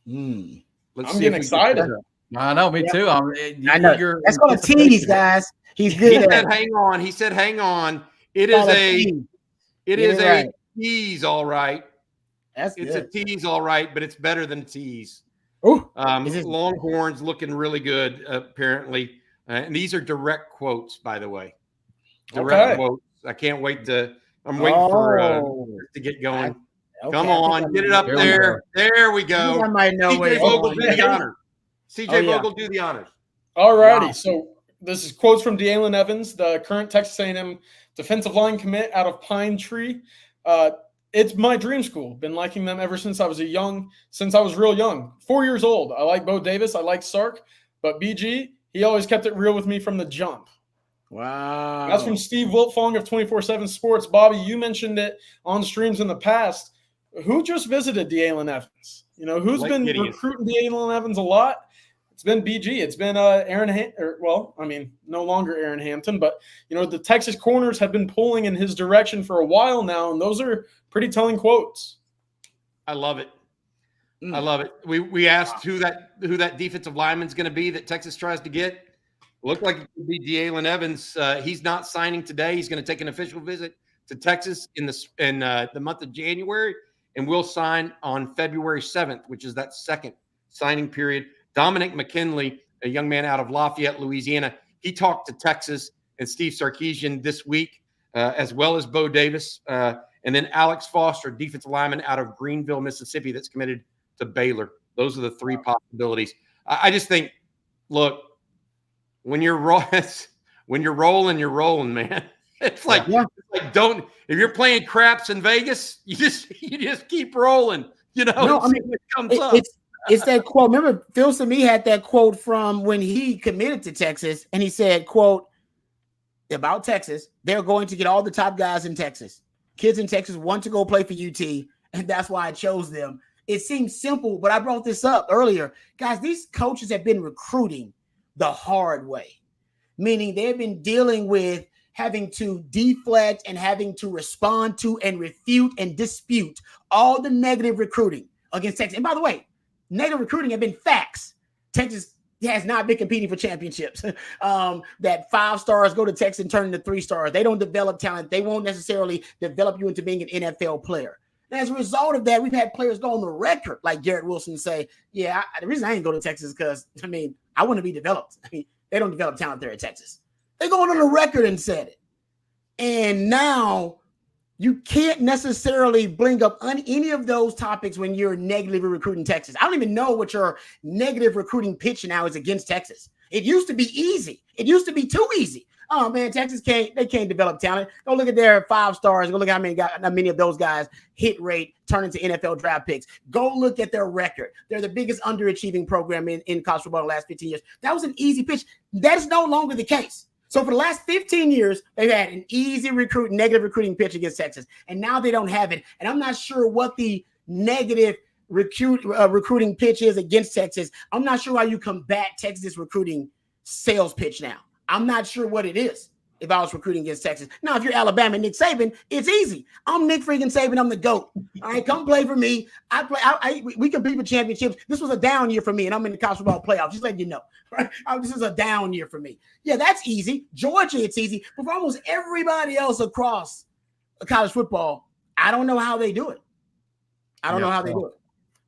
I'm getting excited. I know, me too. I know. That's going to tease, guys. He's good. He said, "Hang on." He said, "Hang on." It is a tease, all right. It's a tease, all right, but it's better than a tease. Longhorns looking really good, apparently. And these are direct quotes, by the way. Direct quotes. I can't wait I'm waiting for to get going. Come on, get it up there. There we go. I might know CJ Vogel, do the honors. CJ Vogel, do the honors. All righty. Wow. So this is quotes from DeAndre Evans, the current Texas A&M defensive line commit out of Pine Tree. It's my dream school. Been liking them ever since I was real young. 4 years old. I like Bo Davis. I like Sark. But BG, he always kept it real with me from the jump. Wow. That's from Steve Wiltfong of 24/7 Sports. Bobby, you mentioned it on streams in the past. Who just visited DeAndre Evans? Who's been recruiting DeAndre Evans a lot? It's been BG. It's been no longer Aaron Hampton, but the Texas corners have been pulling in his direction for a while now, and those are pretty telling quotes. I love it. I love it. We asked who that defensive lineman's going to be that Texas tries to get. Looked like it could be DeAndre Evans. He's not signing today. He's going to take an official visit to Texas in the month of January, and will sign on February 7th, which is that second signing period. Dominic McKinley, a young man out of Lafayette, Louisiana, he talked to Texas and Steve Sarkisian this week, as well as Bo Davis. And then Alex Foster, defensive lineman out of Greenville, Mississippi, that's committed to Baylor. Those are the 3 possibilities. I just think, look, when you're rolling, you're rolling, man. It's like, if you're playing craps in Vegas, you just keep rolling. It comes up. It's that quote. Remember, Phil Sami had that quote from when he committed to Texas, and he said, quote, about Texas, they're going to get all the top guys in Texas. Kids in Texas want to go play for UT, and that's why I chose them. It seems simple, but I brought this up earlier. Guys, these coaches have been recruiting the hard way, meaning they've been dealing with having to deflect and having to respond to and refute and dispute all the negative recruiting against Texas. And by the way, negative recruiting have been facts. Texas has not been competing for championships. That 5 stars go to Texas and turn into 3 stars. They don't develop talent. They won't necessarily develop you into being an NFL player. And as a result of that, we've had players go on the record, like Garrett Wilson, say, the reason I didn't go to Texas is because, I want to be developed. They don't develop talent there at Texas. They go on the record and said it. And now you can't necessarily bring up any of those topics when you're negatively recruiting Texas. I don't even know what your negative recruiting pitch now is against Texas. It used to be easy. It used to be too easy. Oh man, Texas can't develop talent. Go look at their 5 stars. Go look at how many of those guys hit rate turn into NFL draft picks. Go look at their record. They're the biggest underachieving program in college football in the last 15 years. That was an easy pitch. That is no longer the case. So for the last 15 years, they've had an easy negative recruiting pitch against Texas, and now they don't have it. And I'm not sure what the negative recruiting pitch is against Texas. I'm not sure how you combat Texas recruiting sales pitch now. I'm not sure what it is if I was recruiting against Texas. Now, if you're Alabama and Nick Saban, it's easy. I'm Nick freaking Saban. I'm the GOAT. All right, come play for me. We compete for championships. This was a down year for me, and I'm in the college football playoffs. Just letting you know. Right? This is a down year for me. Yeah, that's easy. Georgia, it's easy. But for almost everybody else across college football, I don't know how they do it. I don't know how they do it.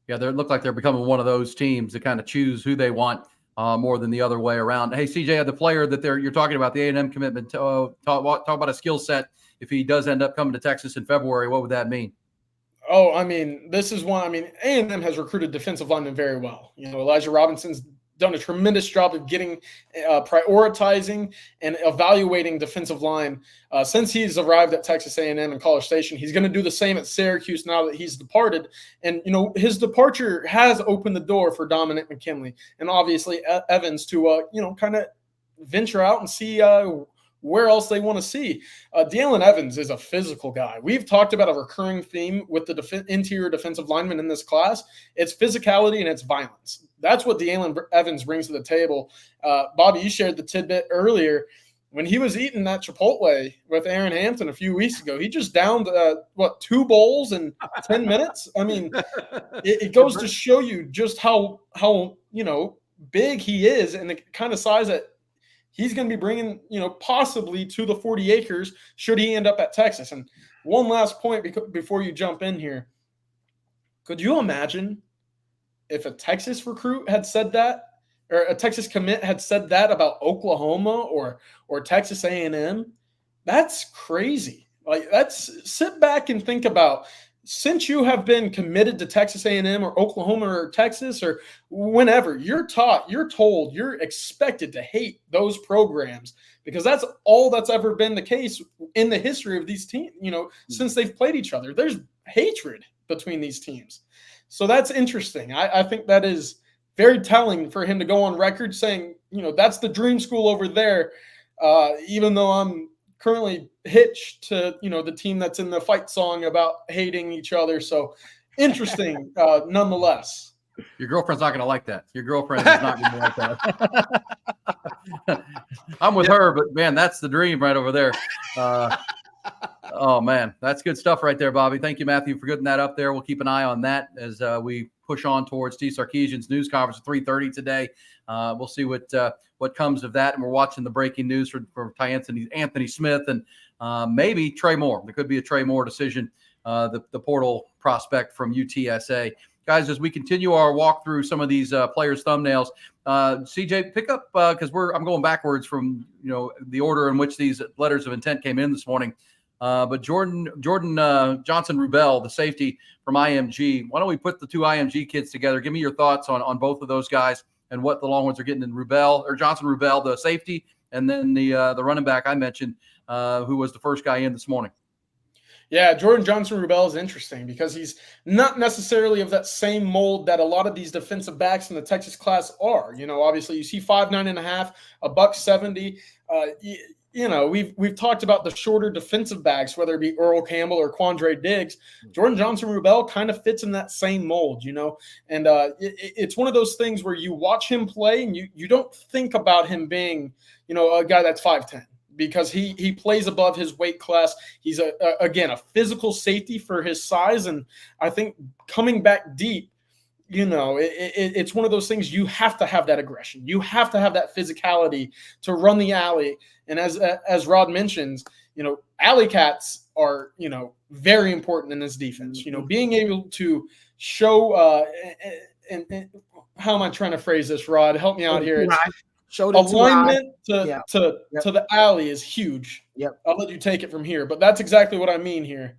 Yeah, they look like they're becoming one of those teams that kind of choose who they want more than the other way around. Hey, CJ, the player that you're talking about, the A&M commitment, talk about a skill set. If he does end up coming to Texas in February, what would that mean? Oh, I mean, this is one. I mean, A&M has recruited defensive linemen very well. Elijah Robinson's done a tremendous job of getting, prioritizing and evaluating defensive line since he's arrived at Texas A&M and College Station. He's going to do the same at Syracuse now that he's departed. And, his departure has opened the door for Dominic McKinley and obviously Evans to, kind of venture out and see where else they want to see. DeAndre Evans is a physical guy. We've talked about a recurring theme with the interior defensive linemen in this class. It's physicality and it's violence. That's what DeAndre Evans brings to the table. Bobby, you shared the tidbit earlier. When he was eating that Chipotle with Aaron Hampton a few weeks ago, he just downed, 2 bowls in 10 minutes? I mean, it goes to show you just how big he is and the kind of size that he's going to be bringing, possibly to the 40 acres should he end up at Texas. And one last point before you jump in here. Could you imagine if a Texas recruit had said that, or a Texas commit had said that about Oklahoma or Texas A&M? That's crazy. Sit back and think about, since you have been committed to Texas A&M or Oklahoma or Texas or whenever, you're told, you're expected to hate those programs because that's all that's ever been the case in the history of these teams, since they've played each other. There's hatred between these teams. So that's interesting. I think that is very telling for him to go on record saying, that's the dream school over there, even though I'm currently hitched to, the team that's in the fight song about hating each other. So interesting, nonetheless. Your girlfriend's not going to like that. Your girlfriend is not going to like that. I'm with her, but man, that's the dream right over there. Oh man, that's good stuff right there, Bobby. Thank you, Matthew, for getting that up there. We'll keep an eye on that as we push on towards T. Sarkisian's news conference at 3:30 today. We'll see what comes of that, and we're watching the breaking news for Anthony Smith and maybe Trey Moore. There could be a Trey Moore decision, the portal prospect from UTSA. Guys, as we continue our walk through some of these players' thumbnails, CJ, pick up because I'm going backwards from the order in which these letters of intent came in this morning. But Jordan Johnson-Rubel, the safety from IMG. Why don't we put the 2 IMG kids together? Give me your thoughts on both of those guys and what the Longhorns are getting in Johnson-Rubel, the safety, and then the running back I mentioned, who was the first guy in this morning. Yeah, Jordan Johnson-Rubel is interesting because he's not necessarily of that same mold that a lot of these defensive backs in the Texas class are. Obviously you see 5'9.5", $170. We've talked about the shorter defensive backs, whether it be Earl Campbell or Quandre Diggs. Jordan Johnson-Rubel kind of fits in that same mold, and it's one of those things where you watch him play and you don't think about him being, a guy that's 5'10", because he plays above his weight class. He's again a physical safety for his size, and I think coming back deep, it's one of those things you have to have that aggression. You have to have that physicality to run the alley. And as Rod mentions, alley cats are, very important in this defense. Being able to show and how am I trying to phrase this, Rod? Help me out here. It's, alignment to the alley is huge. Yep. I'll let you take it from here, but that's exactly what I mean here.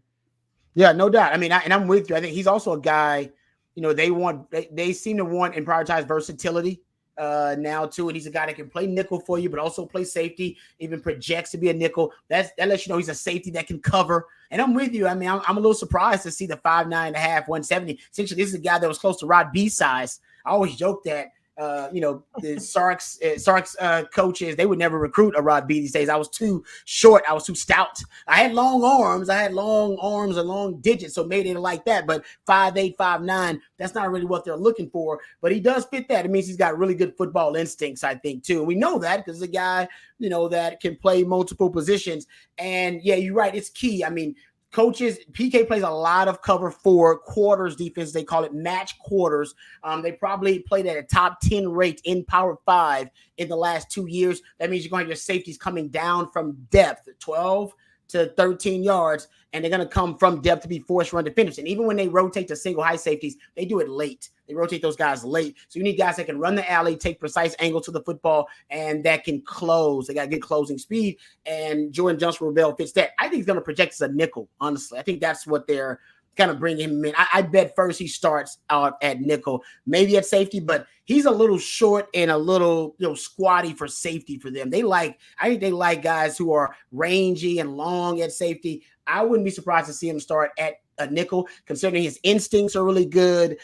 Yeah, no doubt. I mean, and I'm with you. I think he's also a guy, they seem to want and prioritize versatility now too, and he's a guy that can play nickel for you, but also play safety. Even projects to be a nickel. That lets you know he's a safety that can cover. And I'm with you. I mean, I'm a little surprised to see the 5'9.5", 170. Essentially, this is a guy that was close to Rod B size. I always joke that. The Sark's coaches, they would never recruit a Rod B these days. I was too short. I was too stout. I had long arms and long digits, so maybe they like that. But 5'8", 5'9", that's not really what they're looking for. But he does fit that. It means he's got really good football instincts, I think, too. And we know that because he's a guy, that can play multiple positions. And, yeah, you're right. It's key. I mean, coaches, PK plays a lot of cover 4 quarters defense. They call it match quarters. They probably played at a top 10 rate in Power 5 in the last 2 years. That means you're going to have your safeties coming down from depth, 12 to 13 yards, and they're going to come from depth to be forced run defenders. And even when they rotate to single high safeties, they do it late. They rotate those guys late. So you need guys that can run the alley, take precise angle to the football, and that can close. They got good closing speed, and Jordan Johnson-Revelle fits that. I think he's going to project as a nickel, honestly. I think that's what they're kind of bringing him in. I bet first he starts out at nickel, maybe at safety, but he's a little short and a little squatty for safety for them. I think they like guys who are rangy and long at safety. I wouldn't be surprised to see him start at a nickel, considering his instincts are really good.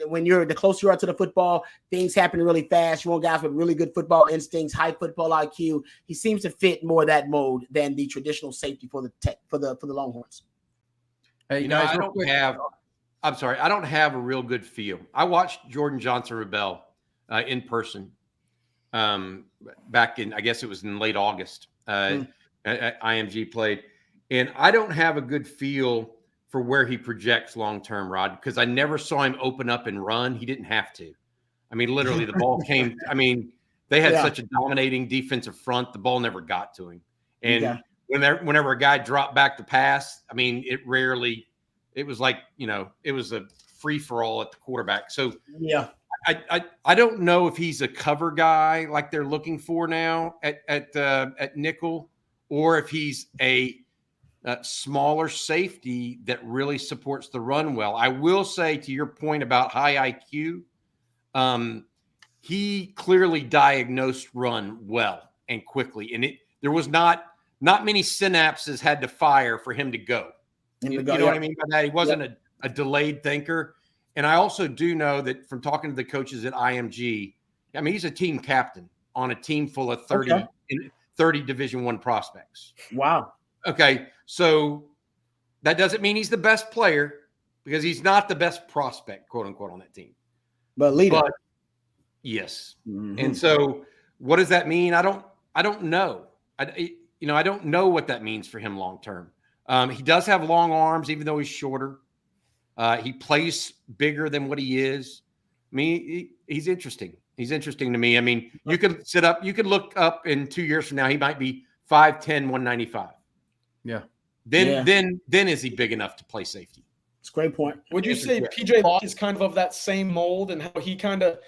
When the closer you are to the football, things happen really fast. You want guys with really good football instincts, high football IQ. He seems to fit more that mold than the traditional safety for the Longhorns. Hey, guys, I don't have a real good feel. I watched Jordan Johnson-Revelle in person back in, I guess it was in late August. IMG played, and I don't have a good feel for where he projects long-term, Rod, because I never saw him open up and run. He didn't have to. I mean, literally the ball came. I mean, they had such a dominating defensive front. The ball never got to him. And whenever a guy dropped back to pass, I mean, it was like, it was a free for all at the quarterback. So I don't know if he's a cover guy like they're looking for now at nickel, or if he's a smaller safety that really supports the run well. I will say, to your point about high IQ, he clearly diagnosed run well and quickly, and there was not many synapses had to fire for him to go. You know what I mean by that? He wasn't a delayed thinker. And I also do know that from talking to the coaches at IMG, I mean, he's a team captain on a team full of 30 Division I prospects. Wow. Okay. So that doesn't mean he's the best player, because he's not the best prospect, quote unquote, on that team. But leader. Yes. Mm-hmm. And so what does that mean? I don't know. I don't know what that means for him long term. He does have long arms, even though he's shorter. He plays bigger than what he is. I mean, he's interesting. He's interesting to me. I mean, you could look up in 2 years from now, he might be 5'10", 195. Yeah. Then is he big enough to play safety? It's a great point. Would you say PJ Locke is kind of that same mold, and how he kind of,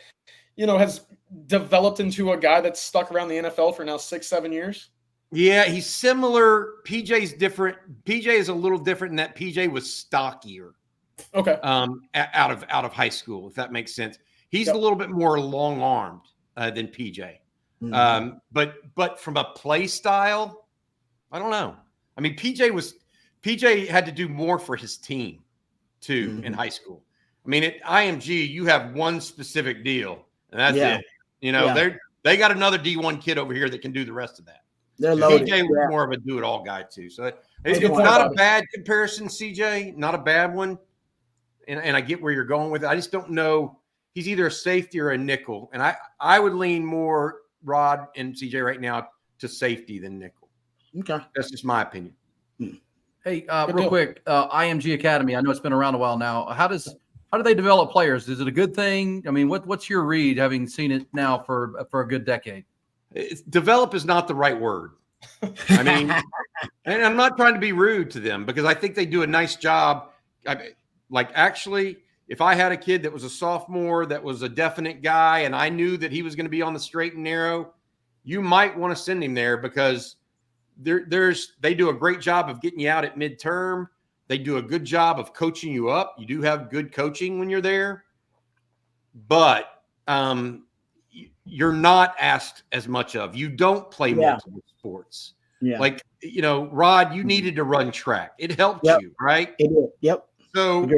has developed into a guy that's stuck around the NFL for now 6-7 years? Yeah, he's similar. PJ's different. PJ is a little different in that PJ was stockier. Okay. Out of high school, if that makes sense. He's a little bit more long-armed than PJ. Mm-hmm. But from a play style, I don't know. I mean, PJ had to do more for his team too in high school. I mean, at IMG, you have one specific deal, and that's it. They got another D1 kid over here that can do the rest of that. They're loaded. CJ was more of a do-it-all guy too. So it's not a bad comparison, CJ. Not a bad one. And I get where you're going with it. I just don't know. He's either a safety or a nickel. And I would lean more, Rod and CJ, right now to safety than nickel. Okay. That's just my opinion. Hey, real quick, IMG Academy. I know it's been around a while now. How do they develop players? Is it a good thing? I mean, what's your read, having seen it now for a good decade? Develop is not the right word. I mean, and I'm not trying to be rude to them, because I think they do a nice job. Actually, if I had a kid that was a sophomore, that was a definite guy, and I knew that he was going to be on the straight and narrow, you might want to send him there, because they do a great job of getting you out at midterm. They do a good job of coaching you up. You do have good coaching when you're there, but you're not asked as much of. You don't play multiple sports. Yeah. Like, Rod, you needed to run track. It helped you, right? It did. Yep. So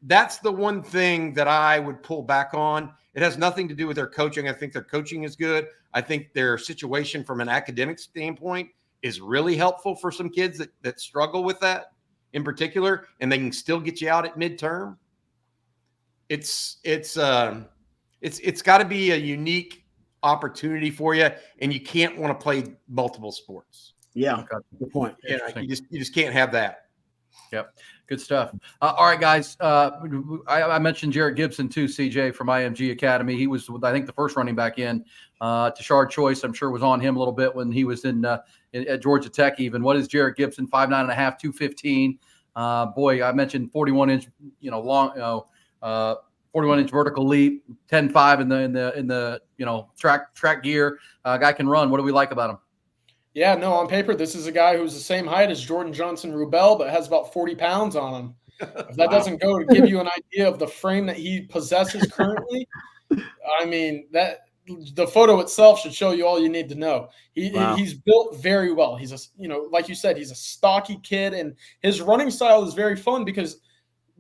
that's the one thing that I would pull back on. It has nothing to do with their coaching. I think their coaching is good. I think their situation from an academic standpoint is really helpful for some kids that struggle with that in particular, and they can still get you out at midterm. It's got to be a unique opportunity for you, and you can't want to play multiple sports. Yeah, good point. You just can't have that. Yep. Good stuff. All right, guys. I mentioned Jarrett Gibson too, CJ, from IMG Academy. He was, I think, the first running back in. Tashard Choice, I'm sure, was on him a little bit when he was at Georgia Tech even. What is Jarrett Gibson? 5'9.5", 215. Boy, I mentioned 41-inch, long, 41-inch vertical leap, 10.5 in the track gear. Guy can run. What do we like about him? Yeah, no, on paper, this is a guy who's the same height as Jordan Johnson-Rubel, but has about 40 pounds on him. If that doesn't go to give you an idea of the frame that he possesses currently, I mean, that the photo itself should show you all you need to know. He's built very well. He's like you said, he's a stocky kid, and his running style is very fun because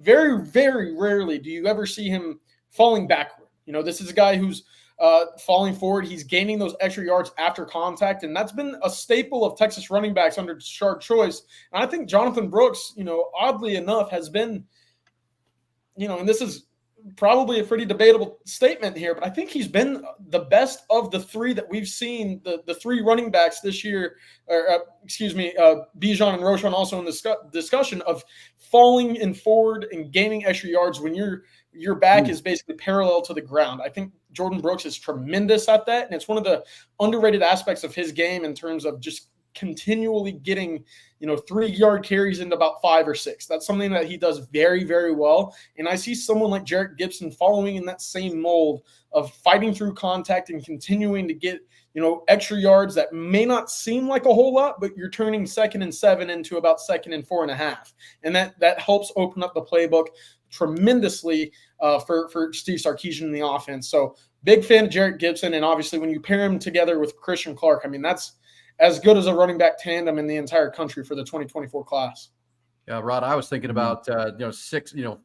very, very rarely do you ever see him falling backward. This is a guy who's falling forward. He's gaining those extra yards after contact, and that's been a staple of Texas running backs under Tashard Choice. And I think Jonathan Brooks, oddly enough, has been, and this is probably a pretty debatable statement here, but I think he's been the best of the three that we've seen, the three running backs this year, Bijan and Roshan also in the discussion of falling in forward and gaining extra yards when your back is basically parallel to the ground. I think Jordan Brooks is tremendous at that, and it's one of the underrated aspects of his game in terms of just continually getting 3-yard carries into about 5 or 6. That's something that he does very, very well. And I see someone like Jarrett Gibson following in that same mold of fighting through contact and continuing to get extra yards that may not seem like a whole lot, but you're turning 2nd and 7 into about 2nd and 4.5. And that helps open up the playbook tremendously for Steve Sarkisian in the offense. So big fan of Jarrett Gibson. And obviously when you pair him together with Christian Clark, I mean, that's as good as a running back tandem in the entire country for the 2024 class. Yeah, Rod, I was thinking about, 5'10",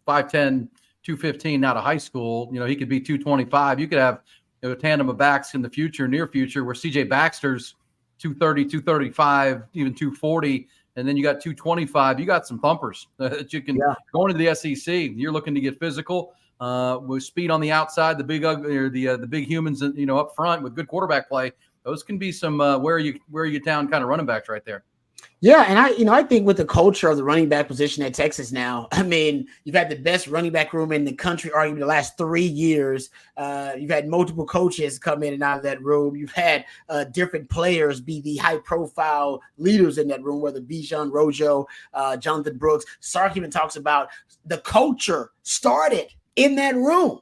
215 out of high school. He could be 225. You could have a tandem of backs in the near future, where CJ Baxter's 230, 235, even 240. And then you got 225. You got some thumpers that you can go into the SEC. You're looking to get physical with speed on the outside, the big ugly, or the big humans, up front with good quarterback play. Those can be some where you down kind of running backs right there. Yeah, and I think with the culture of the running back position at Texas now, I mean, you've had the best running back room in the country, arguably the last 3 years. You've had multiple coaches come in and out of that room. You've had different players be the high-profile leaders in that room, whether Bijan, Rojo, Jonathan Brooks. Sark even talks about the culture started in that room.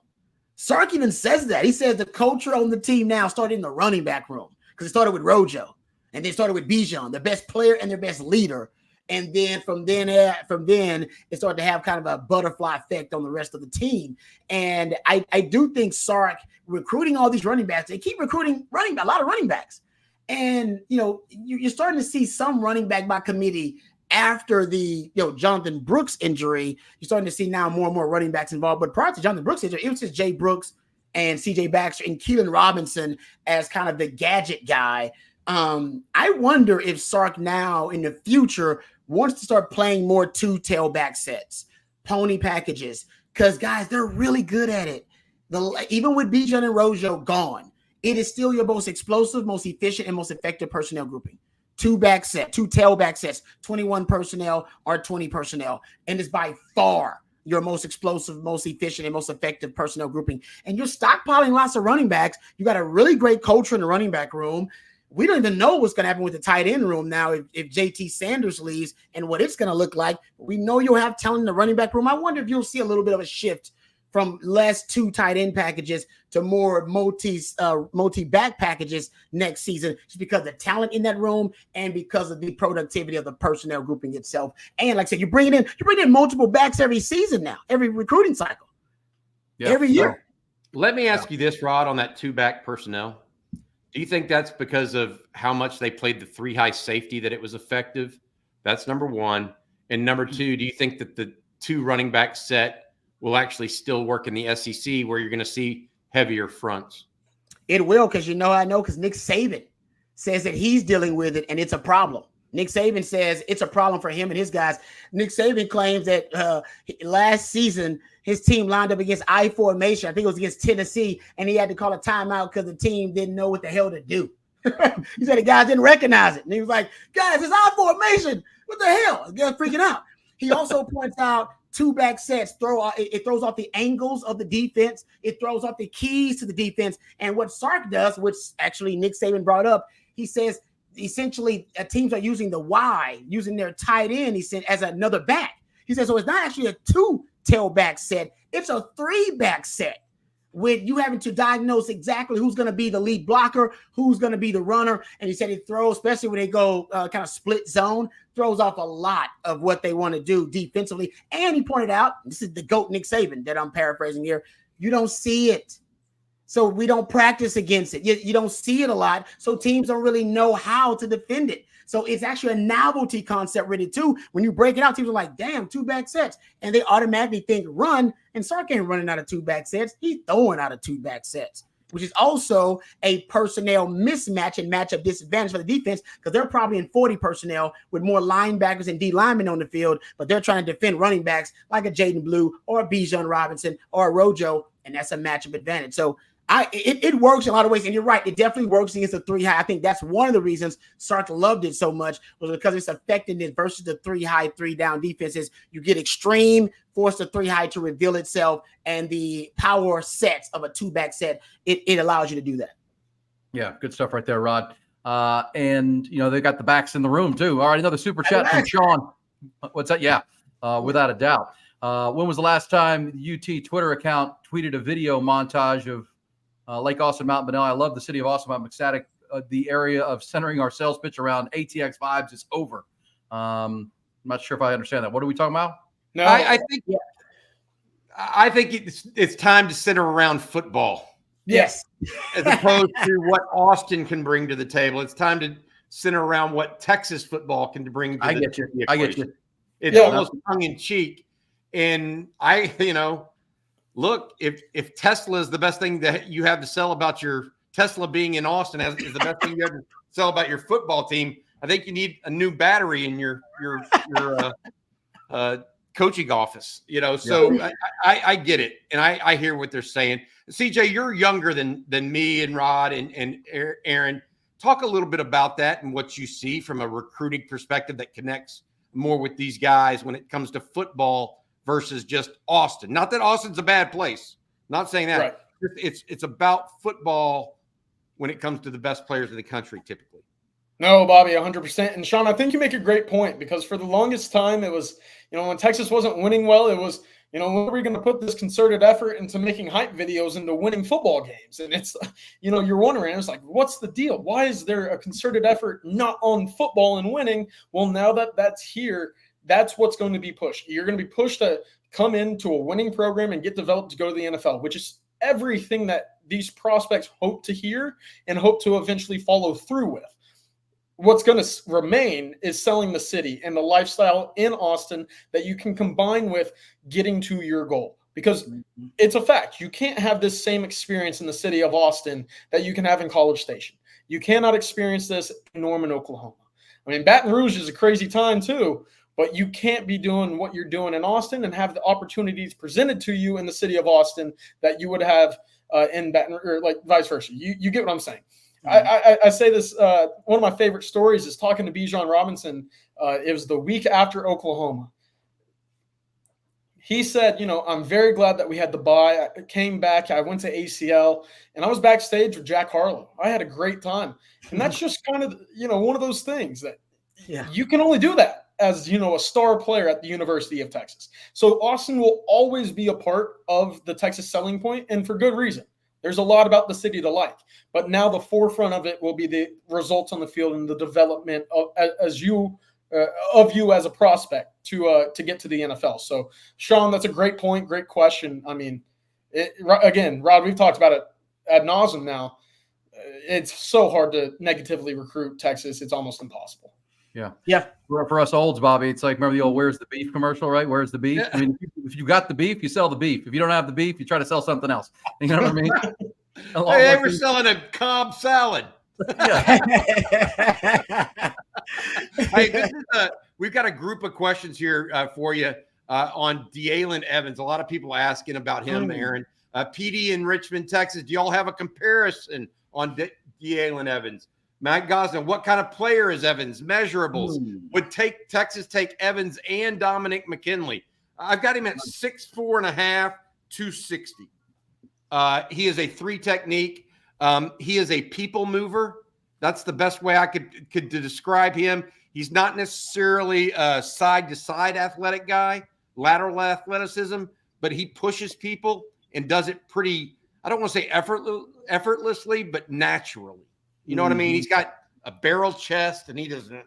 Sark even says that. He says the culture on the team now started in the running back room because it started with Rojo. And they started with Bijan, their best player and their best leader. And then from then, it started to have kind of a butterfly effect on the rest of the team. And I do think Sark recruiting all these running backs, they keep recruiting a lot of running backs. And, you're starting to see some running back by committee after the Jonathan Brooks injury. You're starting to see now more and more running backs involved. But prior to Jonathan Brooks injury, it was just Jay Brooks and CJ Baxter and Keelan Robinson as kind of the gadget guy. I wonder if Sark now in the future wants to start playing more 2 tailback sets, pony packages, because guys, they're really good at it. Even with Bijan and Rojo gone, it is still your most explosive, most efficient, and most effective personnel grouping. 2 tailback sets, 21 personnel or 20 personnel, and it's by far your most explosive, most efficient, and most effective personnel grouping. And you're stockpiling lots of running backs. You got a really great culture in the running back room. We don't even know what's going to happen with the tight end room now if JT Sanders leaves and what it's going to look like. We know you'll have talent in the running back room. I wonder if you'll see a little bit of a shift from less 2 tight end packages to more multi-back packages next season, just because of the talent in that room and because of the productivity of the personnel grouping itself. And like I said, you're bringing in multiple backs every season now, every recruiting cycle, every year. Let me ask you this, Rod, on that two-back personnel. Do you think that's because of how much they played the three-high safety that it was effective? That's number one. And number two, do you think that the two running back set will actually still work in the SEC where you're going to see heavier fronts? It will, because because Nick Saban says that he's dealing with it and it's a problem. Nick Saban says it's a problem for him and his guys. Nick Saban claims that last season his team lined up against I formation. I think it was against Tennessee, and he had to call a timeout because the team didn't know what the hell to do. He said the guys didn't recognize it. And he was like, guys, it's I formation. What the hell? The guys freaking out. He also points out two-back sets it throws off the angles of the defense. It throws off the keys to the defense. And what Sark does, which actually Nick Saban brought up, he says essentially teams are using the Y, using their tight end, he said, as another back. He said, so it's not actually a two-tailback set. It's a three-back set with you having to diagnose exactly who's going to be the lead blocker, who's going to be the runner. And he said it throws, especially when they go kind of split zone, throws off a lot of what they want to do defensively. And he pointed out, this is the GOAT Nick Saban that I'm paraphrasing here, you don't see it. So we don't practice against it. You don't see it a lot. So teams don't really know how to defend it. So it's actually a novelty concept really too. When you break it out, teams are like, damn, two-back sets. And they automatically think run. And Sark ain't running out of two-back sets. He's throwing out of two-back sets, which is also a personnel mismatch and matchup disadvantage for the defense because they're probably in 40 personnel with more linebackers and D linemen on the field, but they're trying to defend running backs like a Jaden Blue or a DeAndre Robinson or a Rojo, and that's a matchup advantage. So it works in a lot of ways, and you're right. It definitely works against the three-high. I think that's one of the reasons Sark loved it so much was because it's effectiveness versus the three-high, three-down defenses. You get extreme, force the three-high to reveal itself, and the power sets of a two-back set, it allows you to do that. Yeah, good stuff right there, Rod. And, they got the backs in the room, too. All right, another super chat from Sean. What's that? Yeah, without a doubt. When was the last time the UT Twitter account tweeted a video montage of Lake Austin, Mount Benel? I love the city of Austin. I'm ecstatic. The area of centering our sales pitch around ATX vibes is over. I'm not sure if I understand that. What are we talking about? No, I think it's time to center around football. Yes. As opposed to what Austin can bring to the table. It's time to center around what Texas football can bring to the equation. I get you. It's almost tongue in cheek. And look, if Tesla is the best thing that you have to sell about your Tesla being in Austin is the best thing you have to sell about your football team, I think you need a new battery in your coaching office. So I get it, and I hear what they're saying. CJ, you're younger than me and Rod and Aaron. Talk a little bit about that and what you see from a recruiting perspective that connects more with these guys when it comes to football versus just Austin. Not that Austin's a bad place. Not saying that. Right. It's about football when it comes to the best players in the country typically. No, Bobby, 100%. And Sean, I think you make a great point because for the longest time it was, when Texas wasn't winning well, it was, when are we going to put this concerted effort into making hype videos into winning football games? And it's, you're wondering, it's like, what's the deal? Why is there a concerted effort not on football and winning? Well, now that that's here, that's what's going to be pushed. You're going to be pushed to come into a winning program and get developed to go to the NFL, which is everything that these prospects hope to hear and hope to eventually follow through with. What's going to remain is selling the city and the lifestyle in Austin that you can combine with getting to your goal. Because it's a fact. You can't have this same experience in the city of Austin that you can have in College Station. You cannot experience this in Norman, Oklahoma. I mean, Baton Rouge is a crazy time too, but you can't be doing what you're doing in Austin and have the opportunities presented to you in the city of Austin that you would have in Baton Rouge, or like vice versa. You get what I'm saying. I say this, one of my favorite stories is talking to DeAndre Robinson. It was the week after Oklahoma. He said, I'm very glad that we had the bye. I came back. I went to ACL, and I was backstage with Jack Harlow. I had a great time. And that's just kind of, one of those things that you can only do that as, a star player at the University of Texas. So Austin will always be a part of the Texas selling point, and for good reason. There's a lot about the city to like, but now the forefront of it will be the results on the field and the development of you as a prospect to get to the NFL. So, Sean, that's a great point, great question. I mean, Again, Rod, we've talked about it ad nauseum now. It's so hard to negatively recruit Texas. It's almost impossible. Yeah. For us olds, Bobby, it's like, remember the old "Where's the beef" commercial, right? Where's the beef? Yeah. I mean, if you got the beef, you sell the beef. If you don't have the beef, you try to sell something else. You know what I mean? Hey, we're selling a Cobb salad. Yeah. Hey, we've got a group of questions here for you on DeAndre Evans. A lot of people asking about him, Aaron. PD in Richmond, Texas. Do y'all have a comparison on DeAndre Evans? Matt Gosnell, what kind of player is Evans? Measurables. Would Texas take Evans and Dominic McKinley? I've got him at 6'4.5", 260. He is a 3 technique. He is a people mover. That's the best way I could describe him. He's not necessarily a side-to-side athletic guy, lateral athleticism, but he pushes people and does it pretty, I don't want to say effortlessly, but naturally. You know what I mean? He's got a barrel chest, and he doesn't.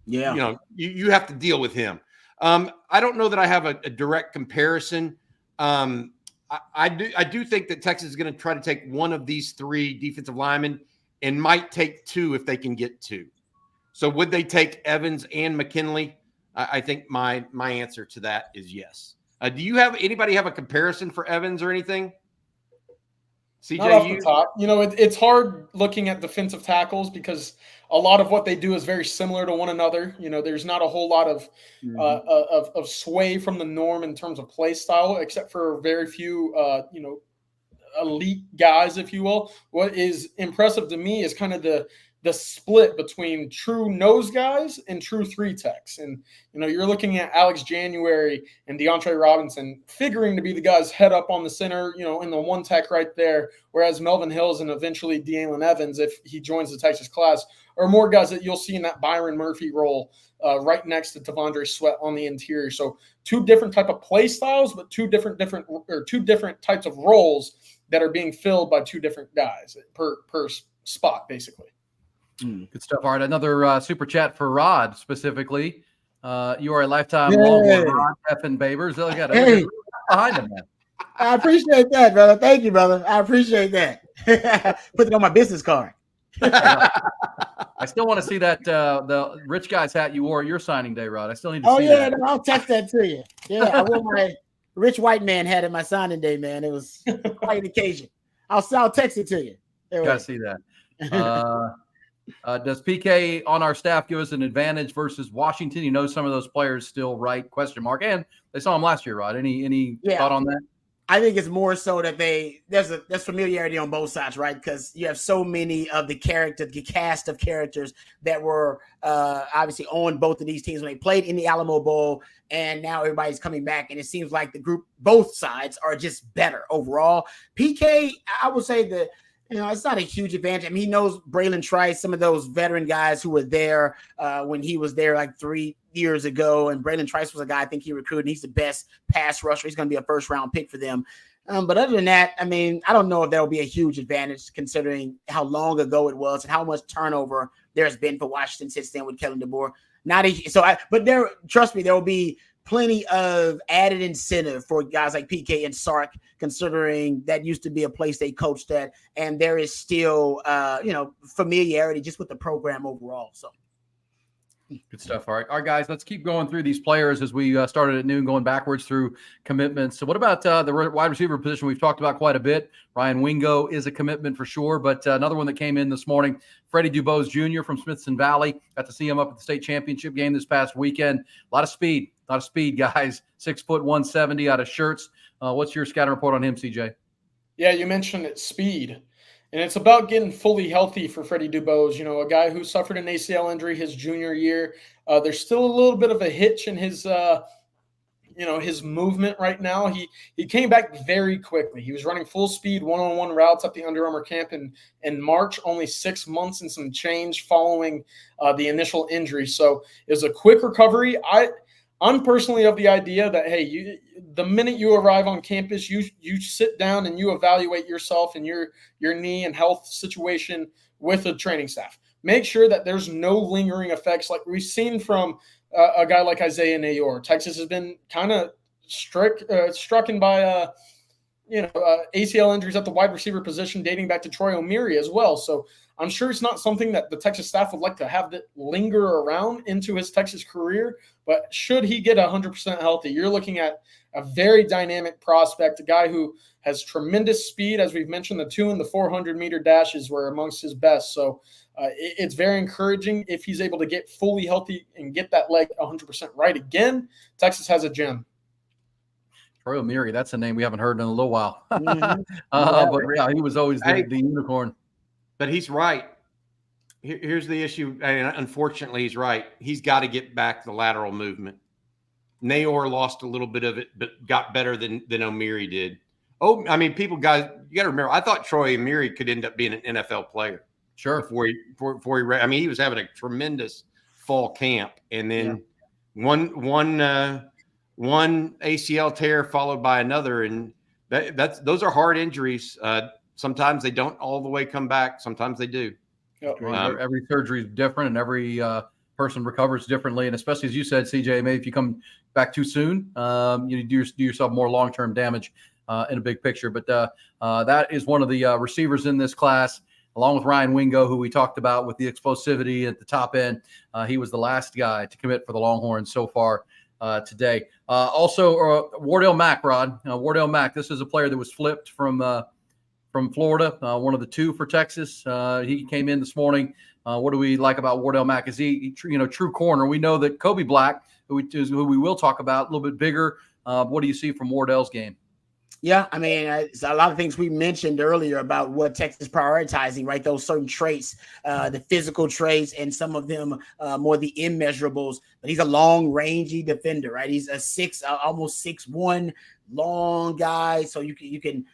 Yeah. You know, you have to deal with him. I don't know that I have a direct comparison. I do think that Texas is going to try to take one of these 3 defensive linemen and might take 2 if they can get 2. So would they take Evans and McKinley? I think my answer to that is yes. Do you have anybody have a comparison for Evans or anything? CJ, Not off the top. You know, it's hard looking at defensive tackles because a lot of what they do is very similar to one another. You know, there's not a whole lot of sway from the norm in terms of play style, except for very few, elite guys, if you will. What is impressive to me is kind of the split between true nose guys and true 3 techs. And, you know, you're looking at Alex January and DeAndre Robinson figuring to be the guys head up on the center, you know, in the 1 tech right there, whereas Melvin Hills and eventually DeAndre Evans, if he joins the Texas class, are more guys that you'll see in that Byron Murphy role right next to Devondre Sweat on the interior. So 2 different type of play styles, but 2 different types of roles that are being filled by 2 different guys per spot, basically. Good stuff. All right, another super chat for Rod specifically. You are a lifetime Longhorn, Rod Effin Babers. Look at it. Behind him, man. I appreciate that, brother. Thank you, brother. I appreciate that. Put it on my business card. I still want to see that the rich guy's hat you wore at your signing day, Rod. I still need to see that. No, I'll text that to you. Yeah, I wore my rich white man hat at my signing day, man. It was quite an occasion. I'll text it to you. Gotta see that. Does PK on our staff give us an advantage versus Washington? You know, some of those players still right? Question mark. And they saw him last year, Rod. Any thought on that? I think it's more so that there's familiarity on both sides, right? Because you have so many of the cast of characters that were obviously on both of these teams when they played in the Alamo Bowl, and now everybody's coming back, and it seems like the group, both sides, are just better overall. PK, I would say that, you know, it's not a huge advantage. I mean, he knows Braylon Trice, some of those veteran guys who were there when he was there like 3 years ago. And Braylon Trice was a guy I think he recruited. He's the best pass rusher. He's going to be a first-round pick for them. But other than that, I mean, I don't know if that will be a huge advantage considering how long ago it was and how much turnover there's been for Washington since then with Kellen DeBoer. Trust me, there will be plenty of added incentive for guys like PK and Sark, considering that used to be a place they coached at, and there is still, familiarity just with the program overall. So, good stuff. All right, guys, let's keep going through these players as we started at noon, going backwards through commitments. So, what about the wide receiver position? We've talked about quite a bit. Ryan Wingo is a commitment for sure, but another one that came in this morning, Freddie Dubose Jr. from Smithson Valley. Got to see him up at the state championship game this past weekend. A lot of speed, guys. 6 foot 170 out of Shirts. What's your scouting report on him, CJ? Yeah, you mentioned it, speed. And it's about getting fully healthy for Freddie Dubose, you know, a guy who suffered an ACL injury his junior year. There's still a little bit of a hitch in his movement right now. He came back very quickly. He was running full speed one-on-one routes at the Under Armour camp in March, only 6 months and some change following the initial injury. So it was a quick recovery. I'm personally of the idea that, hey, the minute you arrive on campus, you sit down and you evaluate yourself and your knee and health situation with the training staff. Make sure that there's no lingering effects like we've seen from a guy like Isaiah Nayor. Texas has been kind of struck by ACL injuries at the wide receiver position dating back to Troy O'Meary as well. So I'm sure it's not something that the Texas staff would like to have that linger around into his Texas career. But should he get 100% healthy, you're looking at a very dynamic prospect, a guy who has tremendous speed. As we've mentioned, the 200 and the 400-meter dashes were amongst his best. So it's very encouraging if he's able to get fully healthy and get that leg 100% right again. Texas has a gem. Troy O'Meary, that's a name we haven't heard in a little while. Mhm. But yeah, he was always the unicorn. But he's right. Here's the issue, and unfortunately, he's right. He's got to get back the lateral movement. Nayor lost a little bit of it, but got better than O'Meary did. Oh, I mean, you got to remember, I thought Troy O'Meary could end up being an NFL player. Sure. Before he I mean, he was having a tremendous fall camp, and then one ACL tear followed by another, and those are hard injuries. Sometimes they don't all the way come back. Sometimes they do. Every surgery is different, and every person recovers differently. And especially, as you said, CJ, maybe if you come back too soon, you do yourself more long-term damage in a big picture. But that is one of the receivers in this class, along with Ryan Wingo, who we talked about with the explosivity at the top end. He was the last guy to commit for the Longhorns so far today. Also, Wardell Mack, Rod. Wardell Mack, this is a player that was flipped from Florida, one of the two for Texas. He came in this morning. What do we like about Wardell Mack? Is he true corner? We know that Kobe Black, who we will talk about, a little bit bigger. What do you see from Wardell's game? Yeah, I mean, it's a lot of things we mentioned earlier about what Texas prioritizing, right? Those certain traits, the physical traits, and some of them more the immeasurables. But he's a long, rangy defender, right? He's a almost 6'1", long guy. So you can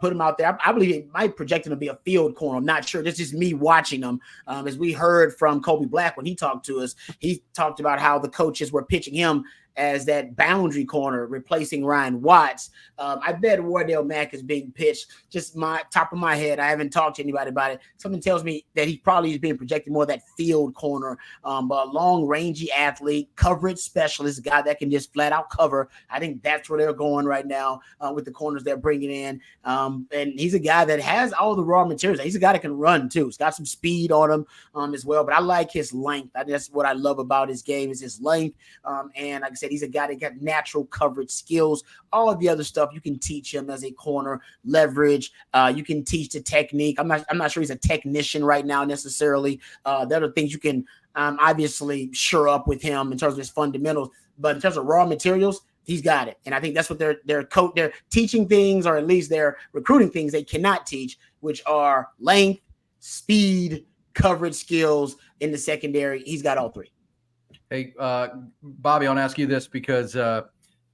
put him out there. I believe it might project him to be a field corner. I'm not sure. This is me watching him. As we heard from Kobe Black when he talked to us, he talked about how the coaches were pitching him as that boundary corner, replacing Ryan Watts. I bet Wardell Mack is being pitched. Just my top of my head, I haven't talked to anybody about it. Something tells me that he probably is being projected more that field corner, but a long, rangy athlete, coverage specialist, a guy that can just flat out cover. I think that's where they're going right now with the corners they're bringing in. And he's a guy that has all the raw materials. He's a guy that can run too. He's got some speed on him as well. But I like his length. That's what I love about his game is his length. And like I said, he's a guy that got natural coverage skills. All of the other stuff you can teach him as a corner, leverage. You can teach the technique. I'm not sure he's a technician right now necessarily. There are things you can obviously shore up with him in terms of his fundamentals. But in terms of raw materials, he's got it. And I think that's what they're teaching things, or at least they're recruiting things they cannot teach, which are length, speed, coverage skills in the secondary. He's got all three. Hey, Bobby, I want to ask you this because I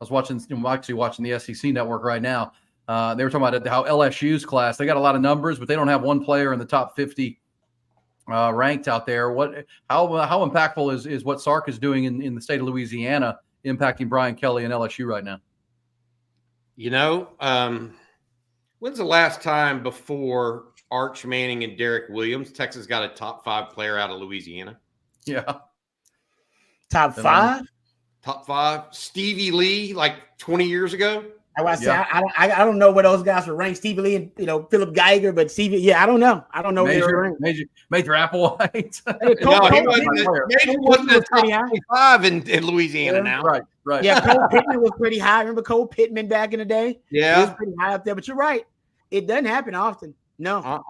was watching the SEC network right now. They were talking about how LSU's class, they got a lot of numbers, but they don't have one player in the top 50 ranked out there. How impactful is what Sark is doing in the state of Louisiana impacting Brian Kelly and LSU right now? When's the last time before Arch Manning and Derek Williams, Texas got a top 5 player out of Louisiana? Yeah. Top 5? Top 5. Stevie Lee, like 20 years ago. I don't know where those guys were ranked. Stevie Lee and Philip Geiger, but Stevie, yeah, I don't know. I don't know where they were ranked. Major Applewhite. Major wasn't the top 25 in Louisiana now. Right. Yeah, Cole Pittman was pretty high. Remember Cole Pittman back in the day? Yeah. He was pretty high up there, but you're right. It doesn't happen often. No.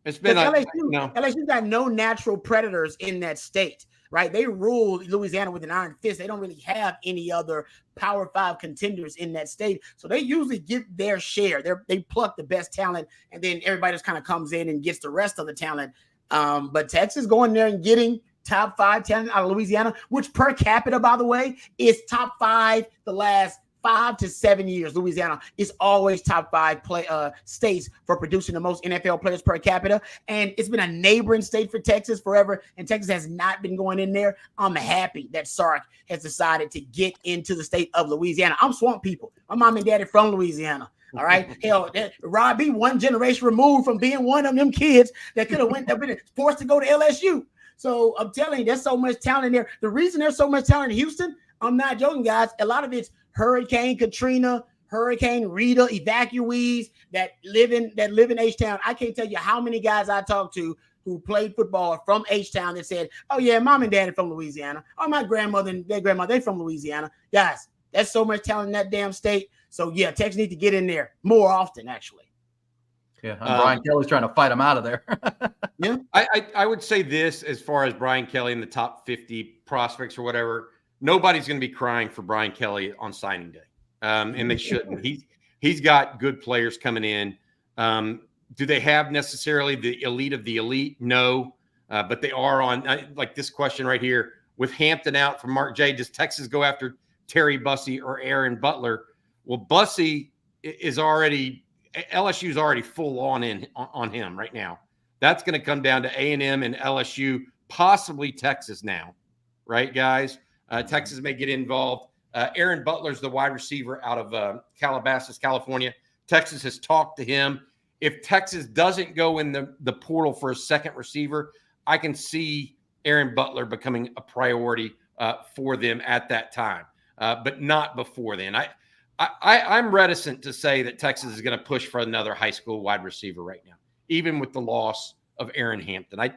It's been LSU's got no natural predators in that state. Right, they ruled Louisiana with an iron fist. They don't really have any other Power 5 contenders in that state, so they usually get their share. They pluck the best talent, and then everybody just kind of comes in and gets the rest of the talent. But Texas going there and getting top 5 talent out of Louisiana, which per capita, by the way, is top 5 the last 5 to 7 years. Louisiana is always top 5 states for producing the most NFL players per capita. And it's been a neighboring state for Texas forever. And Texas has not been going in there. I'm happy that Sark has decided to get into the state of Louisiana. I'm swamp people. My mom and daddy from Louisiana. All right. Hell, Rob B, one generation removed from being one of them kids that could have been forced to go to LSU. So I'm telling you, there's so much talent there. The reason there's so much talent in Houston, I'm not joking, guys. A lot of it's Hurricane Katrina, Hurricane Rita evacuees that live in H-Town. I can't tell you how many guys I talked to who played football from H-Town that said, oh, yeah, mom and dad are from Louisiana. Or my grandmother and their grandmother, they're from Louisiana. Guys, that's so much talent in that damn state. So, yeah, Texas need to get in there more often, actually. Yeah, and Brian Kelly's trying to fight him out of there. Yeah. I would say this as far as Brian Kelly in the top 50 prospects or whatever, nobody's going to be crying for Brian Kelly on signing day. And they shouldn't. He's got good players coming in. Do they have necessarily the elite of the elite? No, but they are on like this question right here with Hampton out from Mark J. Does Texas go after Terry Bussey or Aaron Butler? Well, Bussey is already LSU's already full on him right now. That's going to come down to A&M and LSU, possibly Texas now, right, guys? Texas may get involved. Aaron Butler's the wide receiver out of Calabasas, California. Texas has talked to him. If Texas doesn't go in the portal for a second receiver, I can see Aaron Butler becoming a priority for them at that time, but not before then. I'm reticent to say that Texas is going to push for another high school wide receiver right now, even with the loss of Aaron Hampton. I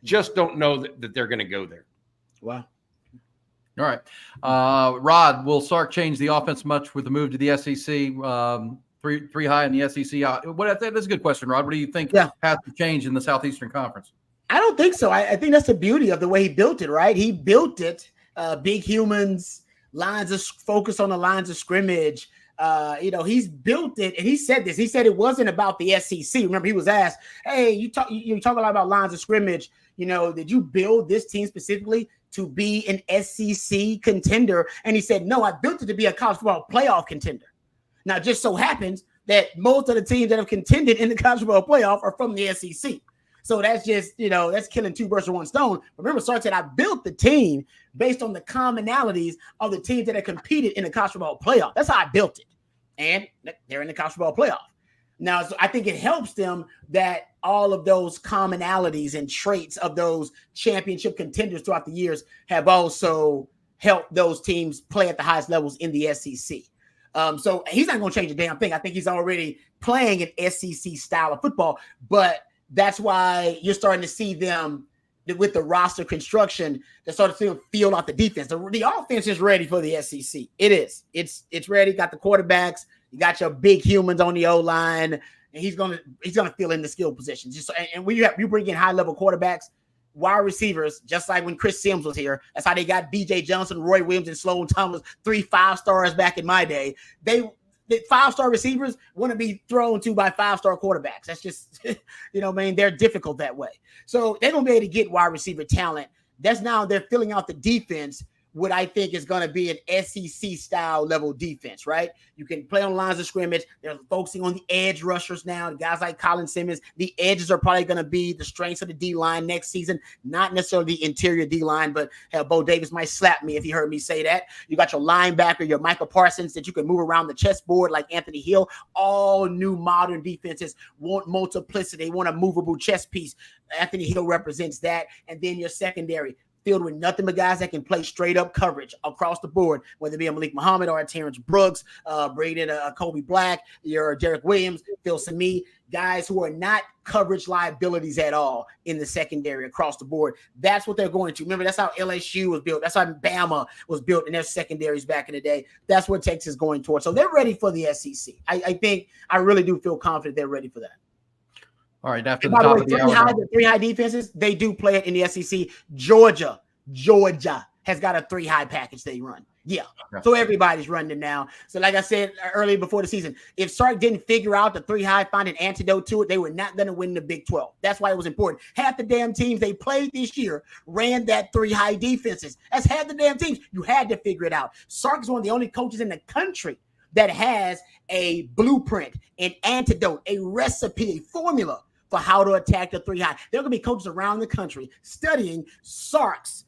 just don't know that they're going to go there. Wow. All right. Rod, will Sark change the offense much with the move to the SEC? Three high in the SEC. That's a good question, Rod. What do you think has to change in the Southeastern Conference? I don't think so. I think that's the beauty of the way he built it, right? He built it, big humans, lines of focus on the lines of scrimmage. He's built it, and he said this. He said it wasn't about the SEC. Remember, he was asked, "Hey, you talk a lot about lines of scrimmage. Did you build this team specifically to be an SEC contender?" And he said, "No, I built it to be a college football playoff contender." Now, it just so happens that most of the teams that have contended in the college football playoff are from the SEC. So that's just, that's killing two birds with one stone. Remember, Sark said, I built the team based on the commonalities of the teams that have competed in the college football playoff. That's how I built it. And they're in the college football playoff. Now, so I think it helps them that all of those commonalities and traits of those championship contenders throughout the years have also helped those teams play at the highest levels in the SEC. So he's not going to change a damn thing. I think he's already playing an SEC style of football, but that's why you're starting to see them with the roster construction. They're starting to feel out the defense. The offense is ready for the SEC. It is. It's ready. Got the quarterbacks. You got your big humans on the O-line, and he's gonna fill in the skill positions. And when you bring in high level quarterbacks, wide receivers, just like when Chris Sims was here. That's how they got B.J. Johnson, Roy Williams, and Sloan Thomas, 3 5-stars back in my day. The 5-star receivers want to be thrown to by 5-star quarterbacks. That's just, they're difficult that way. So they're going to be able to get wide receiver talent. That's now they're filling out the defense, what I think is going to be an SEC style level defense, right? You can play on lines of scrimmage. They're focusing on the edge rushers now. Guys like Colin Simmons, the edges are probably going to be the strengths of the D-line next season, not necessarily the interior D-line, but Bo Davis might slap me if he heard me say that. You got your linebacker, your Michael Parsons that you can move around the chessboard like Anthony Hill. All new modern defenses want multiplicity. They want a movable chess piece. Anthony Hill represents that. And then your secondary, filled with nothing but guys that can play straight up coverage across the board, whether it be a Malik Muhammad or a Terrence Brooks, Braden, Kobe Black, your Derek Williams, Phil Sami, guys who are not coverage liabilities at all in the secondary across the board. That's what they're going to. Remember, that's how LSU was built. That's how Bama was built in their secondaries back in the day. That's what Texas is going towards. So they're ready for the SEC. I really do feel confident they're ready for that. All right, after the top of the hour. The 3 high defenses, they do play it in the SEC. Georgia has got a 3 high package they run. Yeah. So everybody's running it now. So like I said earlier before the season, if Sark didn't figure out the 3 high, find an antidote to it, they were not going to win the Big 12. That's why it was important. Half the damn teams they played this year ran that 3 high defenses. That's half the damn teams. You had to figure it out. Sark is one of the only coaches in the country that has a blueprint, an antidote, a recipe, a formula for how to attack the 3 high. There are going to be coaches around the country studying Sark's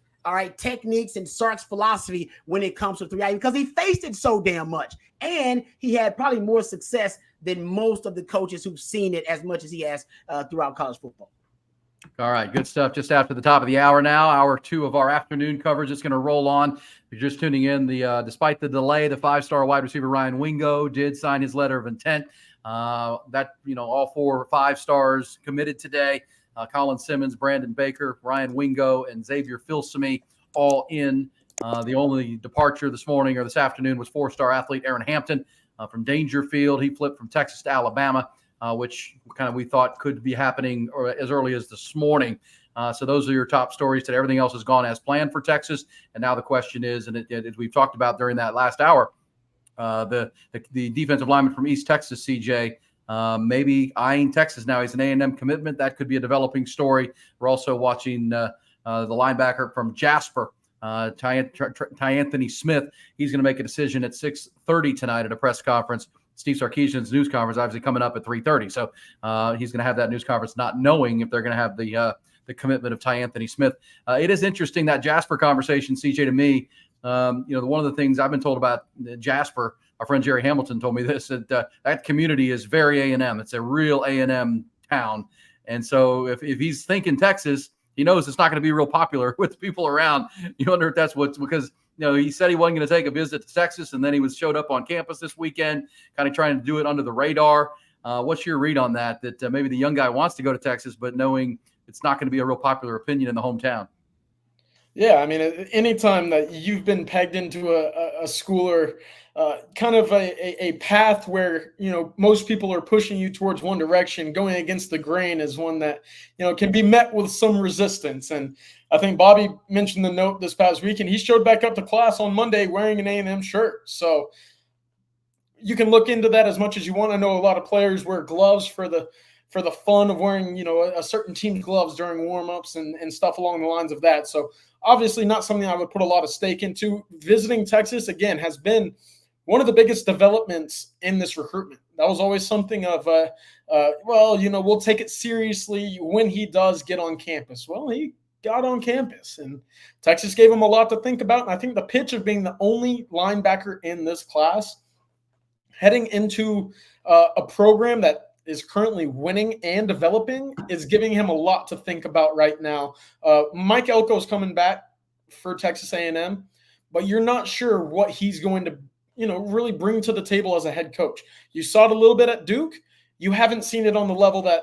techniques and Sark's philosophy when it comes to 3 high because he faced it so damn much. And he had probably more success than most of the coaches who've seen it as much as he has throughout college football. All right, good stuff. Just after the top of the hour now, hour 2 of our afternoon coverage is going to roll on. If you're just tuning in, despite the delay, the 5-star wide receiver Ryan Wingo did sign his letter of intent. All 4 or 5 stars committed today. Colin Simmons, Brandon Baker, Ryan Wingo, and Xavier Filsaime all in. The only departure this morning or this afternoon was 4-star athlete Aaron Hampton from Dangerfield. He flipped from Texas to Alabama. Which kind of we thought could be happening or as early as this morning. So those are your top stories today. Everything else has gone as planned for Texas. And now the question is, and as we've talked about during that last hour, the defensive lineman from East Texas, CJ, maybe eyeing Texas now. He's an A&M commitment. That could be a developing story. We're also watching the linebacker from Jasper, Anthony Smith. He's going to make a decision at 6:30 tonight at a press conference. Steve Sarkisian's news conference obviously coming up at 3:30. So he's going to have that news conference not knowing if they're going to have the commitment of Anthony Smith. It is interesting, that Jasper conversation, CJ, to me. One of the things I've been told about Jasper, our friend Jerry Hamilton told me this, that community is very A&M. It's a real A&M town. And so if he's thinking Texas, he knows it's not going to be real popular with people around. You wonder if that's because he said he wasn't going to take a visit to Texas, and then he showed up on campus this weekend, kind of trying to do it under the radar. What's your read on that maybe the young guy wants to go to Texas, but knowing it's not going to be a real popular opinion in the hometown? Yeah, I mean, anytime that you've been pegged into a school or kind of a path where, most people are pushing you towards one direction, going against the grain is one that, can be met with some resistance. And I think Bobby mentioned the note this past week, and he showed back up to class on Monday wearing an A&M shirt. So you can look into that as much as you want. I know a lot of players wear gloves for the fun of wearing, a certain team's gloves during warmups and stuff along the lines of that. So obviously not something I would put a lot of stake into. Visiting Texas, again, has been one of the biggest developments in this recruitment. That was always something of, we'll take it seriously when he does get on campus. Well, he got on campus, and Texas gave him a lot to think about. And I think the pitch of being the only linebacker in this class, heading into a program that is currently winning and developing, is giving him a lot to think about right now. Mike Elko's coming back for Texas A&M, but you're not sure what he's going to, really bring to the table as a head coach. You saw it a little bit at Duke. You haven't seen it on the level that,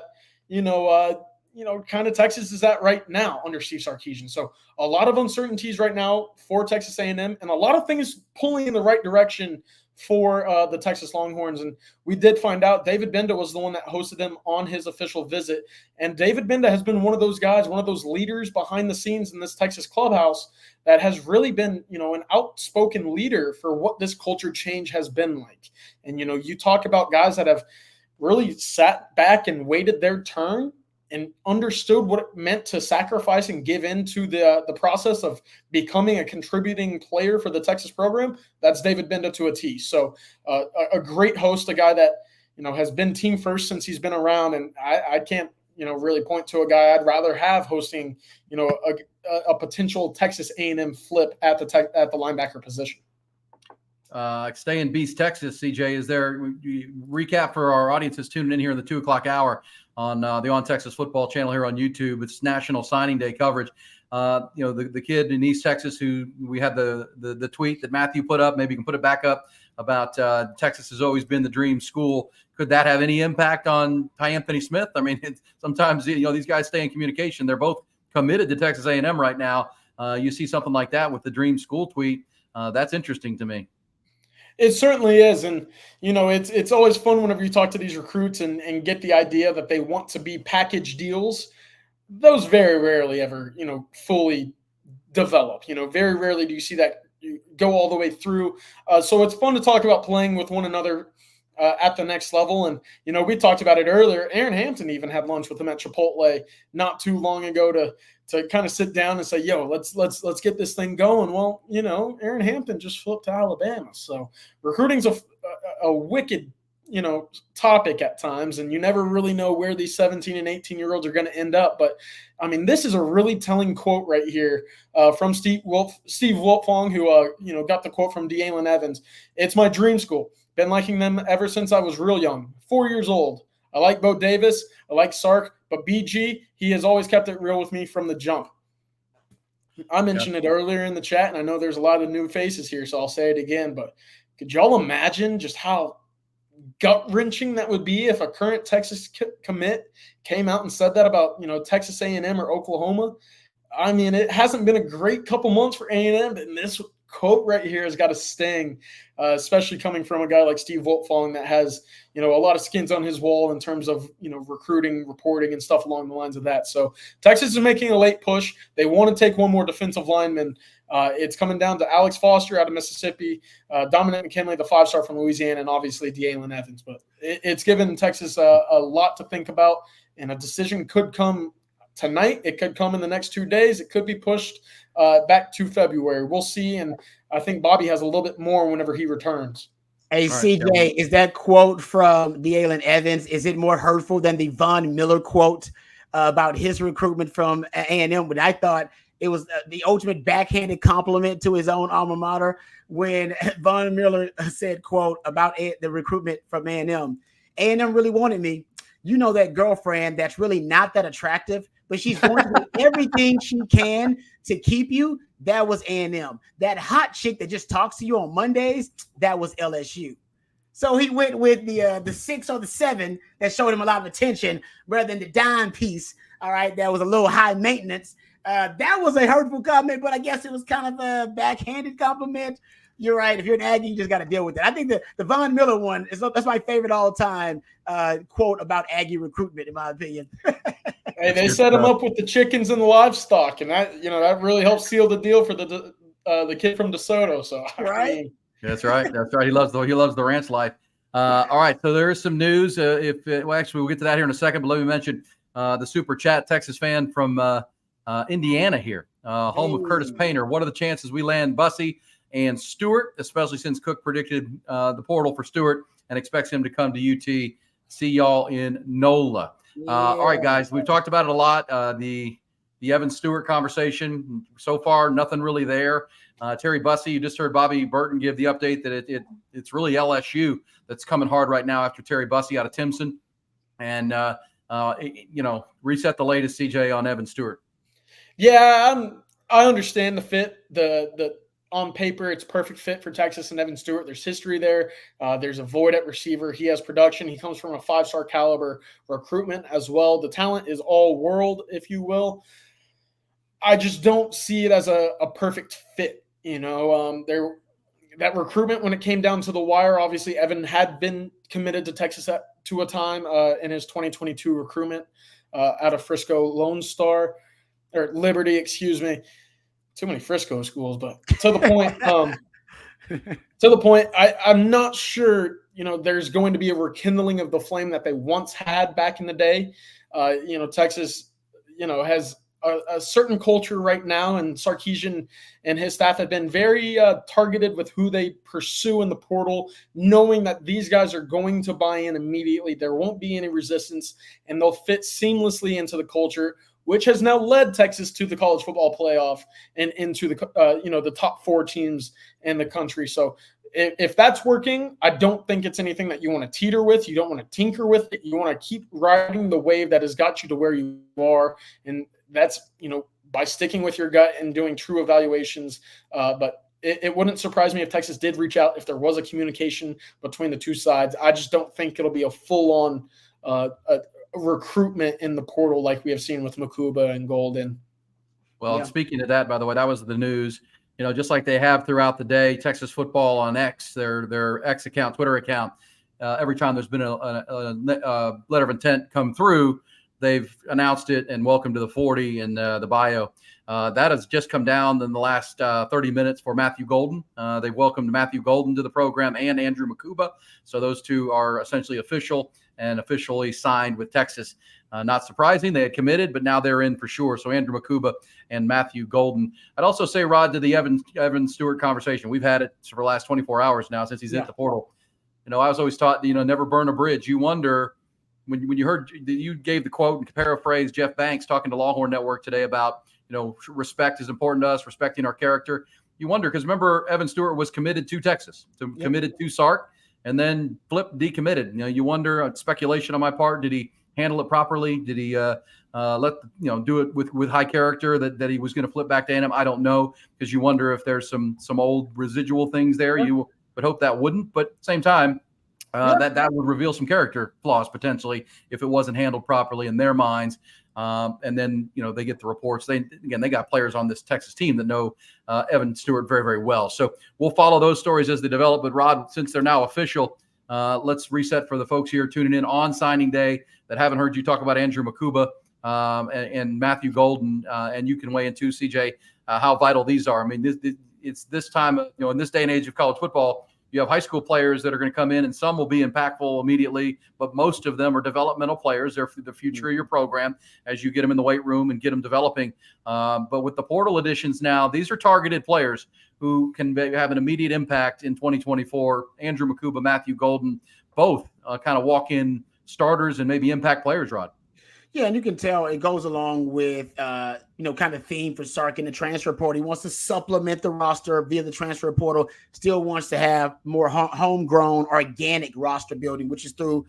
kind of Texas is at right now under Steve Sarkisian. So a lot of uncertainties right now for Texas A&M, and a lot of things pulling in the right direction for the Texas Longhorns. And we did find out David Benda was the one that hosted them on his official visit. And David Benda has been one of those guys, one of those leaders behind the scenes in this Texas clubhouse that has really been, an outspoken leader for what this culture change has been like. And, you talk about guys that have really sat back and waited their turn and understood what it meant to sacrifice and give into the process of becoming a contributing player for the Texas program. That's David Benda to a T. So a great host, a guy that, has been team first since he's been around. And I can't, really point to a guy I'd rather have hosting, a potential Texas A&M flip at the linebacker position. Stay in Beast, Texas, CJ. Is there recap for our audiences tuning in here in the 2:00 hour on the On Texas Football channel here on YouTube? It's National Signing Day coverage. The kid in East Texas who we had the tweet that Matthew put up, maybe you can put it back up, about Texas has always been the dream school. Could that have any impact on Anthony Smith? I mean, sometimes these guys stay in communication. They're both committed to Texas A&M right now. You see something like that with the dream school tweet. That's interesting to me. It certainly is. And, it's always fun whenever you talk to these recruits and get the idea that they want to be package deals. Those very rarely ever, fully develop. Very rarely do you see that go all the way through. So it's fun to talk about playing with one another at the next level. And, we talked about it earlier. Aaron Hampton even had lunch with him at Chipotle not too long ago to kind of sit down and say, let's get this thing going. Well, Aaron Hampton just flipped to Alabama. So recruiting's a wicked, topic at times, and you never really know where these 17 and 18-year-olds are going to end up. But, I mean, this is a really telling quote right here from Steve Wiltfong, who, got the quote from DeAndre Evans. "It's my dream school. Been liking them ever since I was real young, 4 years old. I like Bo Davis. I like Sark. But BG, he has always kept it real with me from the jump. I mentioned it earlier in the chat, and I know there's a lot of new faces here, so I'll say it again. But could y'all imagine just how gut-wrenching that would be if a current Texas commit came out and said that about, Texas A&M or Oklahoma? I mean, it hasn't been a great couple months for A&M, but this quote right here has got a sting, especially coming from a guy like Steve Wiltfong that has, a lot of skins on his wall in terms of, recruiting, reporting, and stuff along the lines of that. So Texas is making a late push. They want to take one more defensive lineman. It's coming down to Alex Foster out of Mississippi, Dominic McKinley, the 5-star from Louisiana, and obviously DeAndre Evans. But it's given Texas a lot to think about, and a decision could come tonight. It could come in the next 2 days. It could be pushed back to February. We'll see, and I think Bobby has a little bit more whenever he returns. Hey, CJ, is that quote from DeAndre Evans, is it more hurtful than the Von Miller quote about his recruitment from A&M? But I thought it was the ultimate backhanded compliment to his own alma mater when Von Miller said, quote, about the recruitment from A&M. A&M really wanted me. You know, that girlfriend that's really not that attractive, but she's going to do everything she can to keep you. That was A&M. That hot chick that just talks to you on Mondays, that was LSU. So he went with the 6 or the 7 that showed him a lot of attention rather than the dime piece, all right, that was a little high maintenance. That was a hurtful comment, but I guess it was kind of a backhanded compliment. You're right. If you're an Aggie, you just got to deal with it. I think the Von Miller one that's my favorite all time quote about Aggie recruitment, in my opinion. Hey, they set him up with the chickens and the livestock, and that that really helped seal the deal for the kid from DeSoto. So right, I mean, that's right. That's right. He loves the ranch life. All right, so there is some news. Actually, we'll get to that here in a second. But let me mention the super chat Texas fan from Indiana here, home of Curtis Painter. What are the chances we land Bussey and Stewart, especially since Cook predicted the portal for Stewart and expects him to come to UT? See y'all in NOLA. All right, guys, we've talked about it a lot. The Evan Stewart conversation, so far, nothing really there. Terry Bussey, you just heard Bobby Burton give the update that it's really LSU that's coming hard right now after Terry Bussey out of Timpson. And, reset the latest, CJ, on Evan Stewart. Yeah, I understand the fit. The on paper, it's perfect fit for Texas and Evan Stewart. There's history there. There's a void at receiver. He has production. He comes from a 5-star caliber recruitment as well. The talent is all world, if you will. I just don't see it as a perfect fit. That recruitment, when it came down to the wire, obviously Evan had been committed to Texas to a time in his 2022 recruitment out of Frisco Lone Star or Liberty, excuse me. Too many Frisco schools, but to the point, I'm not sure, there's going to be a rekindling of the flame that they once had back in the day. Texas, has a certain culture right now, and Sarkisian and his staff have been very targeted with who they pursue in the portal, knowing that these guys are going to buy in immediately. There won't be any resistance, and they'll fit seamlessly into the culture, which has now led Texas to the college football playoff and into the top 4 teams in the country. So if that's working, I don't think it's anything that you want to teeter with. You don't want to tinker with it. You want to keep riding the wave that has got you to where you are. And that's, by sticking with your gut and doing true evaluations. But it wouldn't surprise me if Texas did reach out, if there was a communication between the two sides. I just don't think it'll be a full-on recruitment in the portal like we have seen with Mukuba and Golden. Well, Speaking of that, by the way, that was the news. Just like they have throughout the day, Texas football on X, their X account, Twitter account. Every time there's been a letter of intent come through, they've announced it and welcome to the 40 in the bio. That has just come down in the last 30 minutes for Matthew Golden. They've welcomed Matthew Golden to the program and Andrew Mukuba. So those two are essentially official and officially signed with Texas. Not surprising. They had committed, but now they're in for sure. So Andrew Mukuba and Matthew Golden. I'd also say, Rod, to the Evan Stewart conversation, we've had it for the last 24 hours now since he's in the portal. I was always taught, never burn a bridge. You wonder, when you heard, you gave the quote and paraphrase Jeff Banks talking to Longhorn Network today about, respect is important to us, respecting our character. You wonder, because remember, Evan Stewart was committed to Texas, committed to Sark, and then decommitted. You wonder, speculation on my part, did he handle it properly? Did he do it with high character that he was going to flip back to A&M? I don't know, because you wonder if there's some old residual things there. You would hope that wouldn't, but at the same time, that would reveal some character flaws potentially if it wasn't handled properly in their minds. And then, they get the reports. They got players on this Texas team that know Evan Stewart very, very well. So we'll follow those stories as they develop. But Rod, since they're now official, let's reset for the folks here tuning in on signing day that haven't heard you talk about Andrew Mukuba and Matthew Golden. And you can weigh in too, CJ, how vital these are. I mean, it's this time, in this day and age of college football, you have high school players that are going to come in, and some will be impactful immediately, but most of them are developmental players. They're the future of your program as you get them in the weight room and get them developing. But with the portal additions now, these are targeted players who can have an immediate impact in 2024. Andrew Mukuba, Matthew Golden, both kind of walk-in starters and maybe impact players, Rod. Yeah, and you can tell it goes along with, kind of theme for Sark in the transfer portal. He wants to supplement the roster via the transfer portal, still wants to have more homegrown, organic roster building, which is through,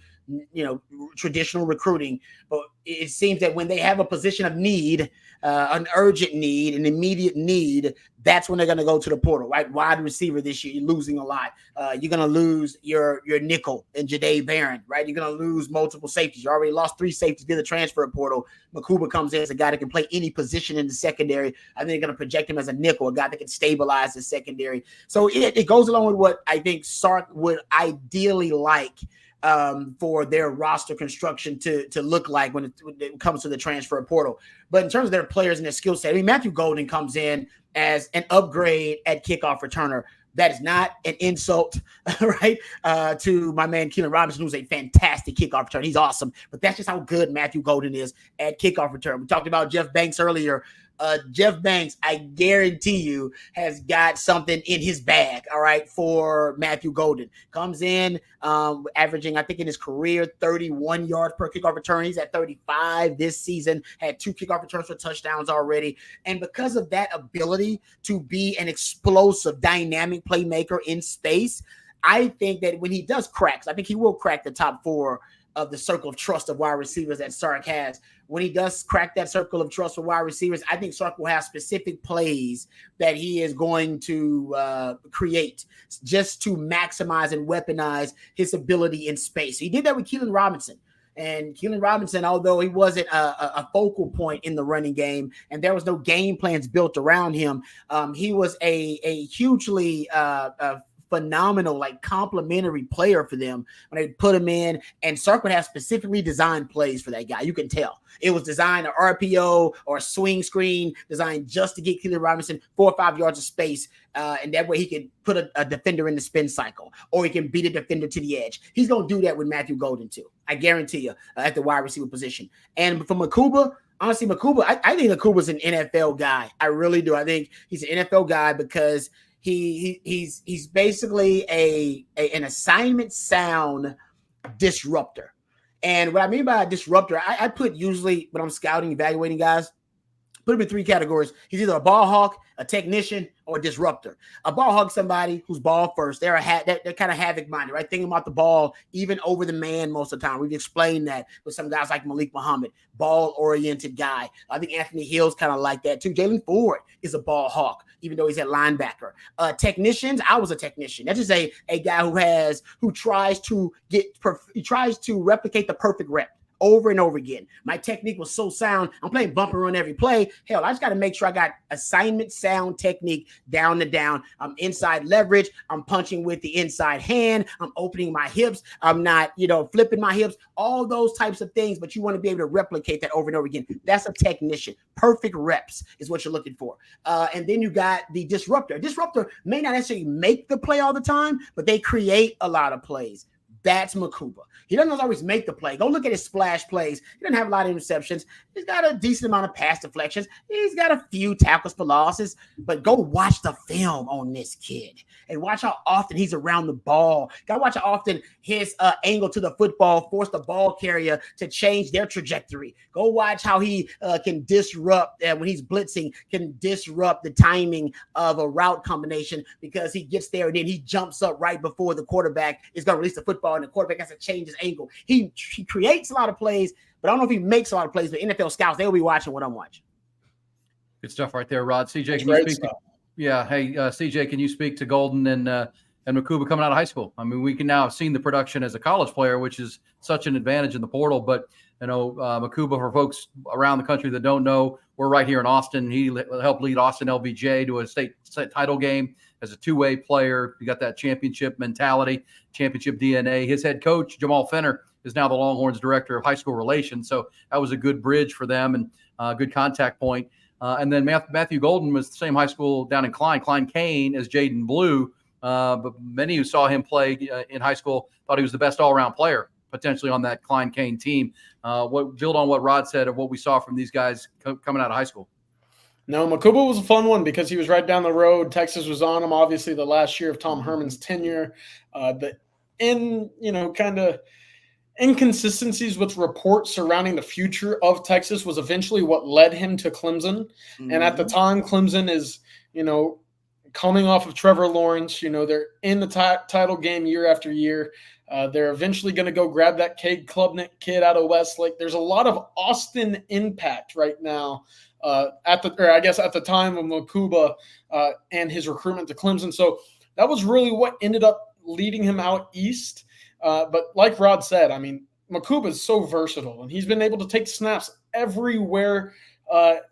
traditional recruiting. But it seems that when they have a position of need, an urgent need, an immediate need, that's when they're going to go to the portal, right? Wide receiver this year, you're losing a lot. You're going to lose your nickel in Jadae Barron, right? You're going to lose multiple safeties. You already lost 3 safeties via the transfer portal. Mukuba comes in as a guy that can play any position in the secondary. I think they're going to project him as a nickel, a guy that can stabilize the secondary. So it goes along with what I think Sark would ideally like for their roster construction to look like when it comes to the transfer portal. But in terms of their players and their skill set, Matthew Golden comes in as an upgrade at kickoff returner. That is not an insult, right, to my man Keelan Robinson, who's a fantastic kickoff returner. He's awesome. But that's just how good Matthew Golden is at kickoff return. We talked about Jeff Banks earlier. Jeff Banks, I guarantee you, has got something in his bag, all right, for Matthew Golden. Comes in, averaging, I think in his career, 31 yards per kickoff return. He's at 35 this season, had 2 kickoff returns for touchdowns already. And because of that ability to be an explosive, dynamic playmaker in space, I think that when he does crack, I think he will crack the top 4 of the circle of trust of wide receivers that Sark has. When he does crack that circle of trust for wide receivers, I think Sark will have specific plays that he is going to create just to maximize and weaponize his ability in space. He did that with Keelan Robinson. And Keelan Robinson, although he wasn't a focal point in the running game and there was no game plans built around him, he was a hugely phenomenal, complimentary player for them when they put him in. And Sark would have specifically designed plays for that guy. You can tell it was designed an RPO or a swing screen designed just to get Keelan Robinson 4 or 5 yards of space. And that way he can put a defender in the spin cycle, or he can beat a defender to the edge. He's going to do that with Matthew Golden too. I guarantee you, at the wide receiver position. And for Mukuba, honestly, I think Mukuba's an NFL guy. I really do. I think he's an NFL guy because he's basically an assignment sound disruptor. And what I mean by a disruptor, I put usually when I'm scouting, evaluating guys, put him in 3 categories. He's either a ball hawk, a technician, or a disruptor. A ball hawk, somebody who's ball first. They're kind of havoc minded, right? Thinking about the ball, even over the man most of the time. We've explained that with some guys like Malik Muhammad, ball oriented guy. I think Anthony Hill's kind of like that too. Jalen Ford is a ball hawk, even though he's at linebacker. Technicians, I was a technician. That's just a guy who tries to replicate the perfect rep over and over again. My technique was so sound. I'm playing bumper run every play. Hell, I just got to make sure I got assignment sound technique down to down. I'm inside leverage. I'm punching with the inside hand. I'm opening my hips. I'm not, flipping my hips, all those types of things, but you want to be able to replicate that over and over again. That's a technician. Perfect reps is what you're looking for. And then you got the disruptor. A disruptor may not necessarily make the play all the time, but they create a lot of plays. That's Mukuba. He doesn't always make the play. Go look at his splash plays. He doesn't have a lot of interceptions. He's got a decent amount of pass deflections. He's got a few tackles for losses. But go watch the film on this kid and watch how often he's around the ball. Got to watch how often his angle to the football forced the ball carrier to change their trajectory. Go watch how he can disrupt when he's blitzing, can disrupt the timing of a route combination because he gets there and then he jumps up right before the quarterback is going to release the football football, and the quarterback has to change his angle. He creates a lot of plays, but I don't know if he makes a lot of plays. But NFL scouts, they'll be watching what I'm watching. Good stuff right there, Rod. CJ, That's can you great speak? stuff. Hey, CJ, can you speak to Golden and Mukuba coming out of high school? I mean, we can now have seen the production as a college player, which is such an advantage in the portal. But Mukuba, for folks around the country that don't know, we're right here in Austin. He helped lead Austin LBJ to a state title game as a two-way player. He got that championship mentality, championship DNA. His head coach, Jamal Fenner, is now the Longhorns director of high school relations. So that was a good bridge for them and a good contact point. And then Matthew Golden was the same high school down in Klein Kane as Jaden Blue. But many who saw him play in high school thought he was the best all-around player potentially on that Klein Kane team. Build on what Rod said of what we saw from these guys coming out of high school. No, Mukuba was a fun one because he was right down the road. Texas was on him, obviously, the last year of Tom Herman's tenure. Kind of inconsistencies with reports surrounding the future of Texas was eventually what led him to Clemson. Mm-hmm. And at the time, Clemson is, coming off of Trevor Lawrence. They're in the title game year after year. They're eventually going to go grab that Cade Klubnik kid out of Westlake. There's a lot of Austin impact right now at the time of Mukuba and his recruitment to Clemson. So that was really what ended up leading him out east. But like Rod said, I mean, Mukuba is so versatile, and he's been able to take snaps everywhere, with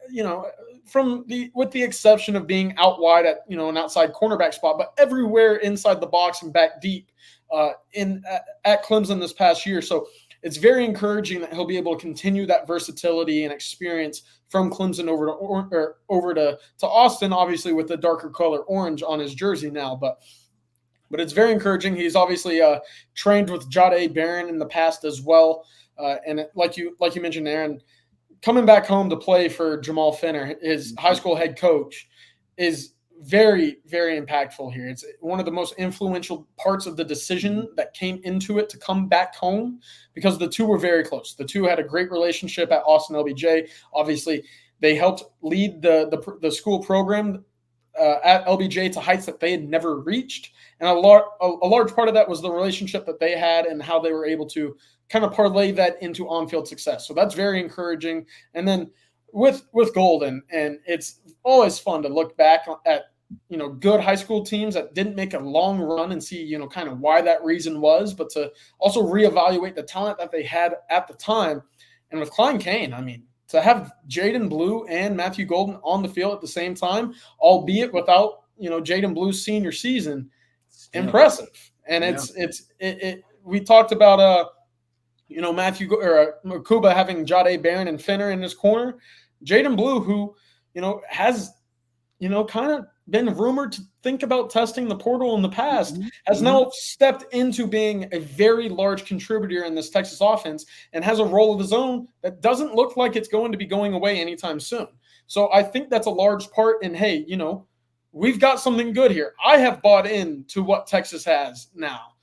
the exception of being out wide at, an outside cornerback spot, but everywhere inside the box and back deep at Clemson this past year. So it's very encouraging that he'll be able to continue that versatility and experience from Clemson over to Austin, obviously with the darker color orange on his jersey now, but it's very encouraging. He's obviously trained with Jahdae Barron in the past as well. Like you mentioned, Aaron, coming back home to play for Jamal Fenner, his high school head coach, is very, very impactful here. It's one of the most influential parts of the decision that came into it to come back home because the two were very close. The two had a great relationship at Austin LBJ. Obviously, they helped lead the school program at LBJ to heights that they had never reached. And a large part of that was the relationship that they had and how they were able to kind of parlay that into on-field success. So that's very encouraging. And then with Golden, and it's always fun to look back at, good high school teams that didn't make a long run and see, kind of why that reason was, but to also reevaluate the talent that they had at the time. And with Klein Kane, I mean, to have Jaden Blue and Matthew Golden on the field at the same time, albeit without, Jaden Blue's senior season, impressive. And we talked about, Mukuba having Jahdae Barron and Fenner in his corner. Jaden Blue, who, has, kind of been rumored to think about testing the portal in the past, has now stepped into being a very large contributor in this Texas offense and has a role of his own that doesn't look like it's going to be going away anytime soon. So I think that's a large part in, hey, we've got something good here. I have bought into what Texas has now.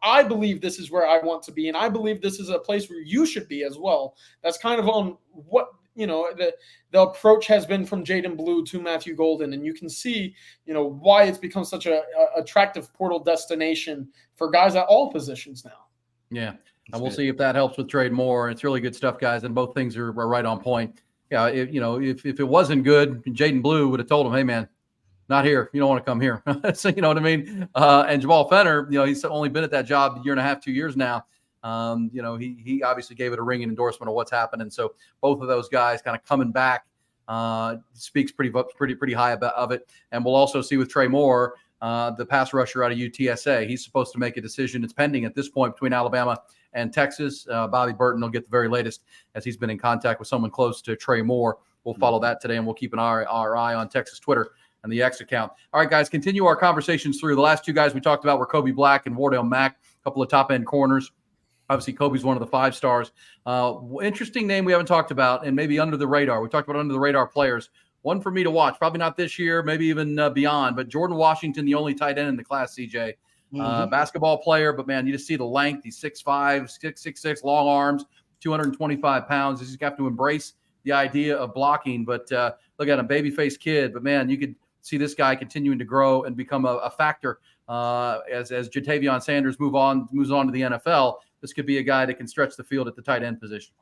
I believe this is where I want to be, and I believe this is a place where you should be as well. That's kind of on what, the approach has been from Jaden Blue to Matthew Golden, and you can see, why it's become such a attractive portal destination for guys at all positions now. Yeah, and we'll see if that helps with Trade Moore. It's really good stuff, guys, and both things are right on point. Yeah, if it wasn't good, Jaden Blue would have told him, hey, man, not here. You don't want to come here. So, you know what I mean? And Jamal Fenner, he's only been at that job a year and a half, 2 years now. He obviously gave it a ringing endorsement of what's happened. And so both of those guys kind of coming back speaks pretty high of it. And we'll also see with Trey Moore, the pass rusher out of UTSA. He's supposed to make a decision. It's pending at this point between Alabama and Texas. Bobby Burton will get the very latest as he's been in contact with someone close to Trey Moore. We'll follow that today, and we'll keep our eye on Texas Twitter and the X account. All right, guys, continue our conversations through. The last two guys we talked about were Kobe Black and Wardell Mack, a couple of top-end corners. Obviously, Kobe's one of the 5 stars. Interesting name we haven't talked about, and maybe under the radar. We talked about under the radar players. One for me to watch, probably not this year, maybe even beyond, but Jordan Washington, the only tight end in the class, CJ. Basketball player, but, man, you just see the length. He's 6'5", 6'6", long arms, 225 pounds. You just have to embrace the idea of blocking. But look at him, baby-faced kid. But, man, you could see this guy continuing to grow and become a factor as Jatavion Sanders moves on to the NFL, this could be a guy that can stretch the field at the tight end position.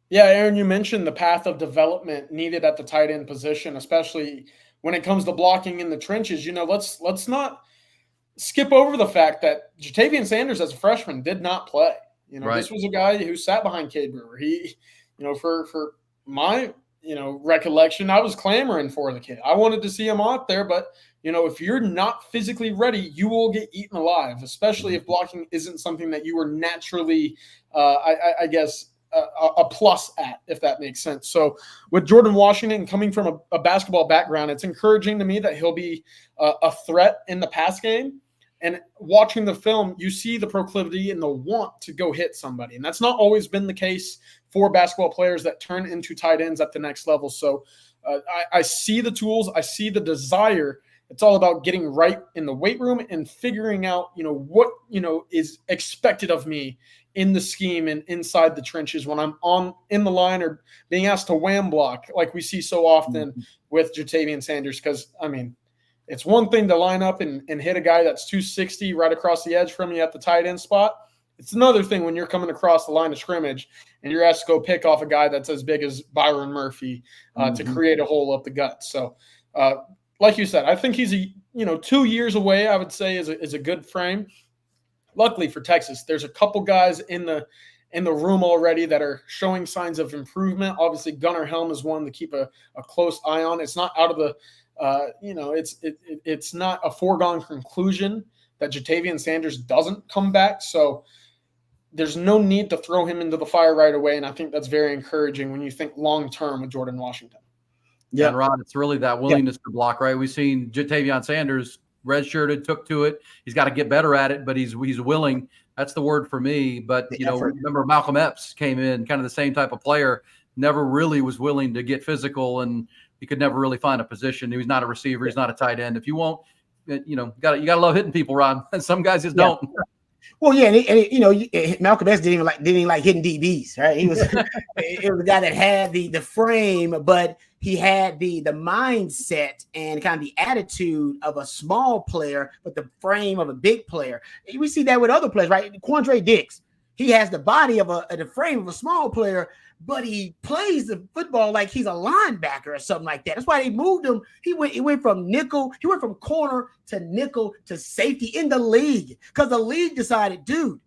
Yeah, Aaron, you mentioned the path of development needed at the tight end position, especially when it comes to blocking in the trenches. You know, let's not skip over the fact that Jatavion Sanders as a freshman did not play. You know, This was a guy who sat behind Cade Brewer. He, you know, for my, you know, recollection, I was clamoring for the kid. I wanted to see him out there, but, you know, if you're not physically ready, you will get eaten alive, especially if blocking isn't something that you were naturally, I guess, a plus at, if that makes sense. So with Jordan Washington coming from a basketball background, it's encouraging to me that he'll be a threat in the pass game. And watching the film, you see the proclivity and the want to go hit somebody. And that's not always been the case for basketball players that turn into tight ends at the next level. So I see the tools. I see the desire. It's all about getting right in the weight room and figuring out, you know, what, you know, is expected of me in the scheme and inside the trenches when I'm in the line or being asked to wham block like we see so often with Jatavion Sanders. Because, I mean, it's one thing to line up and hit a guy that's 260 right across the edge from you at the tight end spot. It's another thing when you're coming across the line of scrimmage and you're asked to go pick off a guy that's as big as Byron Murphy to create a hole up the gut. So, like you said, I think he's 2 years away. I would say is a good frame. Luckily for Texas, there's a couple guys in the room already that are showing signs of improvement. Obviously, Gunnar Helm is one to keep a close eye on. It's not out of the it's not a foregone conclusion that Jatavion Sanders doesn't come back. So there's no need to throw him into the fire right away. And I think that's very encouraging when you think long-term with Jordan Washington. Yeah, and Ron, it's really that willingness to block, right? We've seen Jatavion Sanders redshirted, took to it. He's got to get better at it, but he's willing. That's the word for me. But, remember Malcolm Epps came in, kind of the same type of player, never really was willing to get physical, and he could never really find a position. He was not a receiver. He's not a tight end. If you won't, you got to love hitting people, Ron. And some guys just don't. Well, yeah, and Malcolm X didn't even like hitting DBs, right? He was it was a guy that had the frame, but he had the mindset and kind of the attitude of a small player, but the frame of a big player. We see that with other players, right? Quandre Diggs, he has the body of the frame of a small player, but he plays the football like he's a linebacker or something like that. That's why they moved him. He went from nickel. He went from corner to nickel to safety in the league because the league decided, dude,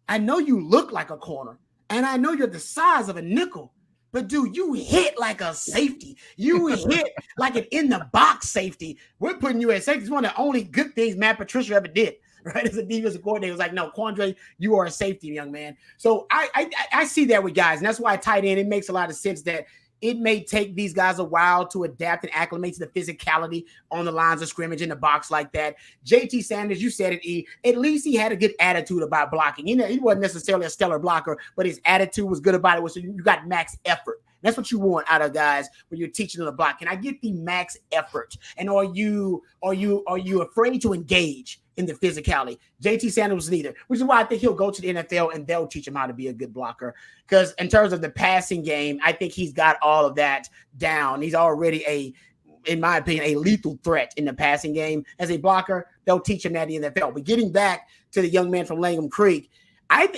I know you look like a corner and I know you're the size of a nickel, but dude, you hit like a safety. You hit like an in the box safety. We're putting you at safety. It's one of the only good things Matt Patricia ever did. Right, as a defensive coordinator, was like, no, Quandre, you are a safety, young man. So I see that with guys, and that's why tight end, it makes a lot of sense that it may take these guys a while to adapt and acclimate to the physicality on the lines of scrimmage in the box like that. JT Sanders, you said it, E. At least he had a good attitude about blocking. He wasn't necessarily a stellar blocker, but his attitude was good about it. So you got max effort. That's what you want out of guys when you're teaching them to block. Can I get the max effort? And are you afraid to engage in the physicality? JT Sanders was neither, which is why I think he'll go to the NFL and they'll teach him how to be a good blocker. Because in terms of the passing game, I think he's got all of that down. He's already in my opinion, a lethal threat in the passing game. As a blocker, they'll teach him that in the NFL. But getting back to the young man from Langham Creek,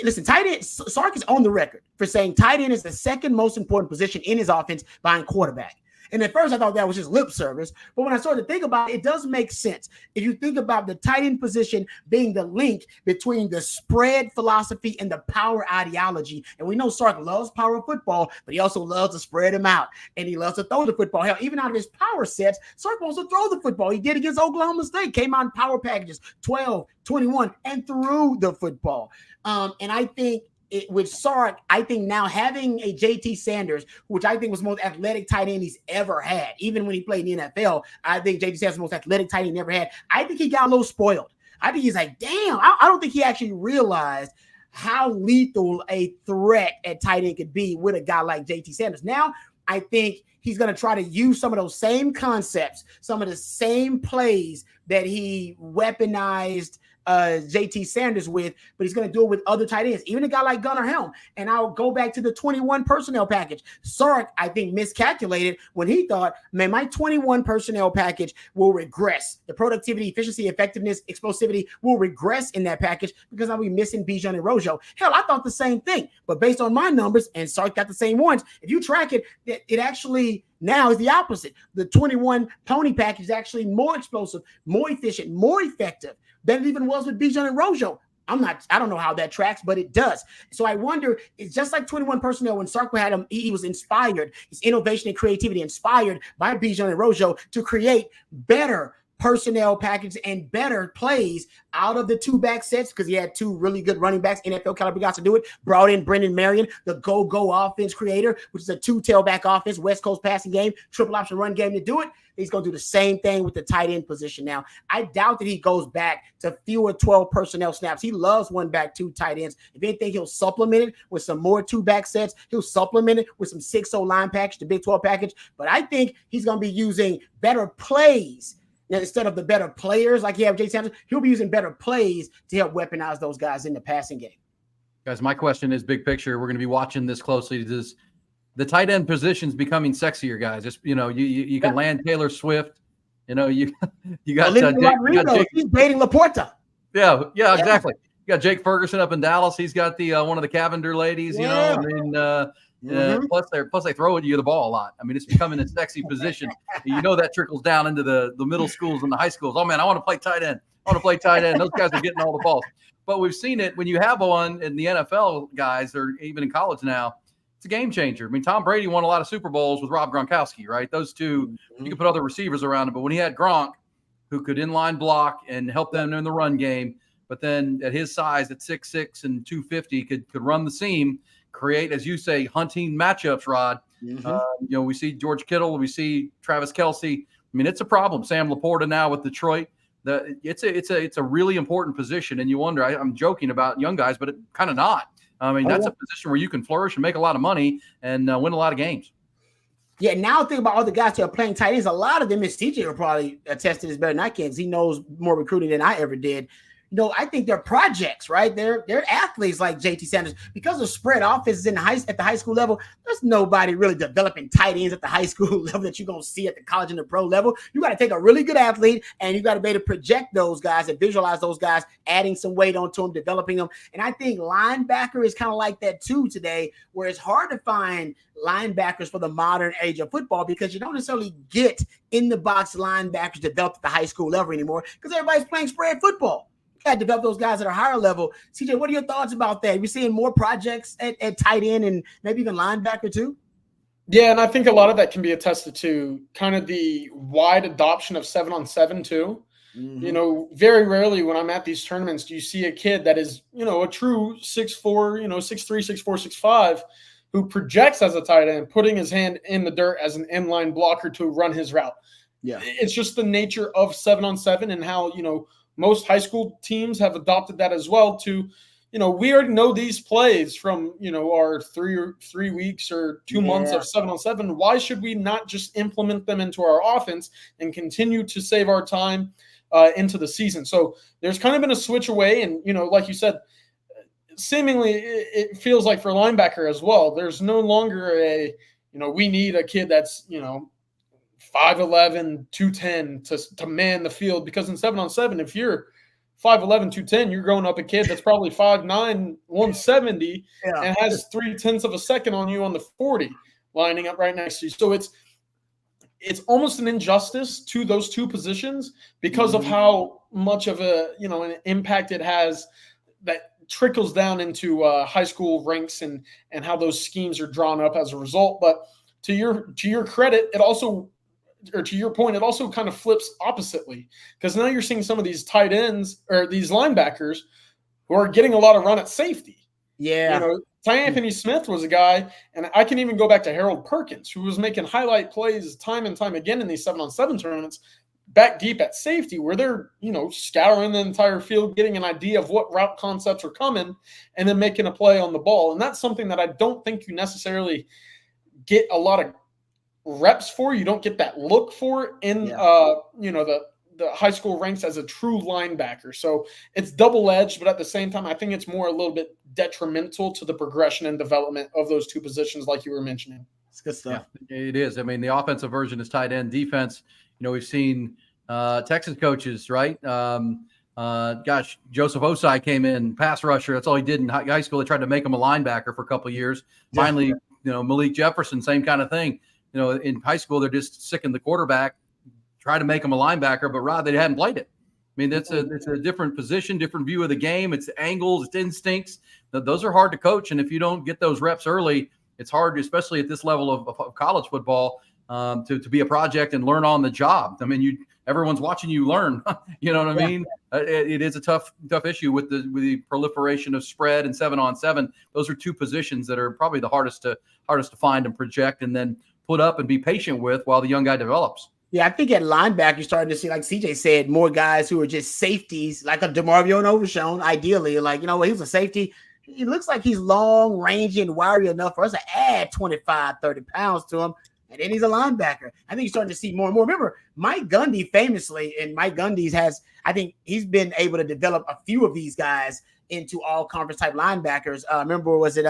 listen, tight end, Sark is on the record for saying tight end is the second most important position in his offense behind quarterback. And at first I thought that was just lip service, but when I started to think about it, it does make sense. If you think about the tight end position being the link between the spread philosophy and the power ideology, and we know Sark loves power football, but he also loves to spread him out, and he loves to throw the football. Hell, even out of his power sets, Sark wants to throw the football. He did against Oklahoma State, came out in power packages, 12, 21, and threw the football. And I think with Sark, I think now having a JT Sanders, which I think was the most athletic tight end he's ever had, even when he played in the NFL, I think JT Sanders was the most athletic tight end he ever had. I think he got a little spoiled. I think he's like, damn, I don't think he actually realized how lethal a threat at tight end could be with a guy like JT Sanders. Now, I think he's going to try to use some of those same concepts, some of the same plays that he weaponized JT Sanders with, but he's going to do it with other tight ends, even a guy like Gunnar Helm. And I'll go back to the 21 personnel package. Sark, I think, miscalculated when he thought, man, my 21 personnel package will regress. The productivity, efficiency, effectiveness, explosivity will regress in that package because I'll be missing Bijan and Rojo. Hell, I thought the same thing, but based on my numbers, and Sark got the same ones, if you track it, it actually now is the opposite. The 21 pony package is actually more explosive, more efficient, more effective than it even was with Bijan and Rojo. I don't know how that tracks, but it does. So I wonder, it's just like 21 personnel when Sark had him, he was inspired, his innovation and creativity inspired by Bijan and Rojo to create better personnel packages and better plays out of the two back sets because he had two really good running backs, NFL caliber guys to do it. Brought in Brendan Marion, the go offense creator, which is a two tailback offense, West Coast passing game, triple option run game to do it. He's going to do the same thing with the tight end position now. I doubt that he goes back to fewer 12 personnel snaps. He loves one back, two tight ends. If anything, he'll supplement it with some more two back sets. He'll supplement it with some 6-0 line package, the Big 12 package. But I think he's going to be using better plays instead of the better players like you have Jay Sanders. He'll be using better plays to help weaponize those guys in the passing game. Guys, my question is big picture. We're going to be watching this closely. Does the tight end position's becoming sexier, guys? Just, you can land Taylor Swift. You got Jake. He's dating Laporta. Yeah, exactly. You got Jake Ferguson up in Dallas. He's got the one of the Cavender ladies, plus they throw at you the ball a lot. I mean, it's becoming a sexy position. That trickles down into the middle schools and the high schools. Oh man, I want to play tight end. Those guys are getting all the balls. But we've seen it when you have one in the NFL, guys, or even in college now. It's a game changer. I mean, Tom Brady won a lot of Super Bowls with Rob Gronkowski, right? Those two, you can put other receivers around him. But when he had Gronk, who could inline block and help them in the run game, but then at his size, at 6'6" and 250, could run the seam, create, as you say, hunting matchups, Rod. We see George Kittle. We see Travis Kelce. I mean, it's a problem. Sam Laporta now with Detroit. It's a really important position. And you wonder, I'm joking about young guys, but kind of not. I mean, that's a position where you can flourish and make a lot of money and win a lot of games. Yeah, now think about all the guys who are playing tight ends. A lot of them, Miss TJ will probably attest to this better than I can because he knows more recruiting than I ever did. I think they're projects, right? They're athletes like JT Sanders. Because of spread offenses at the high school level, there's nobody really developing tight ends at the high school level that you're going to see at the college and the pro level. You got to take a really good athlete and you got to be able to project those guys and visualize those guys, adding some weight onto them, developing them. And I think linebacker is kind of like that too today, where it's hard to find linebackers for the modern age of football because you don't necessarily get in the box linebackers developed at the high school level anymore because everybody's playing spread football. Got to develop those guys at a higher level. CJ, what are your thoughts about that? We're seeing more projects at tight end and maybe even linebacker too? Yeah, and I think a lot of that can be attested to kind of the wide adoption of 7-on-7 too. Very rarely when I'm at these tournaments do you see a kid that is, a true 6'4", 6'3", 6'4", 6'5", who projects as a tight end, putting his hand in the dirt as an inline blocker to run his route. Yeah, it's just the nature of 7-on-7 and how, most high school teams have adopted that as well to, we already know these plays from, our 3 weeks or 2 months of 7-on-7. Why should we not just implement them into our offense and continue to save our time into the season? So there's kind of been a switch away. And, like you said, seemingly it feels like for linebacker as well, there's no longer we need a kid that's, 5'11", 210 to man the field, because in 7-on-7, if you're 5'11", 210, you're going up a kid that's probably 5'9", 170 and has 0.3 of a second on you on the 40 lining up right next to you. So it's almost an injustice to those two positions because of how much of an impact it has that trickles down into high school ranks and how those schemes are drawn up as a result. But to your credit, it also, or to your point, it also kind of flips oppositely because now you're seeing some of these tight ends or these linebackers who are getting a lot of run at safety. Yeah. Ty Anthony Smith was a guy, and I can even go back to Harold Perkins, who was making highlight plays time and time again in these 7-on-7 tournaments back deep at safety where they're, scouring the entire field, getting an idea of what route concepts are coming and then making a play on the ball. And that's something that I don't think you necessarily get a lot of reps for. You don't get that look for in the the high school ranks as a true linebacker. So it's double-edged, but at the same time, I think it's more a little bit detrimental to the progression and development of those two positions, like you were mentioning. It's good stuff. Yeah, it is. I mean, the offensive version is tight end. Defense, we've seen Texas coaches, right? Joseph Osai came in, pass rusher. That's all he did in high school. They tried to make him a linebacker for a couple of years. Finally, Malik Jefferson, same kind of thing. In high school, they're just sicking the quarterback, try to make him a linebacker, but Rod, they hadn't played it. I mean, it's a different position, different view of the game. It's angles, it's instincts. Those are hard to coach, and if you don't get those reps early, it's hard, especially at this level of college football, to be a project and learn on the job. I mean, everyone's watching you learn. You know what I mean? It is a tough issue with the proliferation of spread and 7-on-7. Those are two positions that are probably the hardest to find and project, and then put up and be patient with while the young guy develops. Yeah, I think at linebacker, you're starting to see, like CJ said, more guys who are just safeties, like a DeMarvio and Overshown, ideally. Like, he was a safety. He looks like he's long, rangy, and wiry enough for us to add 25, 30 pounds to him. And then he's a linebacker. I think you're starting to see more and more. Remember, Mike Gundy famously, and Mike Gundy's I think he's been able to develop a few of these guys into all conference type linebackers. Remember, was it,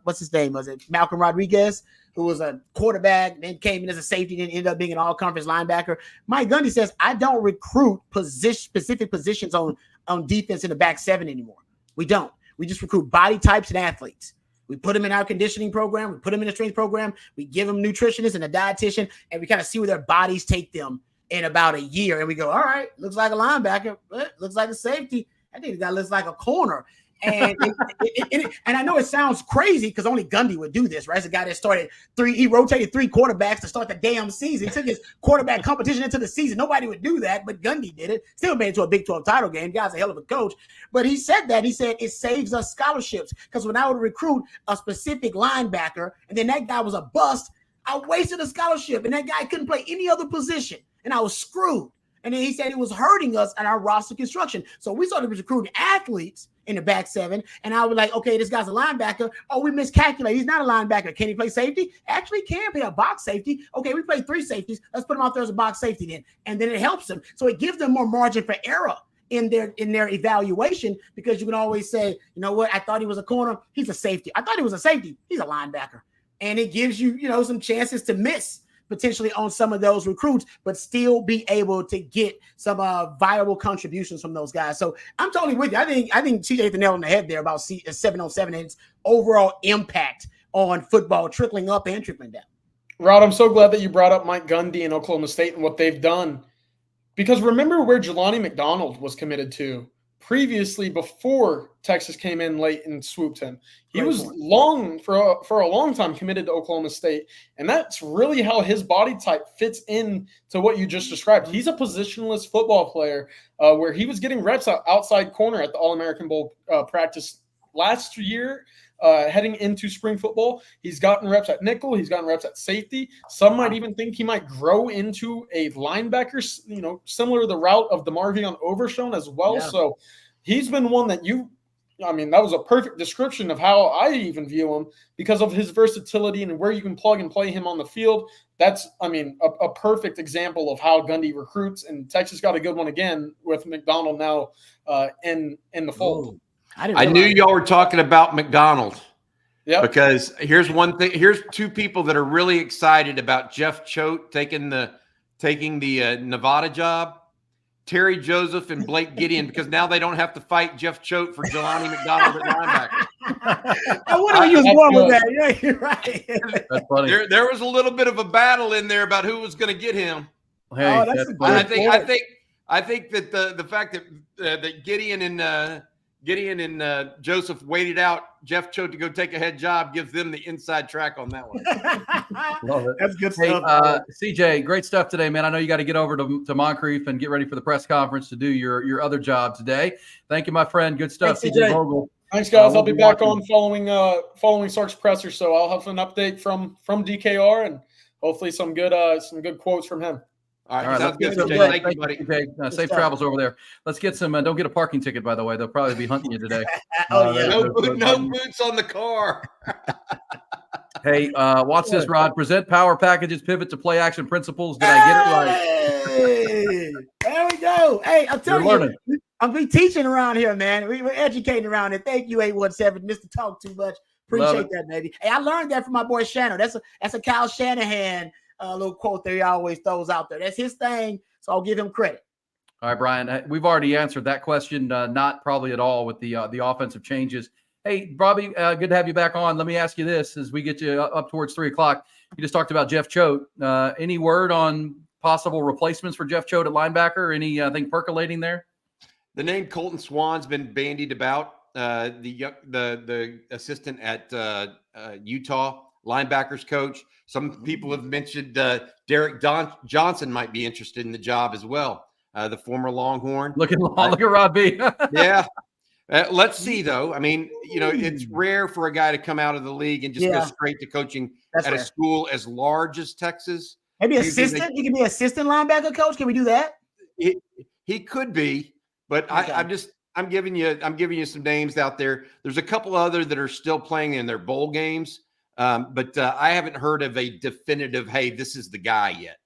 what's his name? Was it Malcolm Rodriguez, who was a quarterback, then came in as a safety, then ended up being an all conference linebacker? Mike Gundy says, I don't recruit specific positions on defense in the back seven anymore. We don't. We just recruit body types and athletes. We put them in our conditioning program. We put them in a strength program. We give them nutritionists and a dietitian, and we kind of see where their bodies take them in about a year. And we go, all right, looks like a linebacker. Looks like a safety. I think the guy looks like a corner. And and I know it sounds crazy because only Gundy would do this, right? It's a guy that he rotated 3 quarterbacks to start the damn season. He took his quarterback competition into the season. Nobody would do that, but Gundy did it. Still made it to a Big 12 title game. Guy's a hell of a coach. But he said it saves us scholarships, because when I would recruit a specific linebacker and then that guy was a bust, I wasted a scholarship and that guy couldn't play any other position and I was screwed. And then he said it was hurting us at our roster construction. So we started recruiting athletes in the back seven. And I was like, okay, this guy's a linebacker. Oh, we miscalculated. He's not a linebacker. Can he play safety? Actually, he can play a box safety. Okay, we play 3 safeties. Let's put him out there as a box safety then. And then it helps them. So it gives them more margin for error in their evaluation, because you can always say, you know what? I thought he was a corner. He's a safety. I thought he was a safety. He's a linebacker. And it gives you, some chances to miss potentially on some of those recruits, but still be able to get some viable contributions from those guys. So I'm totally with you. I think CJ hit the nail on the head there about 7-on-7 and its overall impact on football, trickling up and trickling down. Rod, I'm so glad that you brought up Mike Gundy and Oklahoma State and what they've done, because remember where Jelani McDonald was committed to previously before Texas came in late and swooped him. He was for a long time committed to Oklahoma State, and that's really how his body type fits in to what you just described. He's a positionless football player, where he was getting reps outside corner at the All-American Bowl practice last year. Heading into spring football, he's gotten reps at nickel. He's gotten reps at safety. Some might even think he might grow into a linebacker, similar to the route of DeMarvio Overshown as well. Yeah. So he's been one that that was a perfect description of how I even view him, because of his versatility and where you can plug and play him on the field. That's, a perfect example of how Gundy recruits, and Texas got a good one again with McDonald now in the fold. Ooh. I knew y'all were talking about McDonald. Yeah. Because here's one thing. Here's 2 people that are really excited about Jeff Choate taking the Nevada job. Terry Joseph and Blake Gideon, because now they don't have to fight Jeff Choate for Jelani McDonald at linebacker. I wonder if you was born with that. Yeah, you're right. That's funny. There was a little bit of a battle in there about who was going to get him. Hey, I think that the fact that Gideon and Joseph waited out Jeff Choate to go take a head job gives them the inside track on that one. Love it. That's good Hey, stuff. CJ, great stuff today, man. I know you got to get over to Moncrief and get ready for the press conference to do your other job today. Thank you, my friend. Good stuff, Thanks, CJ Vogel. Thanks, guys. I'll be back on following Sark's presser, so I'll have an update from DKR and hopefully some good quotes from him. All right, let's get some. Thank you, buddy. Okay, safe travels over there. Let's get some. Don't get a parking ticket, by the way. They'll probably be hunting you today. Oh yeah, no boots on the car. Hey, watch this, Rod. Present power packages, pivot to play action principles. Did I get it right? There we go. go. Hey, I'm telling learning. you, I'm be teaching around here, man. We're educating around here. Thank you, 817, Mr. Talk Too Much. Appreciate that, baby. Hey, I learned that from my boy Shannon. That's a Kyle Shanahan little quote that he always throws out there. That's his thing, so I'll give him credit. All right, Brian, we've already answered that question, not probably at all with the offensive changes. Hey, Bobby, good to have you back on. Let me ask you this as we get you up towards 3 o'clock. You just talked about Jeff Choate. Any word on possible replacements for Jeff Choate at linebacker? Anything percolating there? The name Colton Swan's been bandied about. The assistant at Utah, linebackers coach. Some people have mentioned Derek Johnson might be interested in the job as well. The former Longhorn. Look at Rod B. Yeah. Let's see, though. I mean, it's rare for a guy to come out of the league and just go straight to coaching a school as large as Texas. Maybe assistant. He can be assistant linebacker coach. Can we do that? He could be, but okay. I'm giving you some names out there. There's a couple other that are still playing in their bowl games, but I haven't heard of a definitive, hey, this is the guy yet.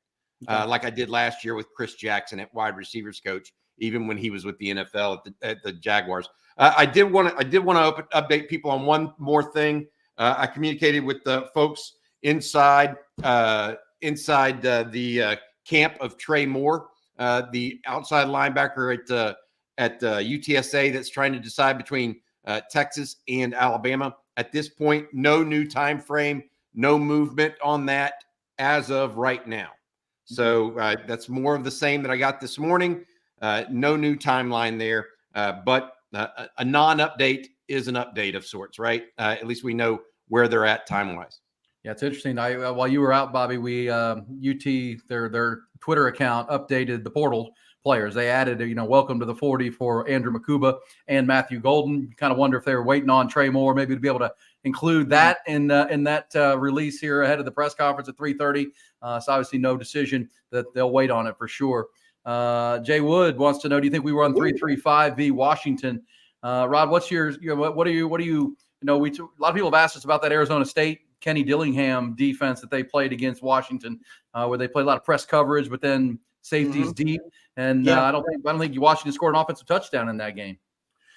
Okay. Like I did last year with Chris Jackson at wide receivers coach, even when he was with the NFL at the Jaguars. I did want to update people on one more thing. I communicated with the folks inside the camp of Trey Moore, the outside linebacker at UTSA that's trying to decide between Texas and Alabama. At this point, no new time frame, no movement on that as of right now. So that's more of the same that I got this morning. No new timeline there, but a non-update is an update of sorts, right? At least we know where they're at time-wise. Yeah, it's interesting. While you were out, Bobby, we UT their Twitter account updated the portal players. They added, welcome to the 40 for Andrew Mukuba and Matthew Golden. You kind of wonder if they were waiting on Trey Moore, maybe to be able to include that in that release here ahead of the press conference at 3:30. So obviously no decision that they'll wait on it for sure. Jay Wood wants to know, do you think we run 3-3-5 v Washington? Rod, what's your, what are you, a lot of people have asked us about that Arizona State Kenny Dillingham defense that they played against Washington, where they played a lot of press coverage, but then safeties deep. And I don't think Washington scored an offensive touchdown in that game.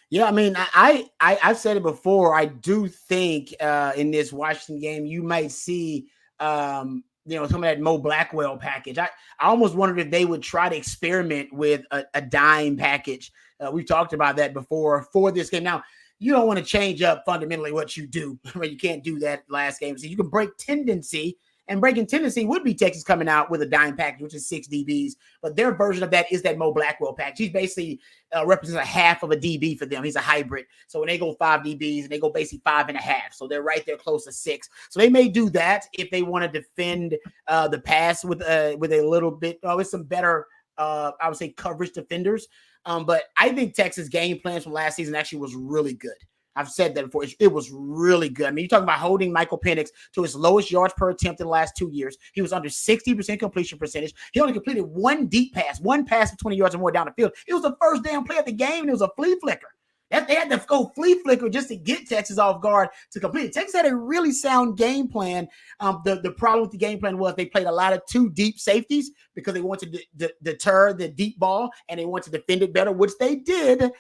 Yeah, I mean, I've said it before. I do think in this Washington game, you might see, some of that Mo Blackwell package. I almost wondered if they would try to experiment with a dime package. We've talked about that before for this game. Now, you don't want to change up fundamentally what you do. You can't do that last game. So you can break tendency, and breaking tendency would be Texas coming out with a dime package, which is 6 DBs. But their version of that is that Mo Blackwell package. He's basically represents a half of a DB for them. He's a hybrid. So when they go 5 DBs, and they go basically 5.5. So they're right there close to 6. So they may do that if they want to defend the pass with a little bit, with some better, I would say, coverage defenders. But I think Texas game plans from last season actually was really good. I've said that before. It was really good. I mean, you're talking about holding Michael Penix to his lowest yards per attempt in the last 2 years. He was under 60% completion percentage. He only completed one pass of 20 yards or more down the field. It was the first damn play of the game, and it was a flea flicker. They had to go flea flicker just to get Texas off guard to complete it. Texas had a really sound game plan. The problem with the game plan was they played a lot of 2 deep safeties because they wanted to deter the deep ball, and they wanted to defend it better, which they did.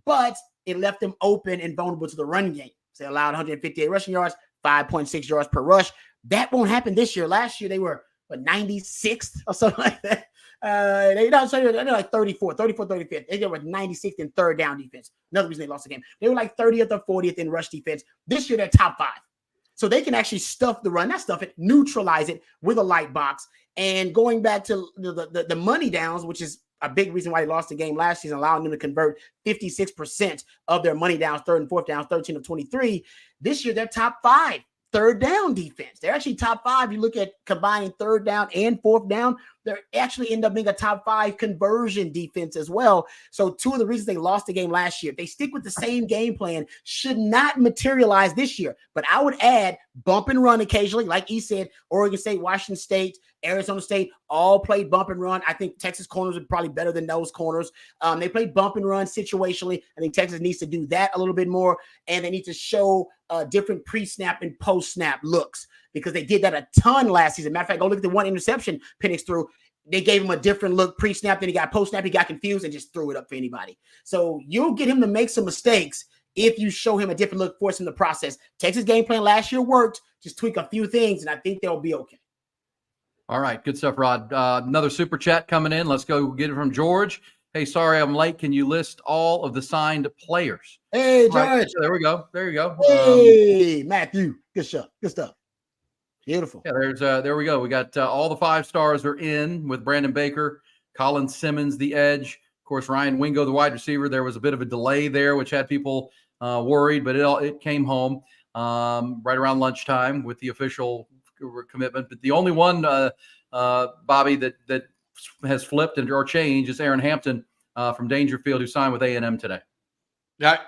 But it left them open and vulnerable to the run game. So they allowed 158 rushing yards, 5.6 yards per rush. That won't happen this year. Last year, they were 96th or something like that. They're like 35th. They were 96th in third down defense. Another reason they lost the game. They were like 30th or 40th in rush defense. This year, they're top 5. So they can actually stuff the run, not stuff it, neutralize it with a light box. And going back to the money downs, which is a big reason why they lost the game last season, allowing them to convert 56% of their money downs, 3rd and 4th downs, 13 of 23. This year, they're top 5 third down defense. They're actually top 5. You look at combining 3rd down and 4th down, they're actually end up being a top 5 conversion defense as well. So 2 of the reasons they lost the game last year, if they stick with the same game plan, should not materialize this year. But I would add bump and run occasionally. Like he said, Oregon State, Washington State, Arizona State all played bump and run. I think Texas corners are probably better than those corners. They play bump and run situationally. I think Texas needs to do that a little bit more, and they need to show different pre-snap and post-snap looks because they did that a ton last season. Matter of fact, go look at the one interception Penix threw. they gave him a different look pre-snap, then he got post-snap, he got confused and just threw it up for anybody. So you'll get him to make some mistakes if you show him a different look, force him to process. Texas game plan last year worked. Just tweak a few things, and I think they'll be okay. All right, good stuff, Rod. Another super chat coming in. Let's go get it from George. Hey, sorry I'm late. Can you list all of the signed players? Hey, George. Right, there we go. There you go. Hey, Matthew. Good stuff. Good stuff. Beautiful. Yeah, there we go. We got all the 5 stars are in with Brandon Baker, Colin Simmons, the edge. Of course, Ryan Wingo, the wide receiver. There was a bit of a delay there, which had people worried, but it came home right around lunchtime with the official commitment. But the only one, Bobby, that has flipped or changed is Aaron Hampton from Dangerfield, who signed with A&M today.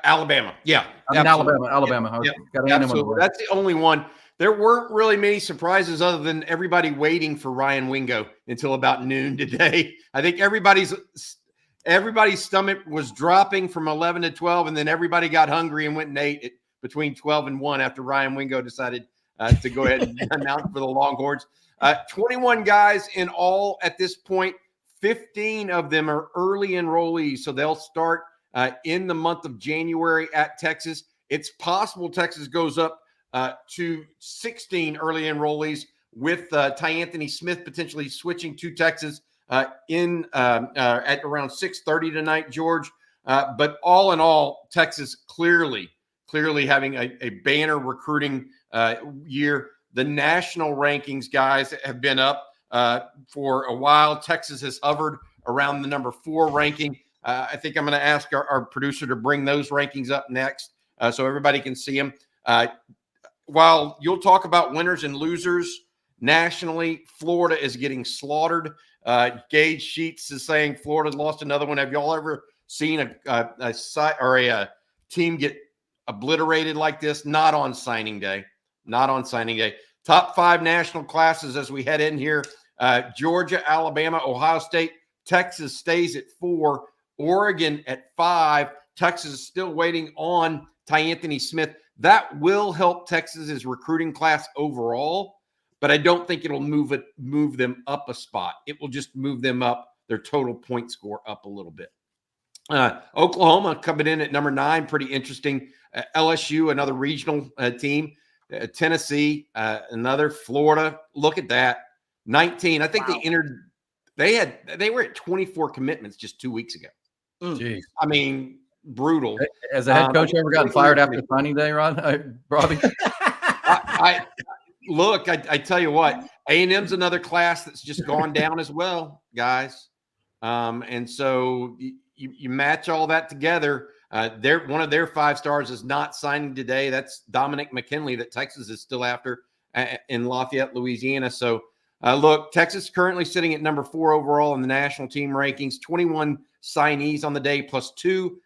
Alabama. Yeah. Alabama. Yeah, Got absolutely. That's the only one. There weren't really many surprises other than everybody waiting for Ryan Wingo until about noon today. I think everybody's stomach was dropping from 11 to 12, and then everybody got hungry and went and ate between 12 and 1 after Ryan Wingo decided to go ahead and announce for the Longhorns. 21 guys in all at this point. 15 of them are early enrollees, so they'll start in the month of January at Texas. It's possible Texas goes up to 16 early enrollees with Anthony Smith potentially switching to Texas at around 6:30 tonight, George. But all in all, Texas clearly having a banner recruiting year. The national rankings, guys, have been up for a while. Texas has hovered around the number 4 ranking. I think I'm going to ask our producer to bring those rankings up next so everybody can see them. While you'll talk about winners and losers nationally, Florida is getting slaughtered. Gage Sheets is saying Florida lost another one. Have y'all ever seen a site or a team get obliterated like this? Not on signing day. Not on signing day. Top 5 national classes as we head in here. Georgia, Alabama, Ohio State. Texas stays at 4. Oregon at 5. Texas is still waiting on Anthony Smith. That will help Texas's recruiting class overall, but I don't think it'll move them up a spot. It will just move them up, their total point score up a little bit. Oklahoma coming in at number 9, pretty interesting. LSU, another regional team. Tennessee, another. Florida, look at that. 19. I think they were at 24 commitments just 2 weeks ago. Jeez. I mean, brutal. Has a head coach ever gotten fired after signing day, Ron? Robbie? I tell you what, A&M's another class that's just gone down as well, guys. And so you match all that together. One of their 5 stars is not signing today. That's Dominic McKinley that Texas is still after in Lafayette, Louisiana. So look, Texas currently sitting at number 4 overall in the national team rankings. 21 signees on the day plus 2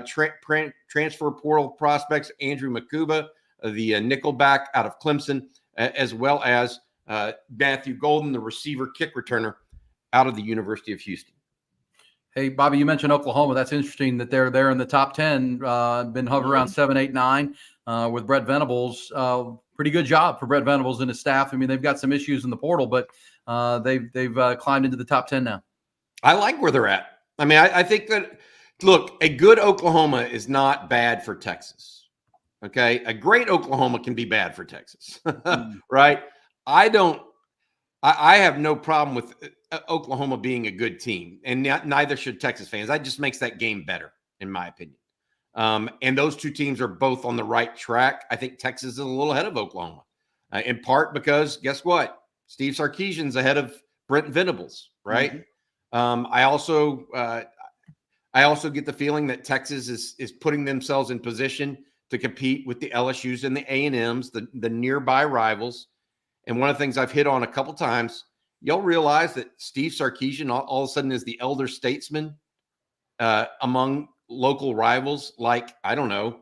transfer portal prospects. Andrew Mukuba, the nickelback out of Clemson, as well as Matthew Golden, the receiver kick returner out of the University of Houston. Hey, Bobby, you mentioned Oklahoma. That's interesting that they're there in the top 10, been hovering around 7, 8, 9 with Brett Venables. Pretty good job for Brett Venables and his staff. I mean, they've got some issues in the portal, but they've climbed into the top 10 now. I like where they're at. I mean, I think that, look, a good Oklahoma is not bad for Texas. Okay? A great Oklahoma can be bad for Texas, right? I have no problem with Oklahoma being a good team, and neither should Texas fans. That just makes that game better, in my opinion. And those two teams are both on the right track. I think Texas is a little ahead of Oklahoma, in part because guess what? Steve Sarkisian's ahead of Brent Venables, right? Mm-hmm. I also get the feeling that Texas is putting themselves in position to compete with the LSUs and the A&Ms, the nearby rivals. And one of the things I've hit on a couple times, you'll realize that Steve Sarkisian all of a sudden is the elder statesman among local rivals like, I don't know,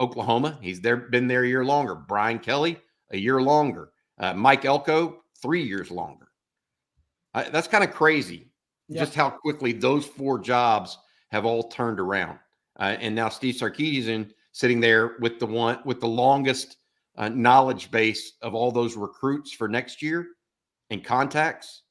Oklahoma. He's been there a year longer. Brian Kelly, a year longer. Mike Elko, 3 years longer. That's kind of crazy, just how quickly those 4 jobs have all turned around. And now Steve Sarkisian sitting there with the longest knowledge base of all those recruits for next year and contacts.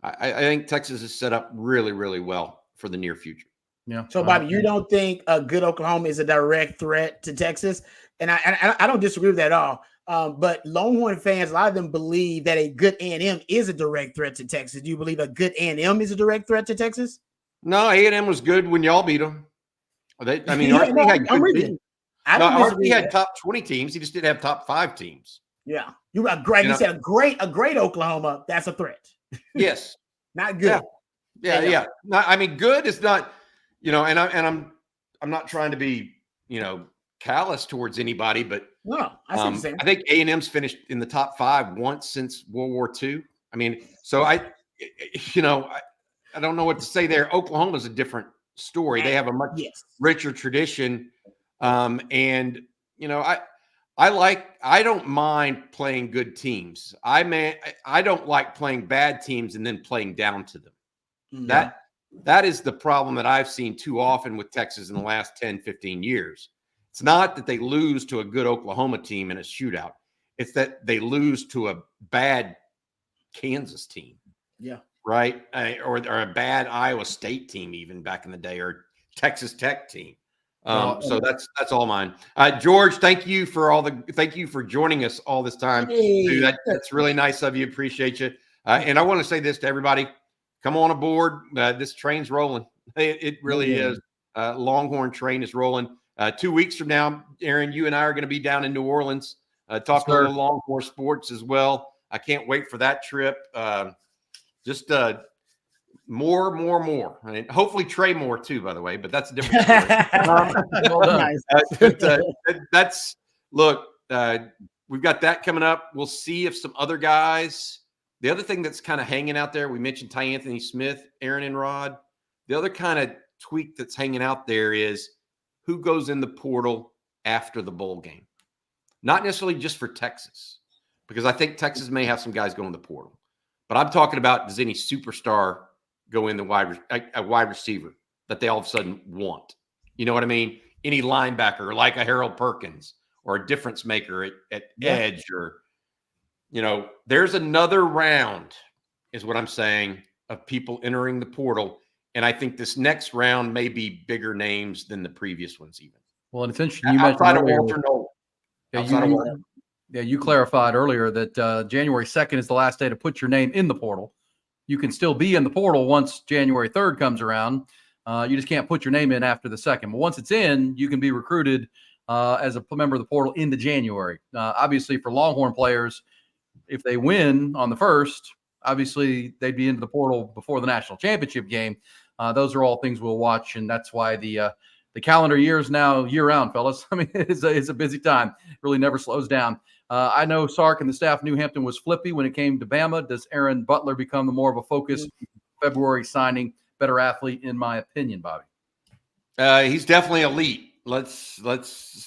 I think Texas is set up really, really well for the near future. Yeah. So, Bobby, you don't think a good Oklahoma is a direct threat to Texas? And I don't disagree with that at all. But Longhorn fans, a lot of them believe that a good A&M is a direct threat to Texas. Do you believe a good A&M is a direct threat to Texas? No, A&M was good when y'all beat them. RC had good teams. RC had top 20 teams. He just didn't have top 5 teams. Yeah, you were great. You said a great Oklahoma. That's a threat. Yes, not good. Yeah. No, I mean, good is not. And I'm not trying to be callous towards anybody, but no, I think A&M's finished in the top 5 once since World War II. I mean, so I don't know what to say there. Oklahoma's a different story. They have a much richer tradition. And I don't mind playing good teams. I don't like playing bad teams and then playing down to them. Mm-hmm. That is the problem that I've seen too often with Texas in the last 10, 15 years. It's not that they lose to a good Oklahoma team in a shootout. It's that they lose to a bad Kansas team. Yeah. Right. Or a bad Iowa State team, even back in the day, or Texas Tech team. So that's all mine. George, thank you for joining us all this time. Hey. Dude, that's really nice of you. Appreciate you. And I want to say this to everybody. Come on aboard. This train's rolling. It really is. Longhorn train is rolling. 2 weeks from now, Aaron, you and I are going to be down in New Orleans, talking a little Longhorn sports as well. I can't wait for that trip. More. I mean, hopefully Trey Moore too, by the way, but that's a different story. We've got that coming up. We'll see if some other guys. The other thing that's kind of hanging out there, we mentioned Ty Anthony Smith, Aaron and Rod. The other kind of tweak that's hanging out there is who goes in the portal after the bowl game. Not necessarily just for Texas, because I think Texas may have some guys go in the portal. But I'm talking about, does any superstar go in a wide receiver that they all of a sudden want? You know what I mean? Any linebacker like a Harold Perkins or a difference maker at edge, or there's another round, is what I'm saying, of people entering the portal. And I think this next round may be bigger names than the previous ones even. Well, and it's interesting. Outside of Walter Nolan. You clarified earlier that January 2nd is the last day to put your name in the portal. You can still be in the portal once January 3rd comes around. You just can't put your name in after the 2nd. But once it's in, you can be recruited as a member of the portal into January. Obviously, for Longhorn players, if they win on the 1st, obviously they'd be into the portal before the national championship game. Those are all things we'll watch, and that's why the calendar year is now year-round, fellas. I mean, it's a busy time. It really never slows down. I know Sark and the staff knew Hampton was flippy when it came to Bama. Does Aaron Butler become the more of a focus? February signing, better athlete, in my opinion, Bobby. He's definitely elite. Let's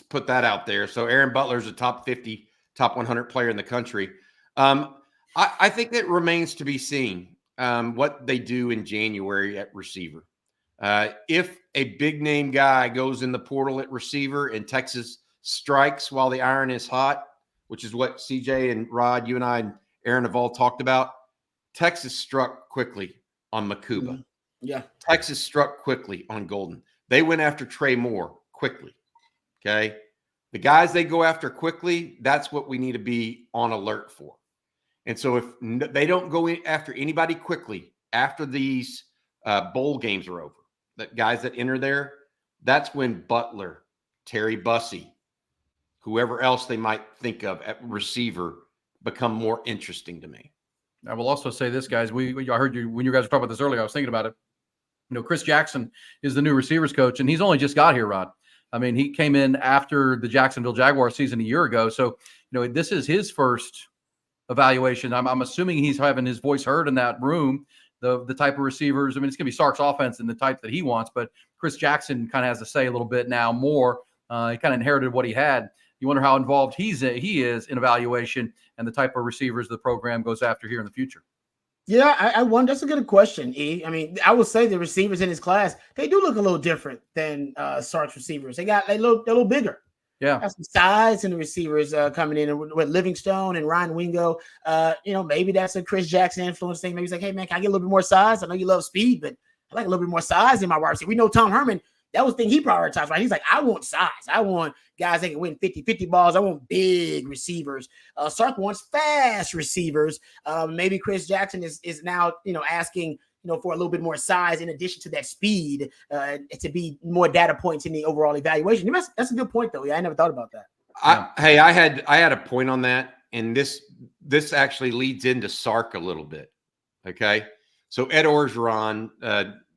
put that out there. So Aaron Butler's a top 50, top 100 player in the country. I think that remains to be seen what they do in January at receiver. If a big name guy goes in the portal at receiver and Texas strikes while the iron is hot, which is what CJ and Rod, you and I and Aaron have all talked about, Texas struck quickly on Mukuba. Mm-hmm. Yeah. Texas struck quickly on Golden. They went after Trey Moore quickly. Okay. The guys they go after quickly, that's what we need to be on alert for. And so if they don't go after anybody quickly after these bowl games are over, that guys that enter there, that's when Butler, Terry Bussey, whoever else they might think of at receiver become more interesting to me. I will also say this, guys. I heard you when you guys were talking about this earlier. I was thinking about it. Chris Jackson is the new receivers coach, and he's only just got here, Rod. I mean, he came in after the Jacksonville Jaguars season a year ago. So, this is his first evaluation. I'm assuming he's having his voice heard in that room, the type of receivers. I mean, it's going to be Sark's offense and the type that he wants, but Chris Jackson kind of has to say a little bit now more. He kind of inherited what he had. You wonder how involved he is in evaluation and the type of receivers the program goes after here in the future. Yeah, I wonder. That's a good question, E. I mean, I would say the receivers in his class, they do look a little different than Sark's receivers. They look a little bigger. Yeah. Got some size in the receivers coming in with Livingstone and Ryan Wingo. Maybe that's a Chris Jackson influence thing. Maybe he's like, hey, man, can I get a little bit more size? I know you love speed, but I like a little bit more size in my wide receiver. We know Tom Herman, that was the thing he prioritized, right? He's like, I want size. I want guys that can win 50-50 balls. I want big receivers. Sark wants fast receivers. Maybe Chris Jackson is now, asking, for a little bit more size in addition to that speed to be more data points in the overall evaluation. That's a good point, though. Yeah, I never thought about that. I had a point on that, and this actually leads into Sark a little bit. Okay, so Ed Orgeron,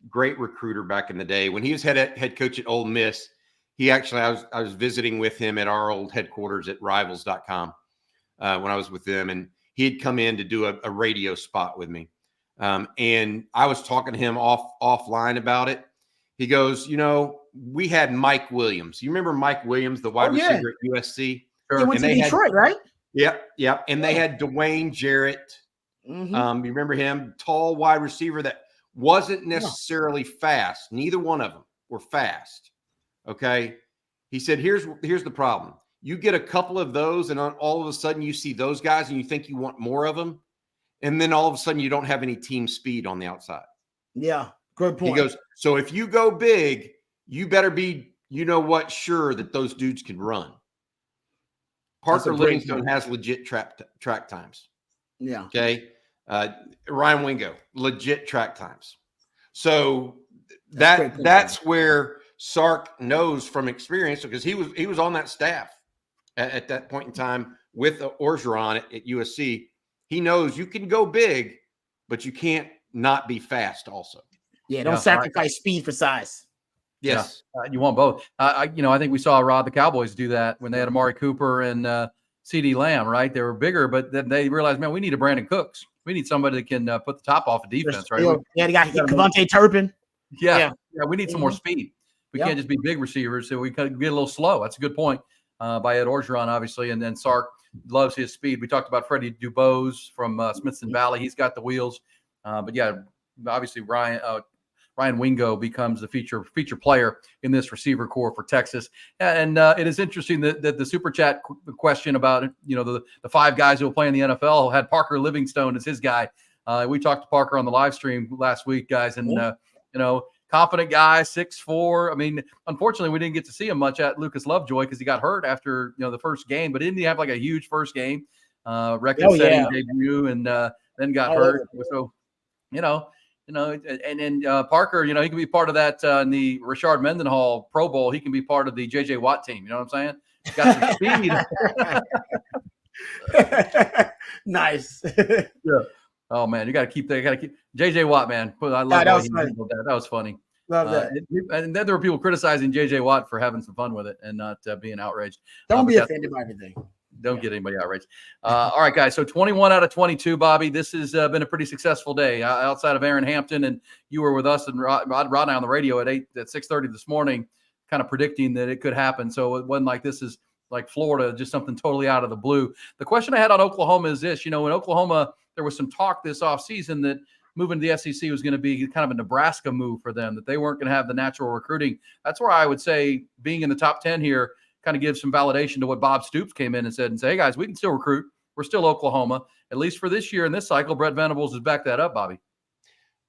great recruiter back in the day when he was head coach at Ole Miss. He actually, I was visiting with him at our old headquarters at Rivals.com when I was with them, and he had come in to do a radio spot with me. And I was talking to him offline about it. He goes, we had Mike Williams. You remember Mike Williams, the wide receiver at USC? He went to Detroit, right? Yep. And they had Dwayne Jarrett. Mm-hmm. You remember him? Tall wide receiver that wasn't necessarily fast. Neither one of them were fast. Okay. He said, here's the problem. You get a couple of those, and all of a sudden you see those guys and you think you want more of them. And then all of a sudden you don't have any team speed on the outside. Yeah. Good point. He goes, so if you go big, you better be, sure that those dudes can run. Parker Livingstone has legit track times. Yeah. Okay. Ryan Wingo, legit track times. So that's where Sark knows from experience, because he was on that staff at that point in time with Orgeron at USC. He knows you can go big, but you can't not be fast also. Yeah, don't sacrifice speed for size. Yes. Yeah, you want both. I think we saw the Cowboys do that when they had Amari Cooper and CeeDee Lamb, right? They were bigger, but then they realized, man, we need a Brandon Cooks. We need somebody that can put the top off of defense, right? They got Kevontae Turpin. Yeah, we need some more speed. We can't just be big receivers, so we could get a little slow. That's a good point by Ed Orgeron, obviously, and then Sark loves his speed. We talked about Freddie Dubose from Smithson Valley. He's got the wheels. But yeah, obviously Ryan Wingo becomes the feature player in this receiver core for Texas. And it is interesting that the super chat question about, the 5 guys who will play in the NFL had Parker Livingstone as his guy. We talked to Parker on the live stream last week, guys, and, confident guy, 6'4". I mean, unfortunately, we didn't get to see him much at Lucas Lovejoy because he got hurt after, the first game, but didn't he have like a huge first game, record-setting debut, and then got hurt. So, and then Parker, he can be part of that in the Rashard Mendenhall Pro Bowl. He can be part of the J.J. Watt team. You know what I'm saying? He's got some speed. Nice. Yeah. Oh man, you got to keep J.J. Watt, man. I love that. That was funny. Love that. And then there were people criticizing J.J. Watt for having some fun with it and not being outraged. Don't be offended by everything. Don't get anybody outraged. All right, guys. So 21 out of 22, Bobby. This has been a pretty successful day outside of Aaron Hampton, and you were with us and Rod and I on the radio at 6:30 this morning, kind of predicting that it could happen. So it wasn't like this is like Florida, just something totally out of the blue. The question I had on Oklahoma is this: in Oklahoma, there was some talk this offseason that moving to the SEC was going to be kind of a Nebraska move for them, that they weren't going to have the natural recruiting. That's where I would say being in the top 10 here kind of gives some validation to what Bob Stoops came in and said, hey, guys, we can still recruit. We're still Oklahoma. At least for this year in this cycle, Brett Venables has backed that up, Bobby.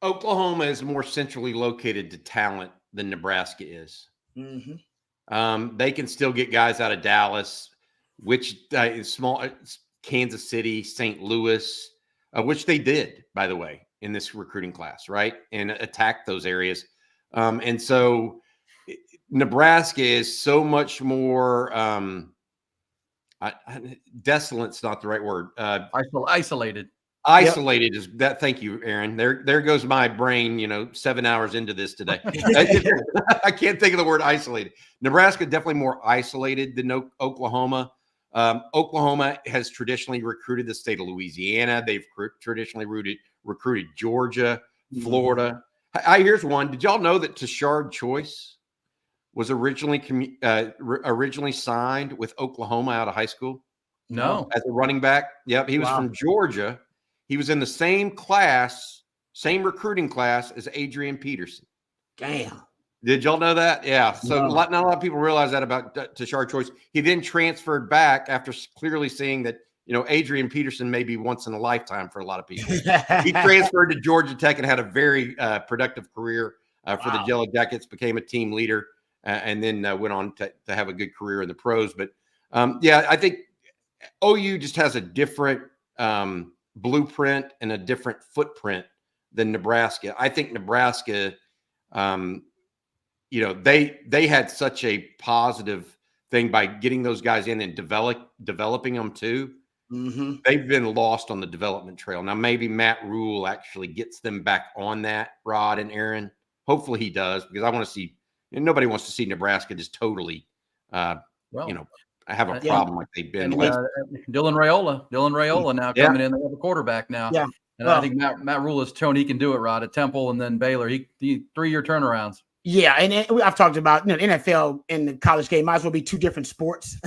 Oklahoma is more centrally located to talent than Nebraska is. Mm-hmm. They can still get guys out of Dallas, small Kansas City, St. Louis, which they did, by the way, in this recruiting class, right? And attack those areas. And so Nebraska is so much more desolate's not the right word. Isolated. Isolated is that. Thank you, Aaron. There goes my brain, 7 hours into this today. I can't think of the word isolated. Nebraska definitely more isolated than Oklahoma. Oklahoma has traditionally recruited the state of Louisiana. They've traditionally recruited Georgia, Florida. Here's one. Did y'all know that Tashard Choice was originally signed with Oklahoma out of high school? No. As a running back. Yep. He was from Georgia. He was in the same recruiting class as Adrian Peterson. Damn. Did y'all know that? Yeah. So No. not a lot of people realize that about Tashard Choice. He then transferred back after clearly seeing that, Adrian Peterson may be once in a lifetime for a lot of people. He transferred to Georgia Tech and had a very productive career for the Yellow Jackets, became a team leader, and then went on to have a good career in the pros. But, I think OU just has a different blueprint and a different footprint than Nebraska. I think Nebraska – they had such a positive thing by getting those guys in and developing them too. Mm-hmm. They've been lost on the development trail. Now, maybe Matt Rule actually gets them back on that, Rod and Aaron. Hopefully he does, because I want to see, nobody wants to see Nebraska just totally, have a problem like they've been. Dylan Raiola now coming in. They have a quarterback now. Yeah. And I think Matt Rule has shown he can do it, Rod, at Temple and then Baylor. He 3-year turnarounds. Yeah, and I've talked about NFL and the college game might as well be two different sports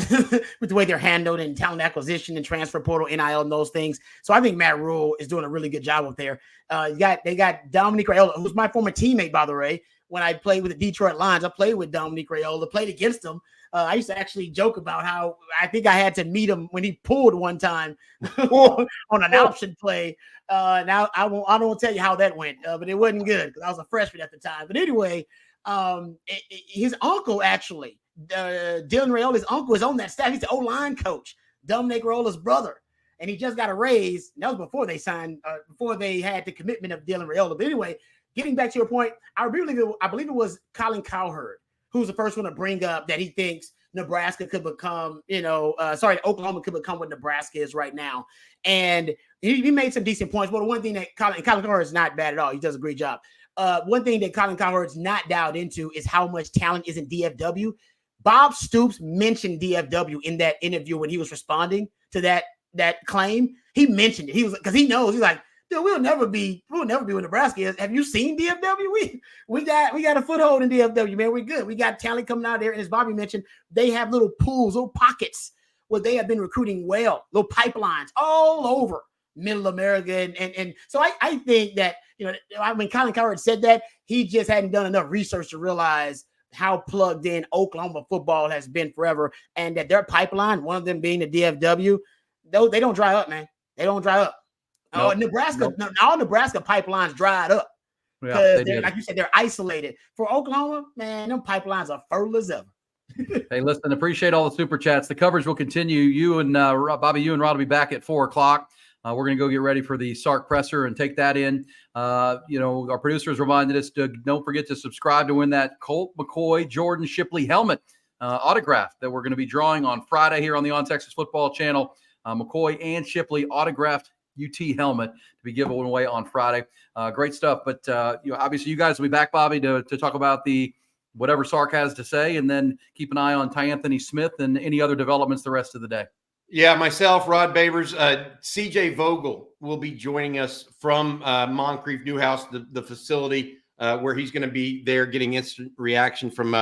with the way they're handled and talent acquisition and transfer portal, NIL, and those things. So I think Matt Rule is doing a really good job up there. They got Dominique Raiola, who's my former teammate, by the way. When I played with the Detroit Lions, I played with Dominique Raiola, played against him. I used to actually joke about how I think I had to meet him when he pulled one time on an option play. Now I don't tell you how that went, but it wasn't good because I was a freshman at the time. But anyway, his uncle actually, Dylan Raiola's uncle, is on that staff. He's the O-line coach, Dominic Raiola's brother, and he just got a raise. That was before they signed, before they had the commitment of Dylan Raiola. But anyway, getting back to your point, I believe it was Colin Cowherd who's the first one to bring up that he thinks Nebraska could become, Oklahoma could become what Nebraska is right now. And he made some decent points. But the one thing that Colin Cowherd is not bad at all. He does a great job. One thing that Colin Cowherd's not dialed into is how much talent is in DFW. Bob Stoops mentioned DFW in that interview when he was responding to that claim. He mentioned it. He was, because he knows, he's like, dude, we'll never be where Nebraska is. Have you seen DFW? We got a foothold in DFW, man. We're good. We got talent coming out there. And as Bobby mentioned, they have little pools, little pockets where they have been recruiting well, little pipelines all over Middle America. And so I think that, when Colin Cowherd said that, he just hadn't done enough research to realize how plugged in Oklahoma football has been forever, and that their pipeline, one of them being the DFW, they don't dry up, man. They don't dry up. All Nebraska pipelines dried up. Yeah, like you said, they're isolated. For Oklahoma, man, them pipelines are fertile as ever. Hey, listen, appreciate all the super chats. The coverage will continue. You and Bobby, you and Rod will be back at 4:00. We're going to go get ready for the Sark presser and take that in. Our producers reminded us to don't forget to subscribe to win that Colt McCoy Jordan Shipley helmet autograph that we're going to be drawing on Friday here on the On Texas Football Channel. McCoy and Shipley autographed UT helmet to be given away on Friday. Great stuff. But obviously you guys will be back, Bobby, to talk about the whatever Sark has to say, and then keep an eye on Ty Anthony Smith and any other developments the rest of the day. Yeah, myself, Rod Babers, CJ Vogel will be joining us from Moncrief Newhouse, the facility where he's going to be there getting instant reaction from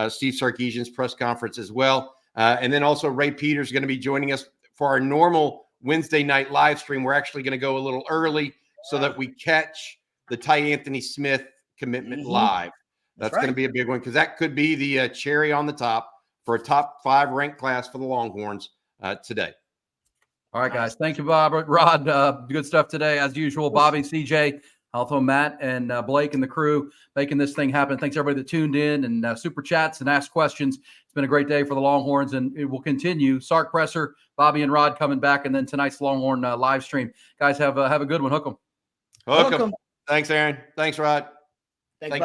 Steve Sarkisian's press conference as well. And then also Ray Peters is going to be joining us for our normal Wednesday night live stream. We're actually going to go a little early so that we catch the Ty Anthony Smith commitment live. That's going to be a big one, because that could be the cherry on the top for a top 5 ranked class for the Longhorns today. All right, guys. Thank you, Bob. Rod, good stuff today, as usual. Bobby, CJ, also Matt and Blake and the crew making this thing happen. Thanks, everybody that tuned in and super chats and asked questions. It's been a great day for the Longhorns, and it will continue. Sark presser, Bobby and Rod coming back, and then tonight's Longhorn live stream. Guys, have a good one. Hook 'em. Hook 'em. Thanks, Aaron. Thanks, Rod. Thank you.